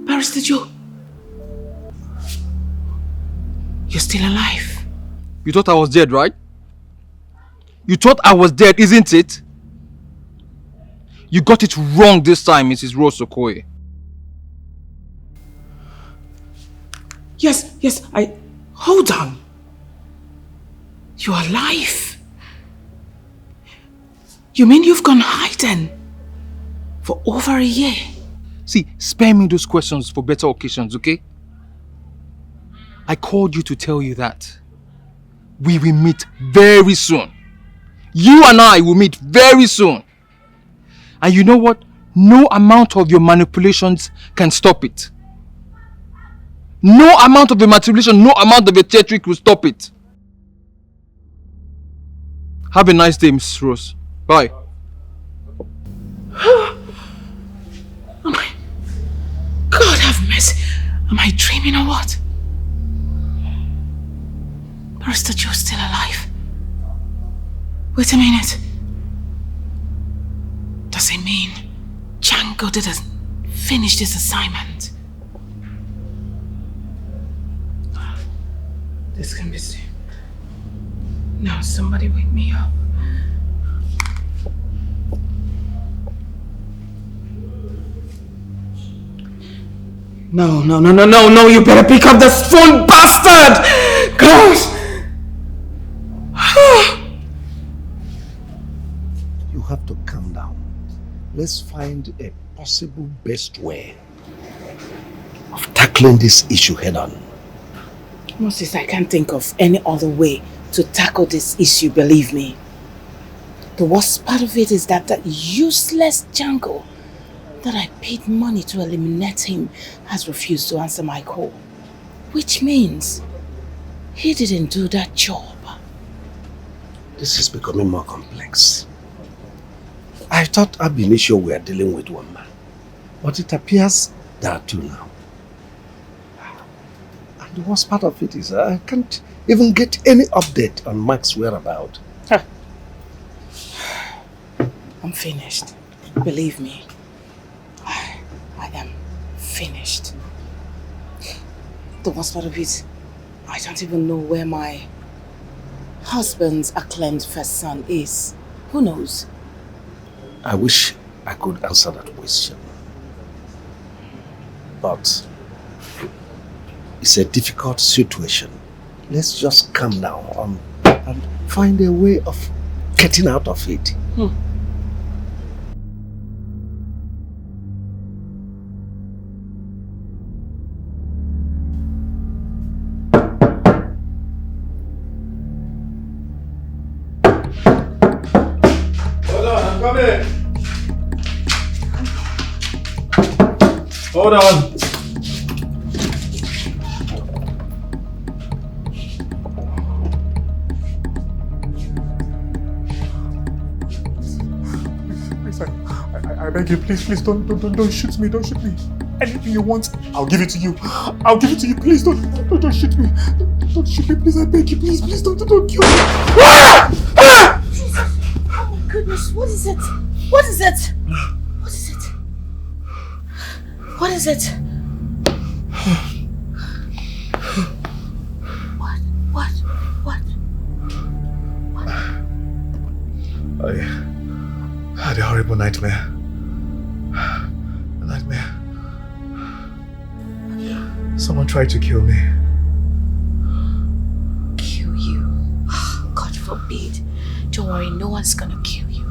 Barrister Joe. You're still alive. You thought I was dead, right? You thought I was dead, isn't it? You got it wrong this time, Mrs. Rose Okoye. Yes, hold on. You're alive. You mean you've gone hiding for over a year? See, spare me those questions for better occasions, okay? I called you to tell you that we will meet very soon. You and I will meet very soon. And you know what? No amount of your manipulations can stop it. No amount of your manipulation, no amount of your trick will stop it. Have a nice day, Mrs. Rose. Bye. Oh my God, have mercy. Am I dreaming or what? Barrister Joe's still alive. Wait a minute. Does it mean Django didn't finish this assignment. This can be seen. Now somebody wake me up. No, you better pick up this phone, bastard! God! You have to calm down. Let's find a possible best way of tackling this issue head on. Moses, I can't think of any other way to tackle this issue, believe me. The worst part of it is that useless Django that I paid money to eliminate him has refused to answer my call. Which means he didn't do that job. This is becoming more complex. I thought ab initio we were dealing with one man, but it appears there are two now. And the worst part of it is I can't even get any update on Mark's whereabouts. I'm finished. Believe me. I am finished. The worst part of it, I don't even know where my husband's acclaimed first son is. Who knows? I wish I could answer that question. But it's a difficult situation. Let's just calm down and find a way of getting out of it. Hold on. Please, I beg you, please, don't shoot me, don't shoot me. Anything you want, I'll give it to you. I'll give it to you, please, don't shoot me. Don't shoot me, please, I beg you, please, don't kill me. Jesus. Oh my goodness, what is it? What is it? What is it? What is it? What? I had a horrible nightmare. A nightmare. Someone tried to kill me. Kill you? God forbid. Don't worry, no one's gonna kill you.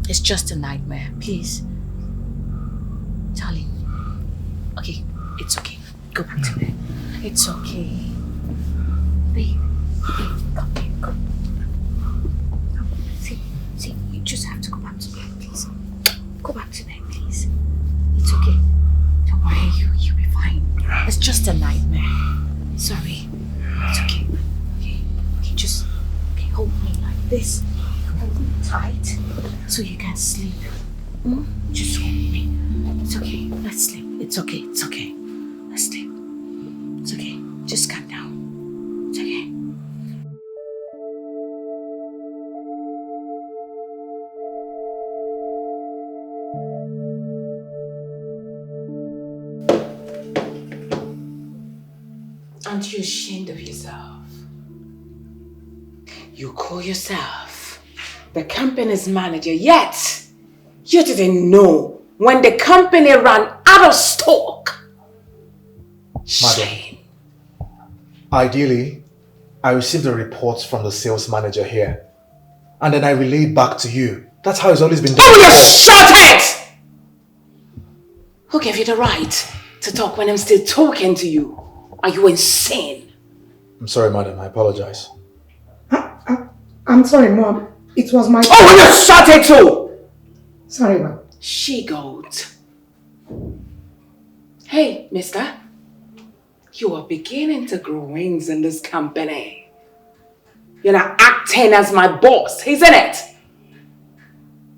It's just a nightmare, please. Darling. Okay, it's okay. Go back to bed. It's okay. Babe, come here, come. See, you just have to go back to bed, please. Go back to bed, please. It's okay. Don't worry, you'll be fine. It's just a nightmare. Sorry. It's okay. Okay, just hold me like this. Hold me tight so you can sleep. Just hold me. It's okay. Let's sleep. It's okay. It's okay. Let's sleep. It's okay. Just calm down. It's okay. Aren't you ashamed of yourself? You call yourself the company's manager, yet you didn't know when the company ran out of stock. Madam, ideally, I received a report from the sales manager here, and then I relayed back to you. That's how it's always been done. Oh, you shut it! Who gave you the right to talk when I'm still talking to you? Are you insane? I'm sorry, madam. I apologize. I'm sorry, Mom. It was my... Oh, will you shut it too? Sorry, Mom. She-goat. Hey, mister. You are beginning to grow wings in this company. You're not acting as my boss, isn't it?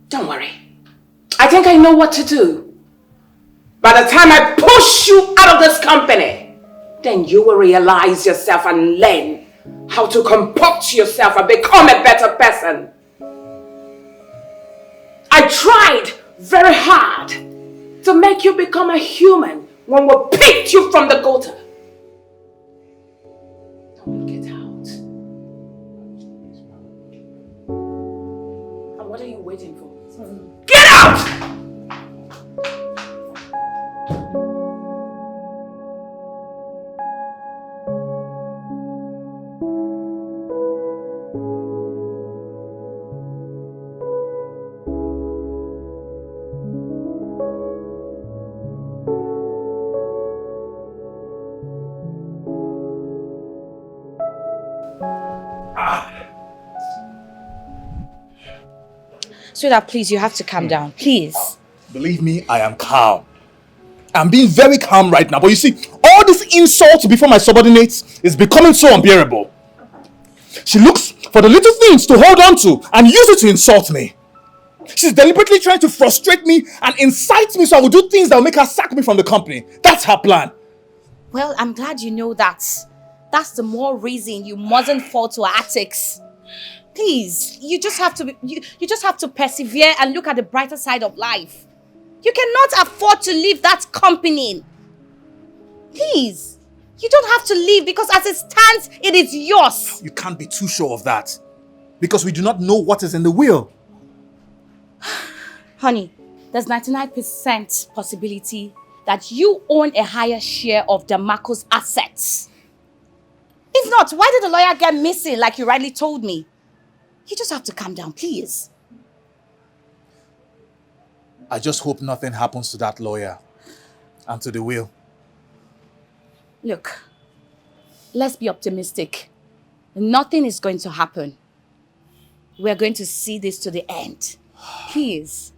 Don't worry. I think I know what to do. By the time I push you out of this company, then you will realize yourself and learn how to comport yourself and become a better person. I tried very hard to make you become a human when we picked you from the gutter. Get out. And what are you waiting for? Get out! Sweetheart, please, you have to calm down. Please. Believe me, I am calm. I'm being very calm right now. But you see, all this insult before my subordinates is becoming so unbearable. She looks for the little things to hold on to and use it to insult me. She's deliberately trying to frustrate me and incite me so I will do things that will make her sack me from the company. That's her plan. Well, I'm glad you know that. That's the more reason you mustn't fall to her antics. Please, you just have to persevere and look at the brighter side of life. You cannot afford to leave that company. Please, you don't have to leave because as it stands, it is yours. You can't be too sure of that because we do not know what is in the will. Honey, there's 99% possibility that you own a higher share of DAMACO'S assets. If not, why did the lawyer get missing like you rightly told me? You just have to calm down, please. I just hope nothing happens to that lawyer and to the will. Look, let's be optimistic. Nothing is going to happen. We're going to see this to the end. Please.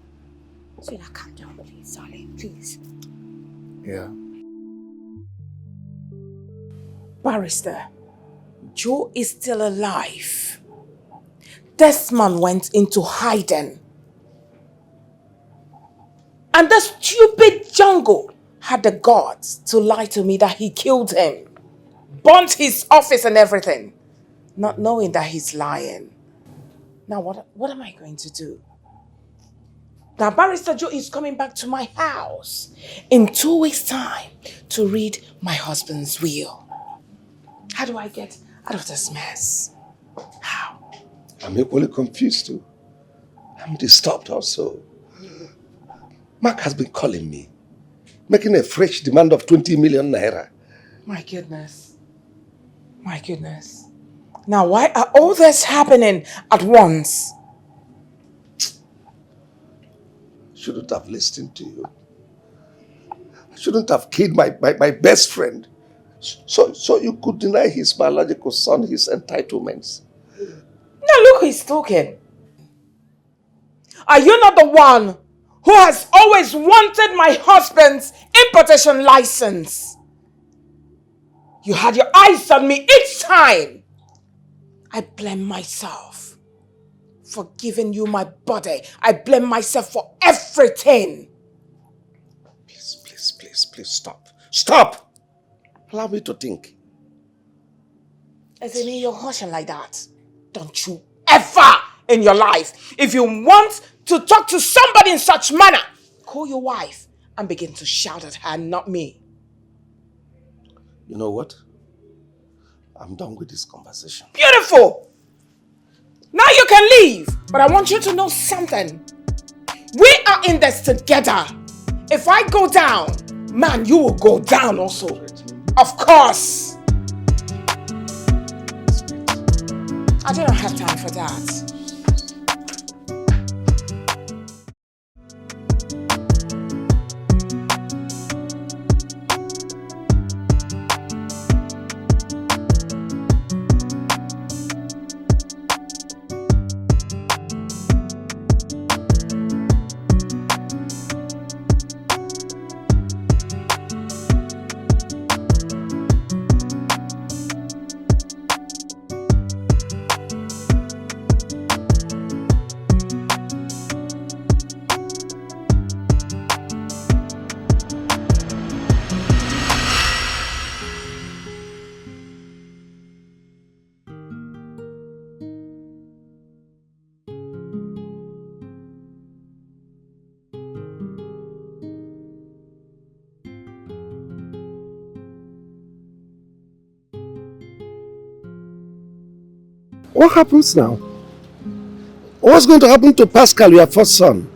Sweetheart, calm down, please, darling, please. Yeah. Barrister, Joe is still alive. Desmond went into hiding. And the stupid Django had the guts to lie to me that he killed him. Burnt his office and everything. Not knowing that he's lying. Now what am I going to do? Now Barrister Joe is coming back to my house in 2 weeks' time to read my husband's will. How do I get out of this mess? How? I'm equally confused too. I'm disturbed also. Mark has been calling me, making a fresh demand of 20 million naira. My goodness. My goodness. Now why are all this happening at once? Shouldn't have listened to you. I shouldn't have killed my best friend. So you could deny his biological son his entitlements. Now look who he's talking. Are you not the one who has always wanted my husband's importation license? You had your eyes on me each time. I blame myself for giving you my body. I blame myself for everything. Please stop. Stop! Allow me to think. As in you're hushing like that. Don't you ever in your life, if you want to talk to somebody in such manner, call your wife and begin to shout at her, not me. You know what? I'm done with this conversation. Beautiful! Now you can leave, but I want you to know something. We are in this together. If I go down, man, you will go down also. Of course. I don't have time for that. What happens now? What's going to happen to Pascal, your first son?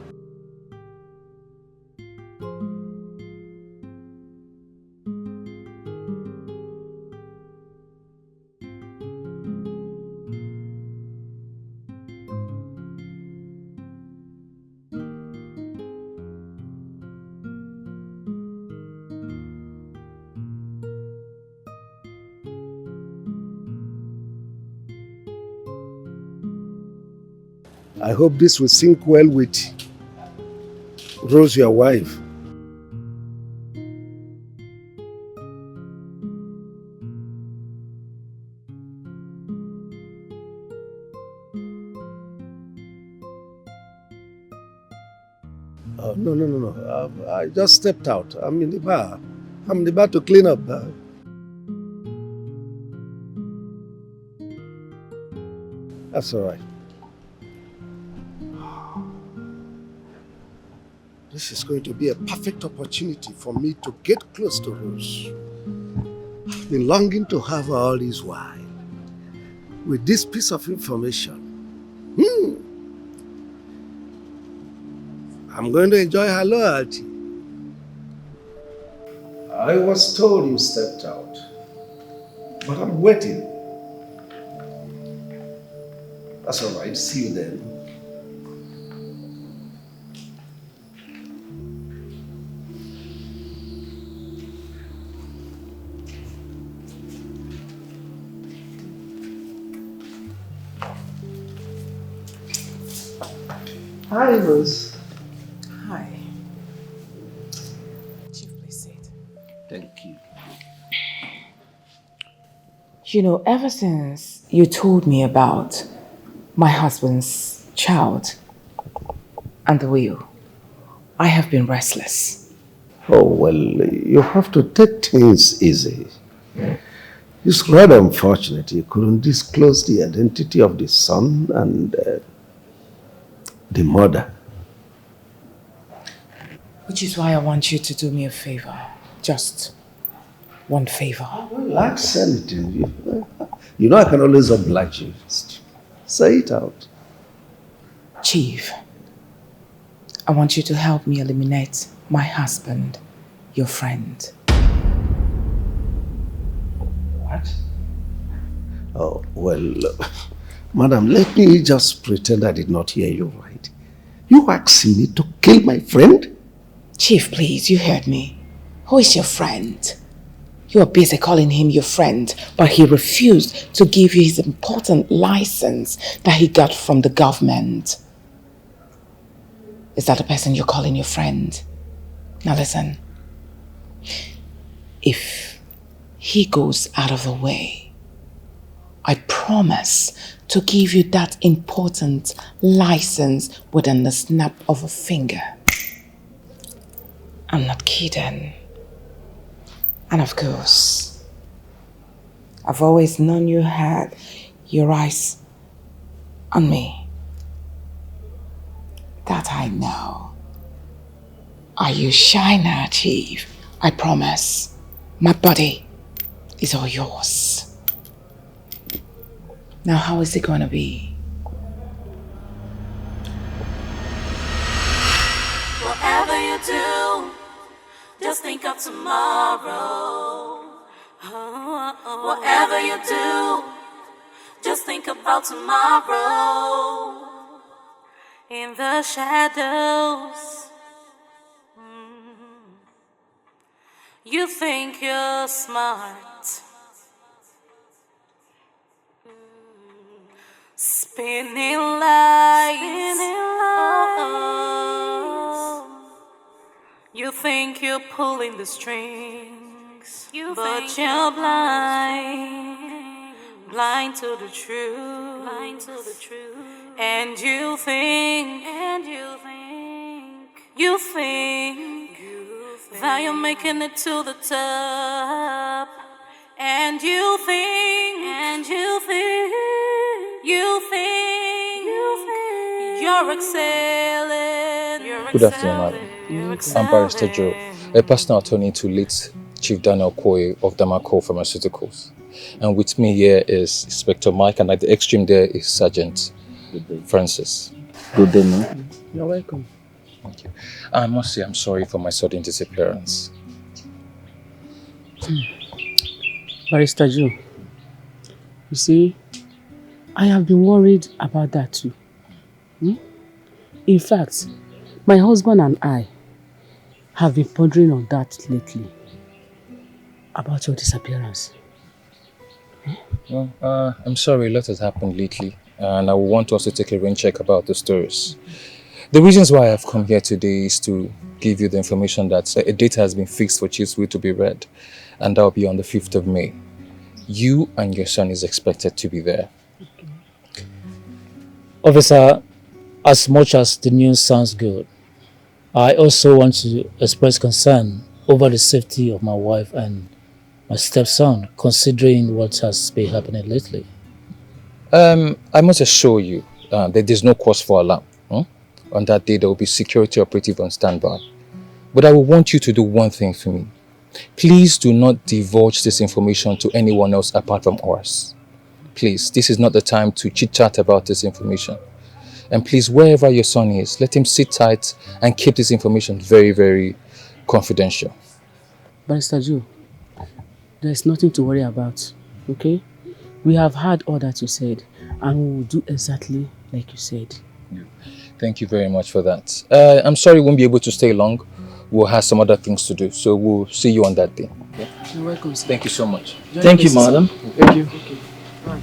I hope this will sync well with Rose, your wife. Oh, no. I just stepped out. I'm in the bar. I'm in the bar to clean up. That's all right. This is going to be a perfect opportunity for me to get close to Rose. I've been longing to have her all this while. With this piece of information, I'm going to enjoy her loyalty. I was told you stepped out, but I'm waiting. That's all right. See you then. Hi, Rose. Hi. Chief, please sit. Thank you. You know, ever since you told me about my husband's child and the will, I have been restless. Oh, well, you have to take things easy. It's rather unfortunate you couldn't disclose the identity of the son and the mother. Which is why I want you to do me a favor. Just one favor. Well, ask anything. You know I can always oblige you. Say it out. Chief, I want you to help me eliminate my husband, your friend. What? Oh, well, madam, let me just pretend I did not hear you right. You asking me to kill my friend? Chief, please, you heard me. Who is your friend? You are busy calling him your friend, but he refused to give you his important license that he got from the government. Is that the person you're calling your friend? Now listen. If he goes out of the way, I promise to give you that important license within the snap of a finger. I'm not kidding. And of course, I've always known you had your eyes on me. That I know. Are you shy now, Chief? I promise. My body is all yours. Now, how is it gonna be? Whatever you do, just think of tomorrow. Whatever you do, just think about tomorrow. In the shadows, you think you're smart. Spinning lights. You think you're pulling the strings, but you're blind to the truth. And you think that you're making it to the top. And you think you're excelling. Good afternoon, madam. I'm Barrister Joe, a personal attorney to late Chief Daniel Koye of DAMACO Pharmaceuticals. And with me here is Inspector Mike, and at the extreme there is Sergeant Francis. Good day, man. You're welcome. Thank you. I must say I'm sorry for my sudden disappearance. Barrister Joe, you see, I have been worried about that too. In fact, my husband and I have been pondering on that lately, about your disappearance. Well, I'm sorry, a lot has happened lately, and I want us to take a rain check about the stories. The reasons why I've come here today is to give you the information that a date has been fixed for Chief's will to be read, and that will be on the 5th of May. You and your son is expected to be there. Officer, as much as the news sounds good, I also want to express concern over the safety of my wife and my stepson, considering what has been happening lately. I must assure you that there's no cause for alarm. On that day, there will be security operative on standby. But I will want you to do one thing for me. Please do not divulge this information to anyone else apart from us. Please, this is not the time to chit-chat about this information. And please, wherever your son is, let him sit tight and keep this information very, very confidential. Barrister Joe, there's nothing to worry about, okay? We have heard all that you said, and we will do exactly like you said. Thank you very much for that. I'm sorry we won't be able to stay long. We'll have some other things to do, so we'll see you on that day. Okay? You're welcome, sir. Thank you so much. Thank you, madam. Thank you. Okay. Bye.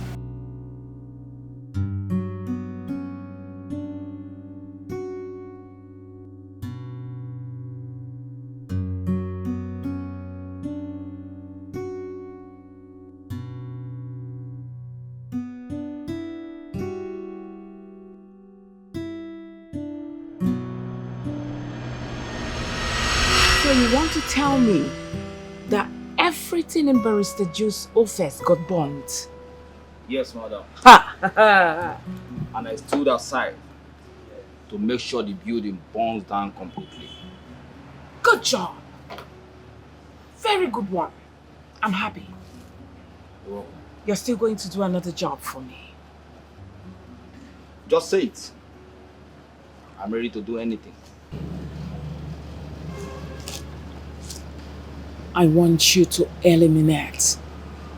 So you want to tell me that everything in Barrister Joe's office got burnt? Yes, madam. Ha! And I stood outside to make sure the building burns down completely. Good job. Very good one. I'm happy. You're welcome. You're still going to do another job for me. Just say it. I'm ready to do anything. I want you to eliminate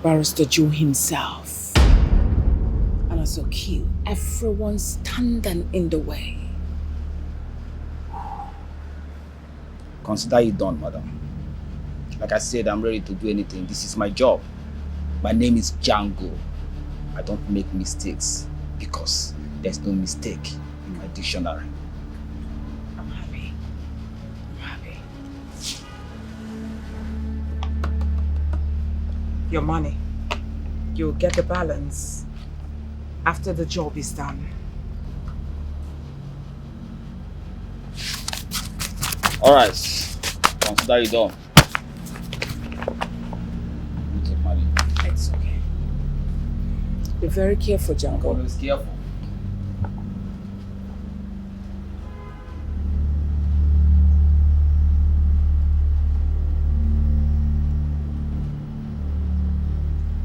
Barrister Joe himself and also kill everyone standing in the way. Consider it done, madam. Like I said, I'm ready to do anything. This is my job. My name is Django. I don't make mistakes because there's no mistake in my dictionary. I'm happy. I'm happy. Your money. You'll get the balance after the job is done. All right. Consider it done. You take money. It's okay. Be very careful, Django. Always careful.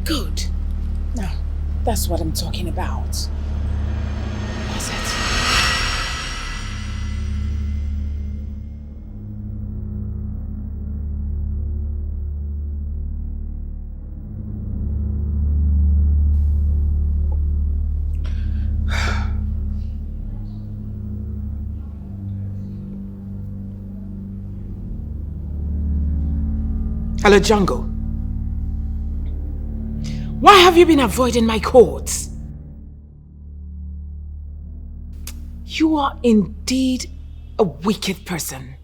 Good. Now, that's what I'm talking about. That's it. Hello, Django. Why have you been avoiding my courts? You are indeed a wicked person.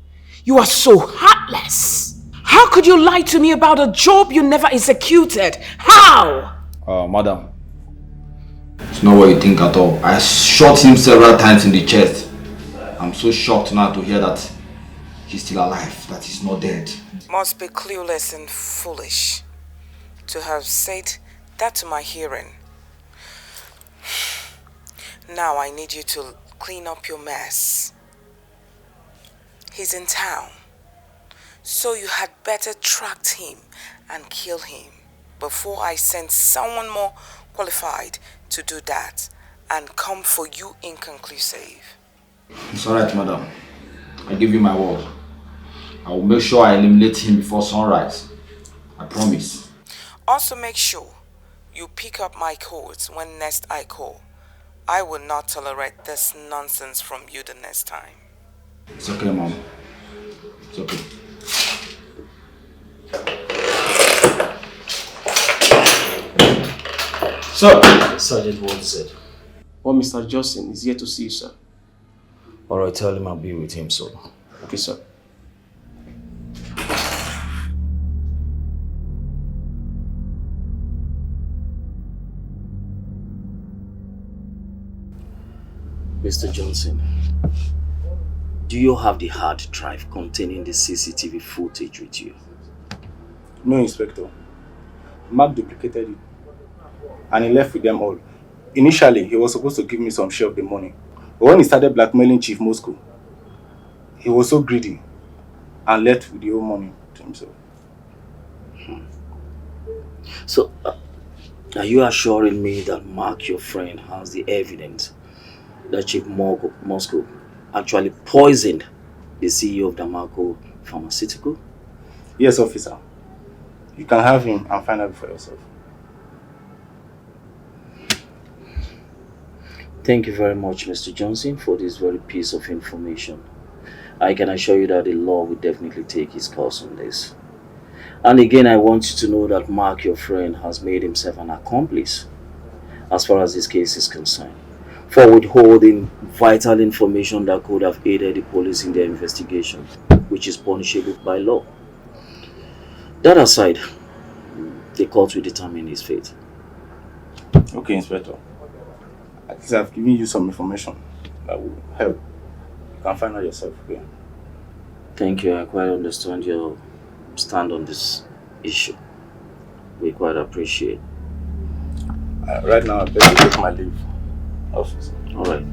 You are so heartless. How could you lie to me about a job you never executed? How? Madam. It's not what you think at all. I shot him several times in the chest. I'm so shocked now to hear that he's still alive, that he's not dead. Must be clueless and foolish to have said that to my hearing. Now I need you to clean up your mess. He's in town, so you had better track him and kill him before I send someone more qualified to do that and come for you inconclusive. It's alright, madam. I give you my word. I will make sure I eliminate him before sunrise. I promise. Also make sure you pick up my calls when next I call. I will not tolerate this nonsense from you the next time. It's okay, mom. It's okay. Sir! Sergeant, what is it? Well, Mr. Johnson is here to see you, sir. Alright, tell him I'll be with him soon. Okay, sir. Mr. Johnson, do you have the hard drive containing the CCTV footage with you? No, Inspector. Mark duplicated it. And he left with them all. Initially, he was supposed to give me some share of the money. But when he started blackmailing Chief Moscow, he was so greedy and left with the whole money to himself. So, are you assuring me that Mark, your friend, has the evidence that Chief Moscow actually poisoned the CEO of Damaco Pharmaceutical? Yes, officer. You can have him and find out for yourself. Thank you very much, Mr. Johnson, for this very piece of information. I can assure you that the law will definitely take its course on this. And again, I want you to know that Mark, your friend, has made himself an accomplice as far as this case is concerned, for withholding vital information that could have aided the police in their investigation, which is punishable by law. That aside, the court will determine his fate. Okay, Inspector. At least I've given you some information that will help. You can find out yourself again. Thank you. I quite understand your stand on this issue. We quite appreciate. Right now, I better take my leave. Officer. Alright.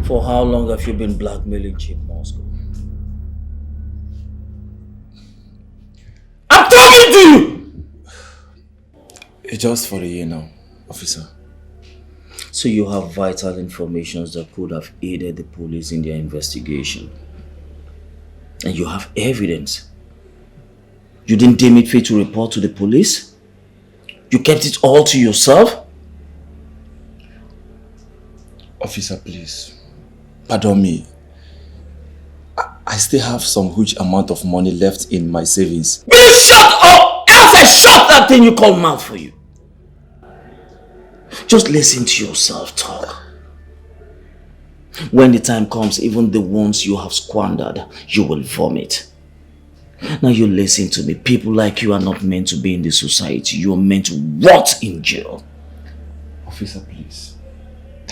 For how long have you been blackmailing Chief Moscow? I'm talking to you! It's just for a year now, officer. So you have vital information that could have aided the police in their investigation. And you have evidence. You didn't deem it fit to report to the police? You kept it all to yourself? Officer, please. Pardon me. I still have some huge amount of money left in my savings. Will you shut up? Else I shut that thing you call mouth for you. Just listen to yourself talk. When the time comes, even the ones you have squandered, you will vomit. Now you listen to me. People like you are not meant to be in this society. You are meant to rot in jail. Officer, please.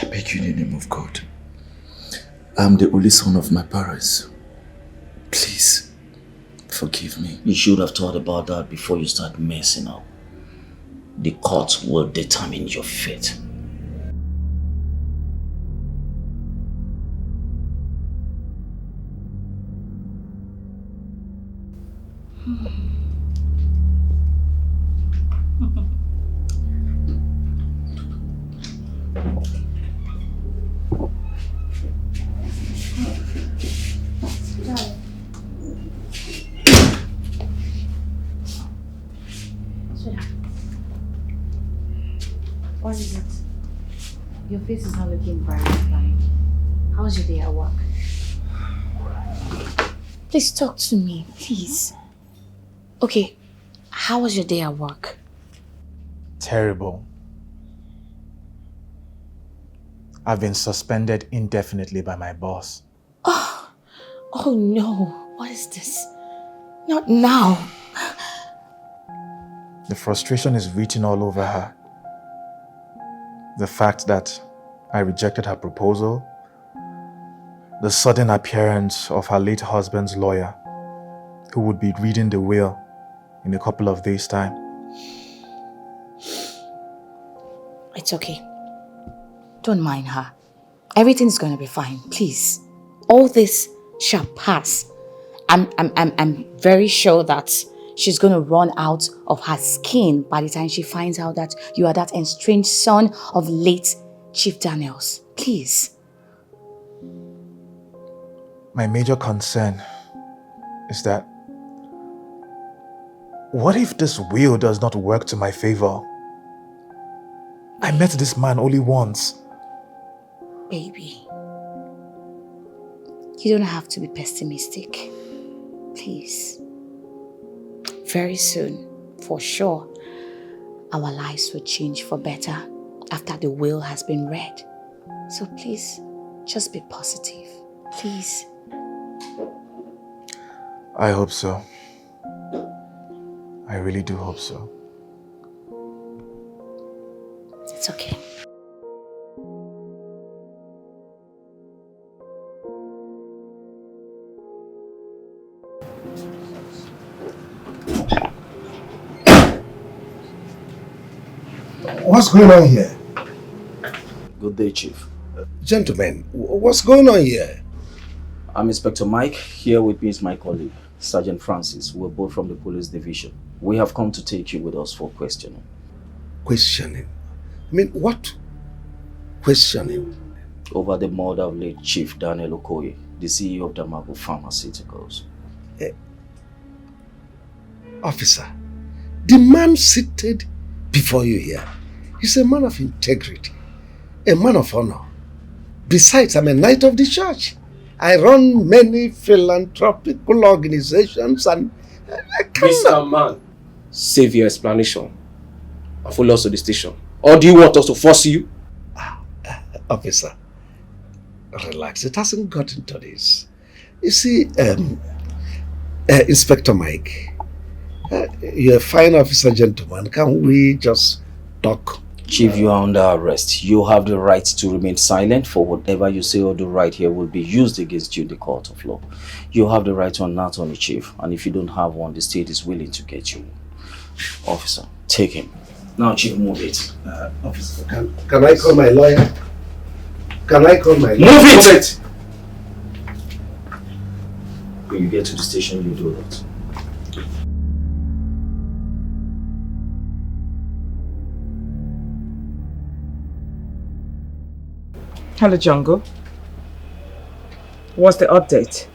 I beg you in the name of God. I'm the only son of my parents. Please, forgive me. You should have thought about that before you start messing up. The court will determine your fate. What is it? Your face is not looking very fine. How's your day at work? Please talk to me, please. Okay, how was your day at work? Terrible. I've been suspended indefinitely by my boss. Oh no, what is this? Not now. The frustration is written all over her. The fact that I rejected her proposal, the sudden appearance of her late husband's lawyer, who would be reading the will in a couple of days' time. It's okay. Don't mind her. Everything's gonna be fine, please. All this shall pass. I'm very sure that she's going to run out of her skin by the time she finds out that you are that estranged son of late Chief Daniels. Please. My major concern is that what if this will does not work to my favor? I met this man only once. Baby, you don't have to be pessimistic. Please. Very soon, for sure, our lives will change for better after the will has been read. So please, just be positive. Please. I hope so. I really do hope so. It's okay. What's going on here? Good day, Chief. Gentlemen, what's going on here? I'm Inspector Mike. Here with me is my colleague, Sergeant Francis. We're both from the police division. We have come to take you with us for questioning. Questioning? I mean, what questioning? Over the murder of late Chief Daniel Okoye, the CEO of Damaco Pharmaceuticals. Officer, the man seated before you here is a man of integrity, a man of honor. Besides, I'm a knight of the church. I run many philanthropical organizations and I cannot... Mr. Man, save your explanation and follow us to the station. Or do you want us to force you? Officer, relax. It hasn't gotten to this. You see, Inspector Mike, you're a fine officer, gentleman. Can we just talk? Chief, you are under arrest. You have the right to remain silent, for whatever you say or do right here will be used against you in the court of law. You have the right to an attorney, Chief, and if you don't have one, the state is willing to get you one. Officer, take him. Now, Chief, move it. Officer, can I call my lawyer? Can I call my lawyer? Move it! When you get to the station, you do that. Hello, Jungle. What's the update?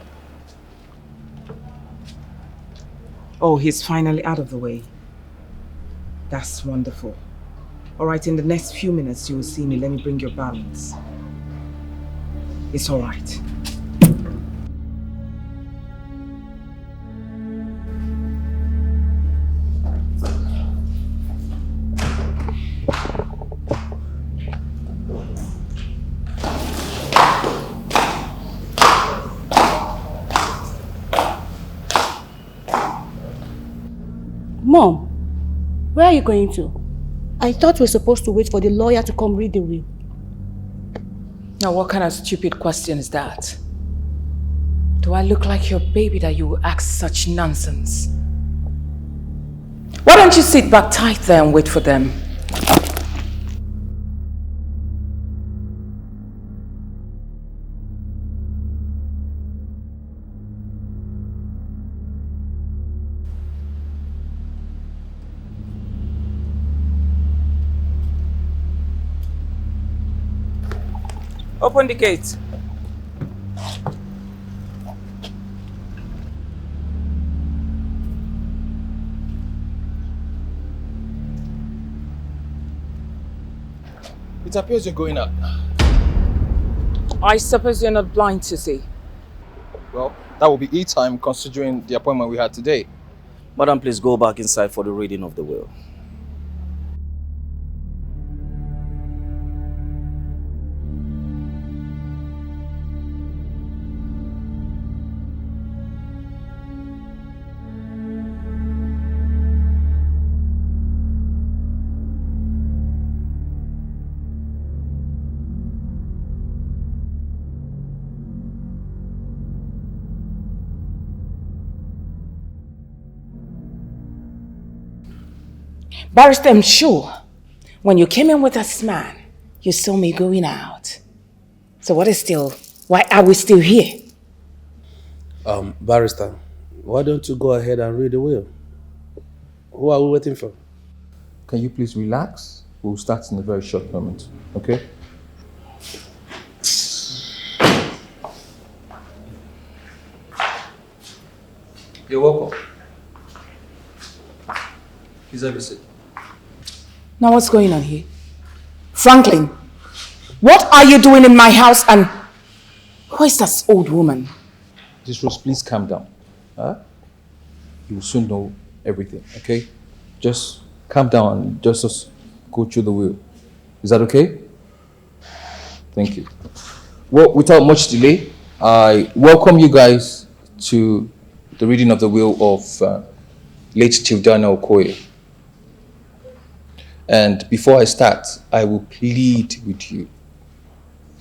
Oh, he's finally out of the way. That's wonderful. All right, in the next few minutes, you will see me. Let me bring your balance. It's all right. Mom, where are you going to? I thought we were supposed to wait for the lawyer to come read the will. Now, what kind of stupid question is that? Do I look like your baby that you will ask such nonsense? Why don't you sit back tight there and wait for them? Open the gate. It appears you're going out. I suppose you're not blind to see. Well, that will be E-time considering the appointment we had today. Madam, please go back inside for the reading of the will. Barrister, I'm sure when you came in with this man, you saw me going out. So why are we still here? Barrister, why don't you go ahead and read the will? Who are we waiting for? Can you please relax? We'll start in a very short moment, okay? You're welcome. Please have a seat. Now what's going on here? Franklin, what are you doing in my house and who is this old woman? This Rose, please calm down. Huh? You will soon know everything, okay? Just calm down and just go through the will. Is that okay? Thank you. Well, without much delay, I welcome you guys to the reading of the will of late Chief Daniel Okoye. And before I start, I will plead with you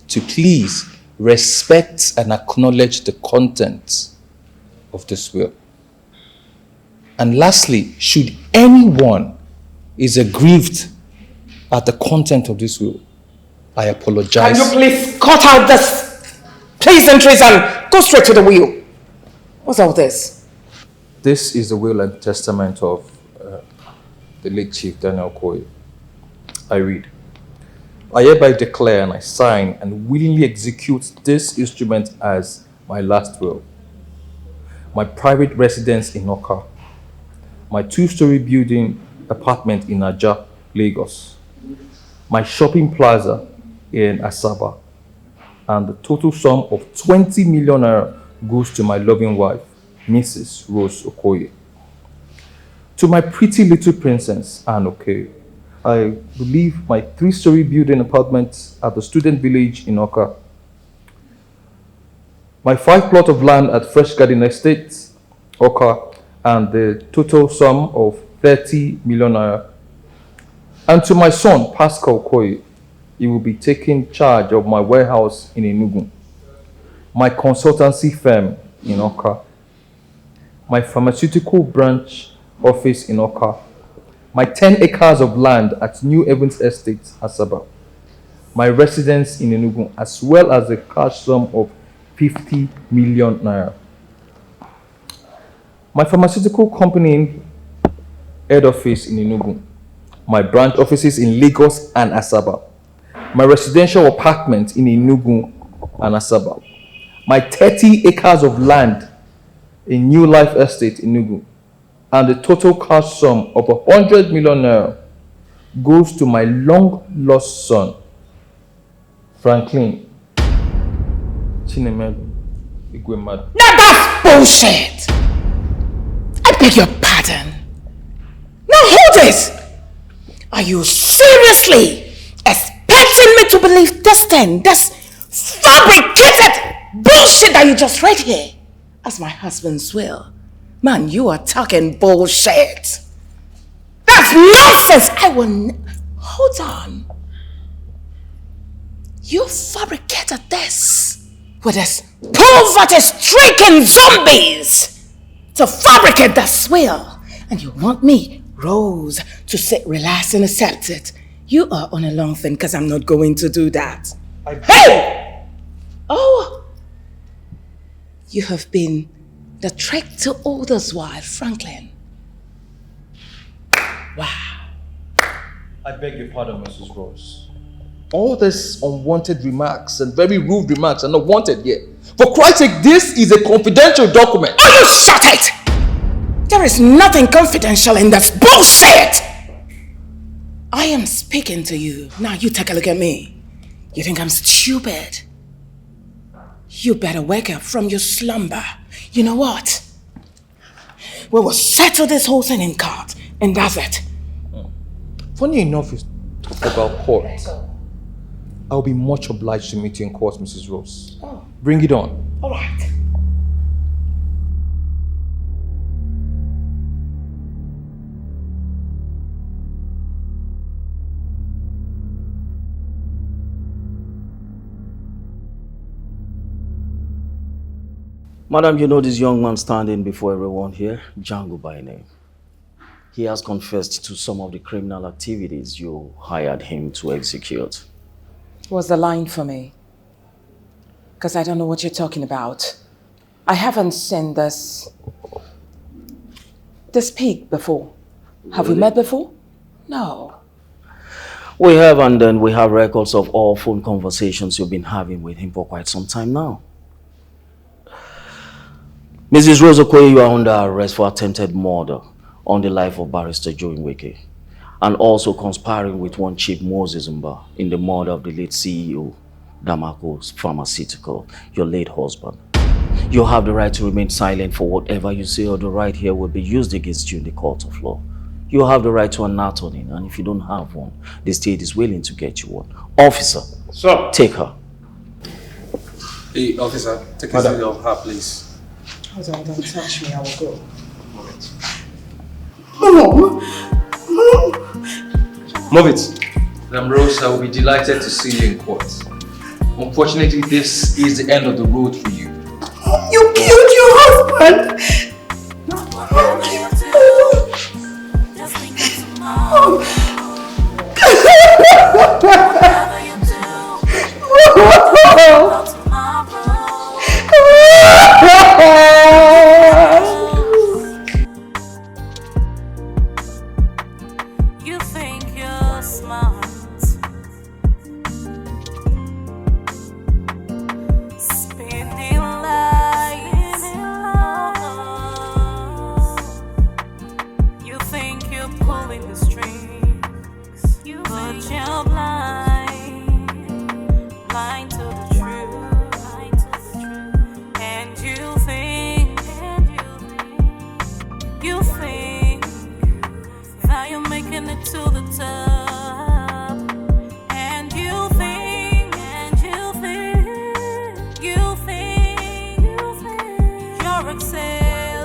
to please respect and acknowledge the content of this will. And lastly, should anyone is aggrieved at the content of this will, I apologize. Can you please cut out this pleasantries and go straight to the will? What's all this? This is the will and testament of the late Chief Daniel Okoye. I read, I hereby declare and I sign and willingly execute this instrument as my last will. My private residence in Oka, my 2-story building apartment in Aja, Lagos, my shopping plaza in Asaba, and the total sum of 20 million naira goes to my loving wife, Mrs. Rose Okoye. To my pretty little princess, Anne Okoye, I believe my 3-story building apartment at the student village in Oka, my 5 plot of land at Fresh Garden Estate, Oka, and the total sum of 30 million naira. And to my son, Pascal Okoye, he will be taking charge of my warehouse in Enugu, my consultancy firm in Oka, my pharmaceutical branch office in Oka, my 10 acres of land at New Evans Estate, Asaba, my residence in Enugu, as well as a cash sum of 50 million naira. My pharmaceutical company head office in Enugu, my branch offices in Lagos and Asaba, my residential apartment in Enugu and Asaba, my 30 acres of land in New Life Estate in Enugu, and the total cash sum of 100 million naira goes to my long lost son, Franklin Chinemelu Igwemadu. Now that's bullshit! I beg your pardon. Now hold it! Are you seriously expecting me to believe this thing, this fabricated bullshit that you just read here as my husband's will? Man, you are talking bullshit. That's nonsense. Hold on. You fabricated this with this poverty-stricken zombies to fabricate this will. And you want me, Rose, to sit, relax, and accept it. You are on a long thing because I'm not going to do that. Hey! Oh! You have been the trick to oldest wife, Franklin. Wow. I beg your pardon, Mrs. Rose. All these unwanted remarks and very rude remarks are not wanted here. For Christ's sake, this is a confidential document. Oh, you shut it! There is nothing confidential in this bullshit! I am speaking to you. Now you take a look at me. You think I'm stupid? You better wake up from your slumber. You know what? We will settle this whole thing in court, and that's it. Funny enough, you talk about court. I'll be much obliged to meet you in court, Mrs. Rose. Oh. Bring it on. All right. Madam, you know this young man standing before everyone here, Django by name. He has confessed to some of the criminal activities you hired him to execute. What's the line for me? Because I don't know what you're talking about. I haven't seen this pig before. Have we met before? No. We have, and then we have records of all phone conversations you've been having with him for quite some time now. Mrs. Rose Okoye, you are under arrest for attempted murder on the life of Barrister Joe Nweke, and also conspiring with one Chief Moses Mba in the murder of the late CEO, DAMACO'S Pharmaceutical, your late husband. You have the right to remain silent for whatever you say, or the right here will be used against you in the court of law. You have the right to an attorney, and if you don't have one, the state is willing to get you one. Officer, sir, take her. Hey, officer, take a seat of her, please. Hold on, don't touch me, I will go. Mom! Move it. Madam Rose, I will be delighted to see you in court. Unfortunately, this is the end of the road for you. You killed your husband! You think you're smart, spinning lies. You think you're pulling the strings, but you're blind to the truth, and you think that you're making it to the top, and you think you're excelling.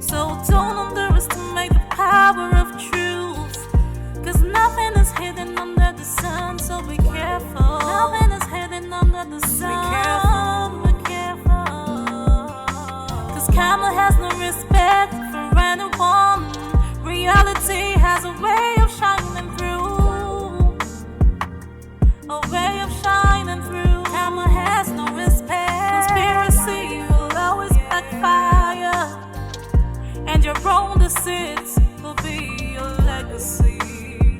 So don't underestimate the power of truth, 'cause nothing is hidden under the sun, so be careful. Nothing is hidden under the sun, be careful. 'Cause karma has no respect for anyone. Reality has a way of shining through, a way of shining through. Karma has no respect. Conspiracy will always backfire, and your own deceit will be your legacy.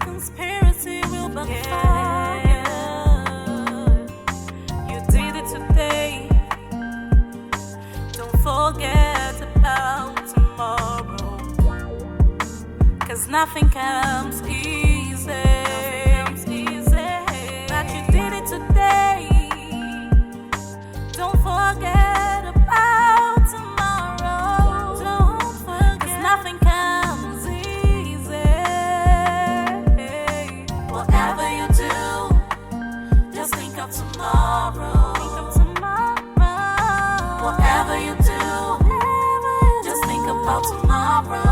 Conspiracy will backfire. You did it today. Don't forget about tomorrow, 'cause nothing comes easy. That you did it today. Don't forget about tomorrow. Don't forget, 'cause nothing comes easy. Whatever you do, just think of tomorrow. Whatever you do, just think about tomorrow.